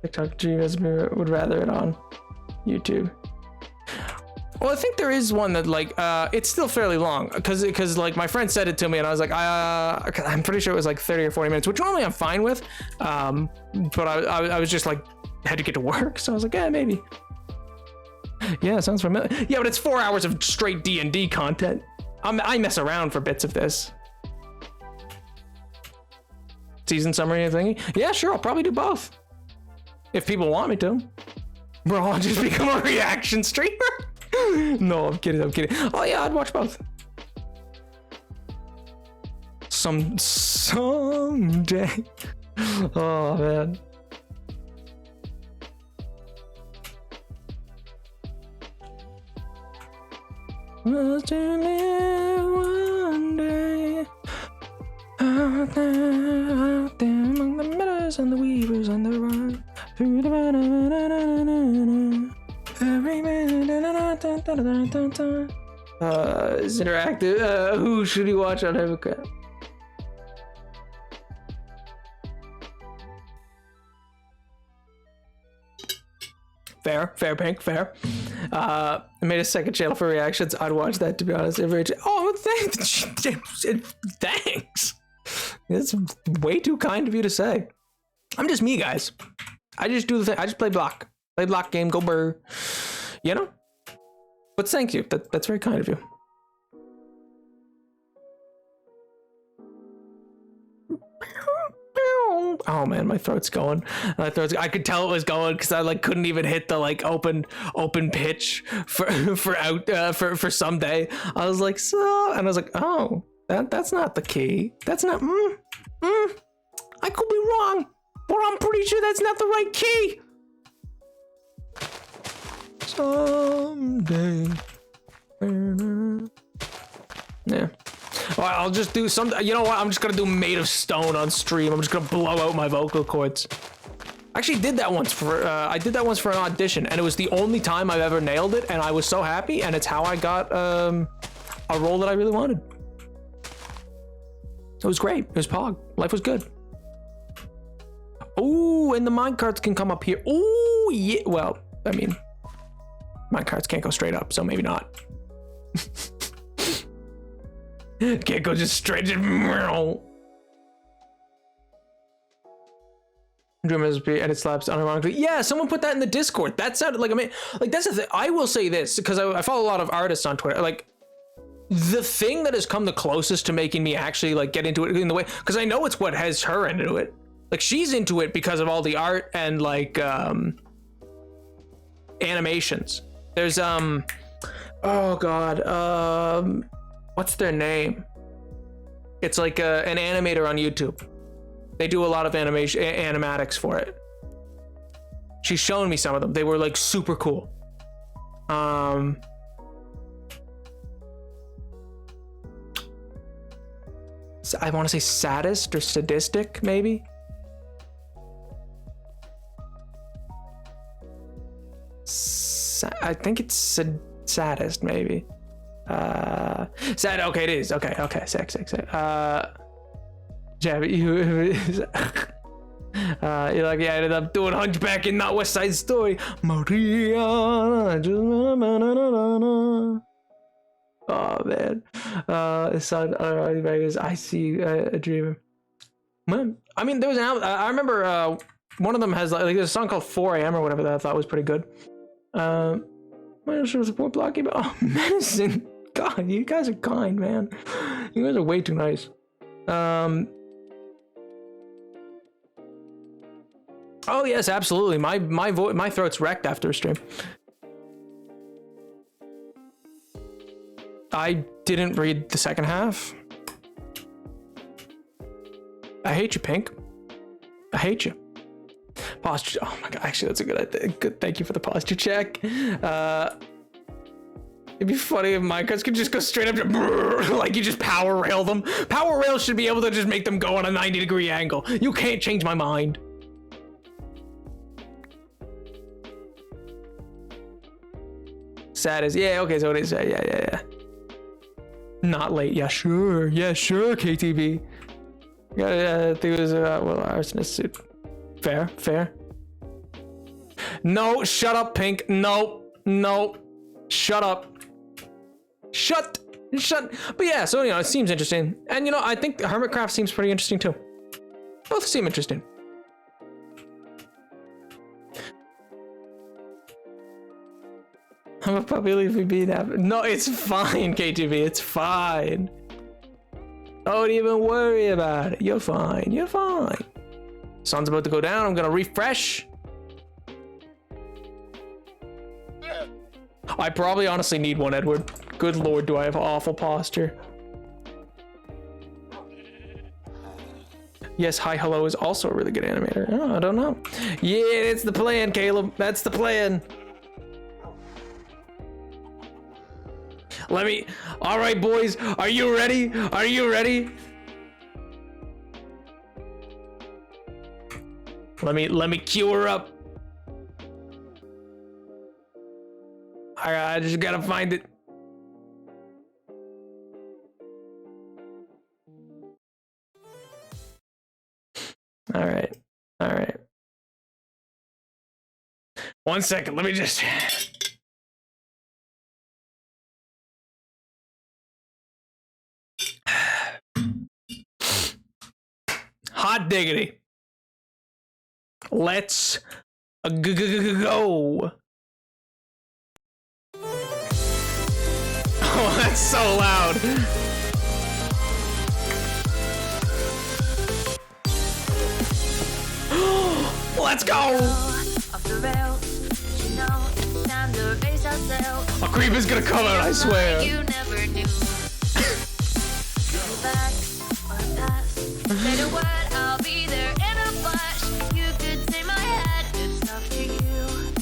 TikTok Dreamers would rather it on YouTube. Well, I think there is one that like it's still fairly long, because like my friend said it to me and I was like, I'm pretty sure it was like 30 or 40 minutes, which normally I'm fine with, but I was just like, had to get to work, so I was like, yeah, maybe. Yeah, sounds familiar. Yeah, but it's 4 hours of straight D&D content. I mess around for bits of this. Season summary thingy? Yeah, sure, I'll probably do both. If people want me to. Bro, I'll just become a reaction streamer. No, I'm kidding. Oh yeah, I'd watch both. Someday. Oh man. Must you live one day out there among the meadows and the weavers and the run through the every minute. Is interactive. Who should you watch on Hypocrite? Fair, Pink, fair. I made a second channel for reactions. I'd watch that, to be honest. Oh, thanks. That's way too kind of you to say. I'm just me, guys. I just do the thing. I just play block game, go burr. You know? But thank you. That's very kind of you. Oh man, my throat's going. I could tell it was going because I like couldn't even hit the like open pitch for someday. I was like, and I was like, oh, that's not the key. That's not. I could be wrong, but I'm pretty sure that's not the right key. Someday. Yeah. All right, I'll just do some. You know what? I'm just gonna do Made of Stone on stream. I'm just gonna blow out my vocal cords. I actually did that once for. I did that once for an audition, and it was the only time I've ever nailed it, and I was so happy. And it's how I got a role that I really wanted. It was great. It was Pog. Life was good. Ooh, and the minecarts can come up here. Ooh, yeah. Well, I mean, minecarts can't go straight up, so maybe not. Can't go just straight to and it slaps unironically. Yeah, someone put that in the Discord. That sounded like, I mean, like that's the thing. I will say this because I follow a lot of artists on Twitter. Like the thing that has come the closest to making me actually like get into it in the way, because I know it's what has her into it. Like she's into it because of all the art and like animations. There's oh god, what's their name? It's like an animator on YouTube. They do a lot of animatics for it. She's shown me some of them. They were like super cool. I want to say sadist or sadistic, maybe. I think it's saddest, maybe. Sad. Okay, it is. Okay. Sex. Yeah, but you. You're like, yeah, I ended up doing Hunchback and not West Side Story. Maria. Oh man. Son, I see a dream. I mean, there was an album. I remember one of them has like there's a song called 4 a.m. or whatever that I thought was pretty good. Support blocking, but oh, medicine. God, you guys are kind, man. You guys are way too nice. Oh yes, absolutely. My throat's wrecked after a stream. I didn't read the second half. I hate you, Pink. I hate you. Posture. Oh my god, actually, that's a good idea. Good. Thank you for the posture check. It'd be funny if Minecraft could just go straight up to like you just power rail them. Power rail should be able to just make them go on a 90-degree angle. You can't change my mind. Sad as yeah. Okay, so it is. Yeah. Not late. Yeah, sure. KTV. Yeah. I think it was arsonist suit. Fair. No, shut up, Pink. No. Shut up. Shut. But yeah, so it seems interesting, and I think Hermitcraft seems pretty interesting too. Both seem interesting. I'm a puppy leaf being happy. No, it's fine, KTV. It's fine. Don't even worry about it. You're fine. Sun's about to go down. I'm gonna refresh. I probably honestly need one, Edward. Good lord, do I have awful posture. Yes, Hi Hello is also a really good animator. Oh, I don't know. Yeah, it's the plan, Caleb. That's the plan. All right, boys. Are you ready? Let me cue her up. I just gotta find it. All right. 1 second. Let me just. Hot diggity. Let's go. Oh, that's so loud. Let's go. A creep is gonna come out, I swear. Say the word, I'll be there in a flash. You could take my head, it's up to you.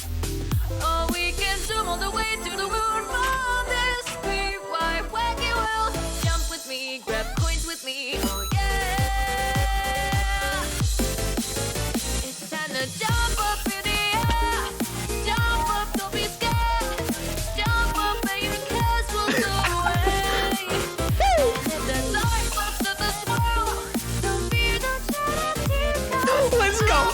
Oh, we can zoom all the way to the moon from this free wide wacky world. Jump with me, grab coins with me, oh yeah. It's time to jump up in the air. Jump up, don't be scared. Jump up and your cares will go away. And if the dark bumps of the swirl, let's go.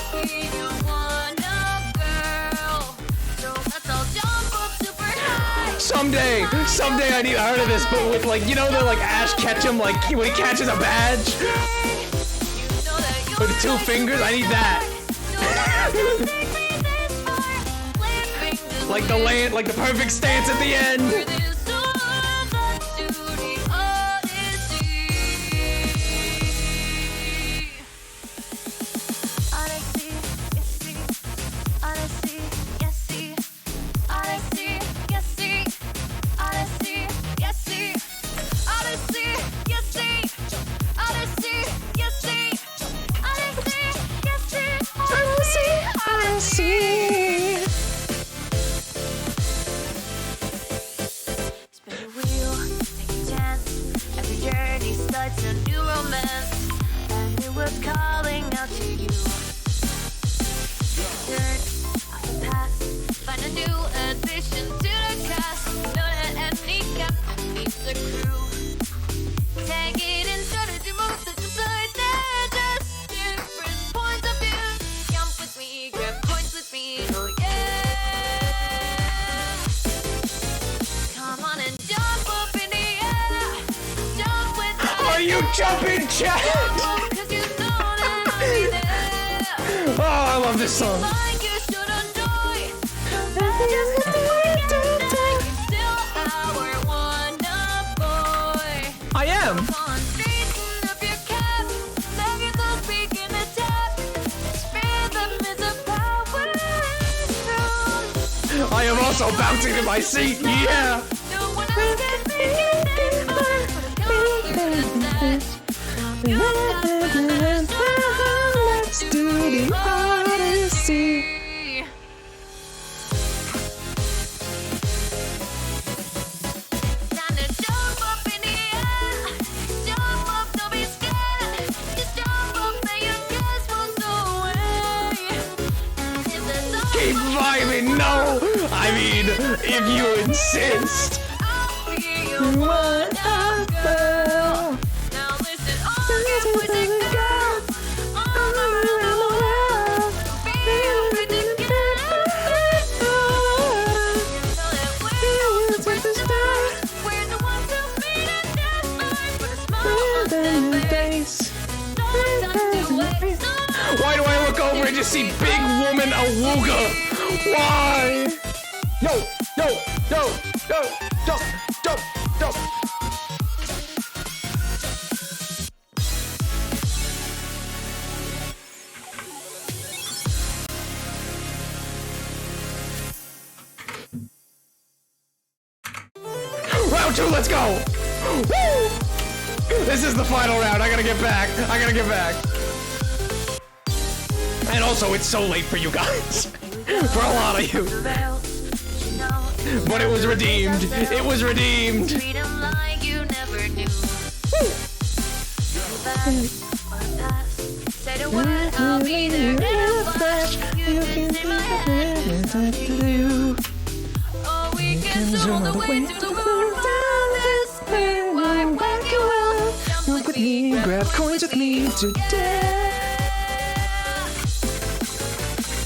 Someday I need a heard of this, but with like, they're like Ash Ketchum, like when he catches a badge with 2 fingers. I need that. Like the perfect stance at the end. I see. starts a new romance, and it was calling out to you. Turn off the past, find a new addition to the cast. Know that any captain needs a crew. Take it and try to do most of the side. They're just different points of view. Jump with me, grab coins with me, oh yeah. Come on and jump up in the air. Jump with me. Are you jumping, Chad? Cause you know that I'll be there. Oh, I love this song. Like you should enjoy. Just still our wonder boy. I am. Come on, straighten up your cap. Let your soul speak in the tap. Rhythm is a power strong. I am also bouncing in my seat. Yeah. No one else can make it this far. Come through the net. Come Let's do the Odyssey. Time to jump up in the air. Jump up, don't be scared. Just jump up and your cares will go away. And if there's Keep vibing. No. I mean, if you insist. I'll be your wonderful. Now listen, all the boys and girls all around the world, feel free to get we're the ones who made it that far. Put a smile on their face. Sometimes do it. Why do I look over and just see big woman Awooga? Why? Yo, yo, yo, yo, jump, jump, jump. Round 2, let's go! Woo! This is the final round. I gotta get back. I gotta get back. And also, it's so late for you guys. For a lot of you. But it was redeemed. It was redeemed. Freedom like you never knew. Say the word, I'll be there in a flash. You can see my hands to you. Oh, we can zoom the way to the moon. This thing, why back you up? Jump with me, grab coins with me today.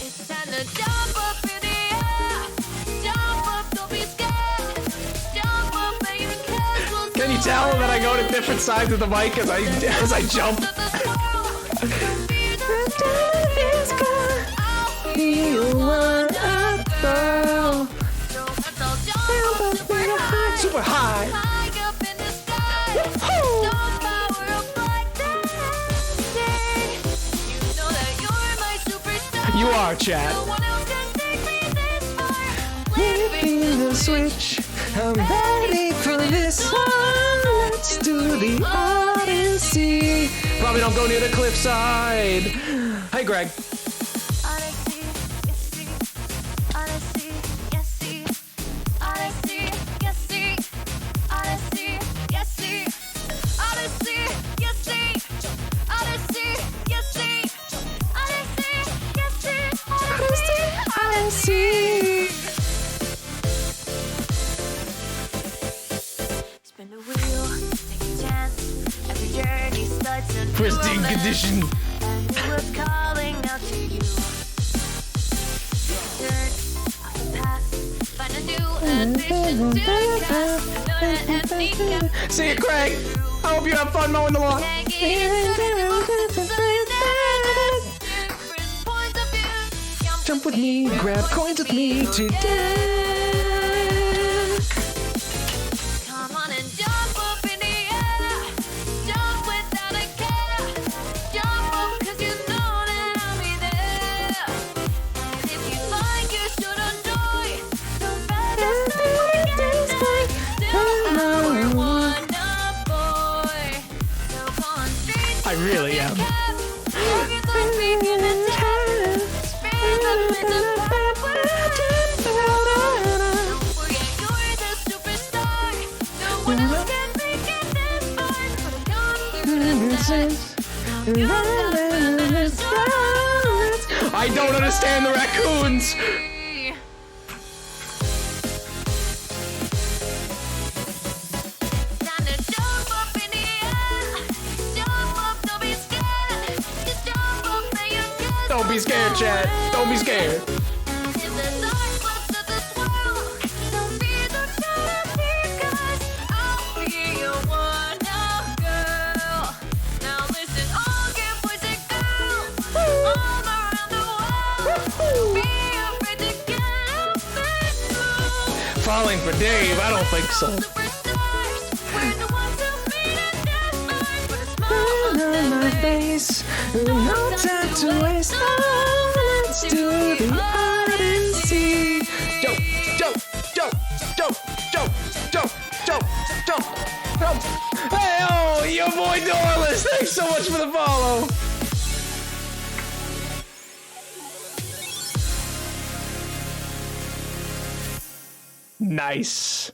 It's time to jump up in the air. Jump up, don't be scared. Jump up and your cares will Can you tell that I go to different sides of the mic as I jump? Super high. You are, Chad. Flipping the switch. I'm ready for this one. Let's do the Odyssey. Probably don't go near the cliffside. Hey, Greg. Spin the wheel, take a chance. Every journey starts a new Pristine romance, condition. and it was calling out to you. Turn off the past, find a new addition to the cast. Know that any captain See you, Craig. I hope you have fun mowing the lawn. can get inside the most different points of view. Jump with me, grab coins with me today. Come on and jump up in the air. Jump without a care. Jump up 'cause you know that I'll be there. And if you like, you should enjoy the rest of the weekend. Still our wonder boy. So go on straight. I really am. I don't understand the raccoons. Time to jump up in the air. Jump up, don't be scared. Just jump up and you can. Don't be scared, Chad. Don't be scared. If the dark clouds of this world, don't be the jealousy, 'cause I'll be your one-up girl. Now listen, all good boys and girls, all around the world. Don't be afraid to get up and move. Falling for Dave? I don't think so. Superstars, we're the ones who made it that far. Put a smile on My their face. face, no time to waste. Oh, let's do the Odyssey. Jump, jump, jump, jump, jump, jump, jump, jump, jump. Hey, oh, your boy Dorless. Thanks so much for the follow. Nice.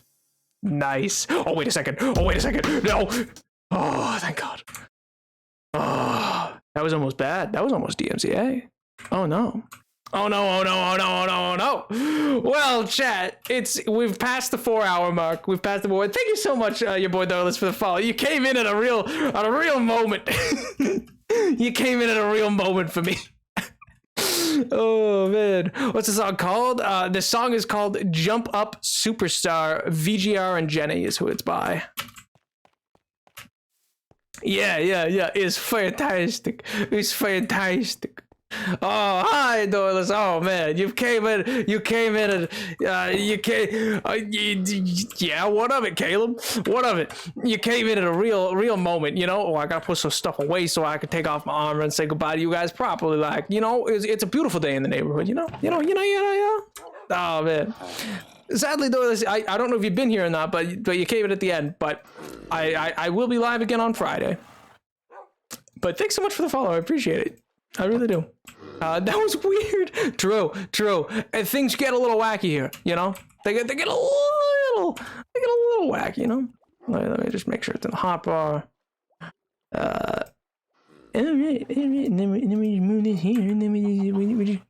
Nice. Oh, wait a second. Oh, wait a second. No. Oh, thank God. Oh, that was almost bad. That was almost DMCA. Oh, no. Oh, no. Oh, no. Oh, no. Oh, no. Oh, no. Well, chat, we've passed the 4-hour mark. We've passed the board. Thank you so much, your boy Darlis, for the follow. You came in at a real moment. You came in at a real moment for me. Oh man, what's the song called? The song is called Jump Up Superstar. VGR and Jenny is who it's by. Yeah, it's fantastic. It's fantastic. Oh, hi, Doyless. Oh man, you came in and yeah, what of it, Caleb? What of it? You came in at a real moment, you know. Oh, I gotta put some stuff away so I can take off my armor and say goodbye to you guys properly. Like, you know, it's a beautiful day in the neighborhood, you know. Oh man. Sadly, Doyless, I don't know if you've been here or not, but you came in at the end. But I will be live again on Friday. But thanks so much for the follow. I appreciate it. I really do. That was weird. True. And things get a little wacky here, you know? They get a little wacky, you know? Let me just make sure it's in the hotbar. Alright. Let me move this here, and then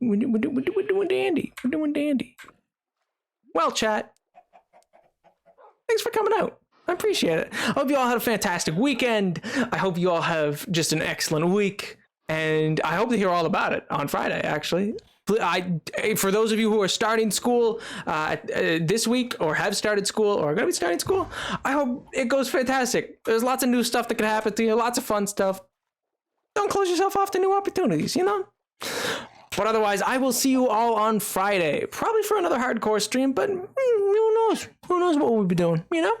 we're doing dandy. We're doing dandy. Well, chat, thanks for coming out. I appreciate it. I hope you all had a fantastic weekend. I hope you all have just an excellent week. And I hope to hear all about it on Friday, actually. For those of you who are starting school this week, or have started school, or are going to be starting school, I hope it goes fantastic. There's lots of new stuff that could happen to you, lots of fun stuff. Don't close yourself off to new opportunities, you know? But otherwise, I will see you all on Friday, probably for another hardcore stream, but who knows? Who knows what we'll be doing, you know?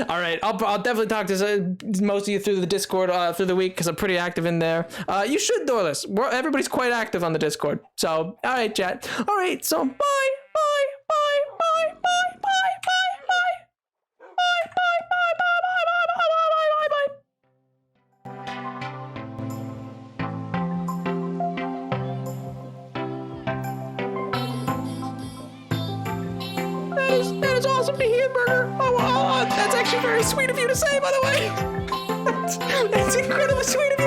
All right, I'll definitely talk to most of you through the Discord through the week, because I'm pretty active in there. You should, Dorless. Everybody's quite active on the Discord. So, all right, chat. All right, so bye. That is awesome to hear, Burger. Oh, that's actually very sweet of you to say, by the way. That's incredibly sweet of you.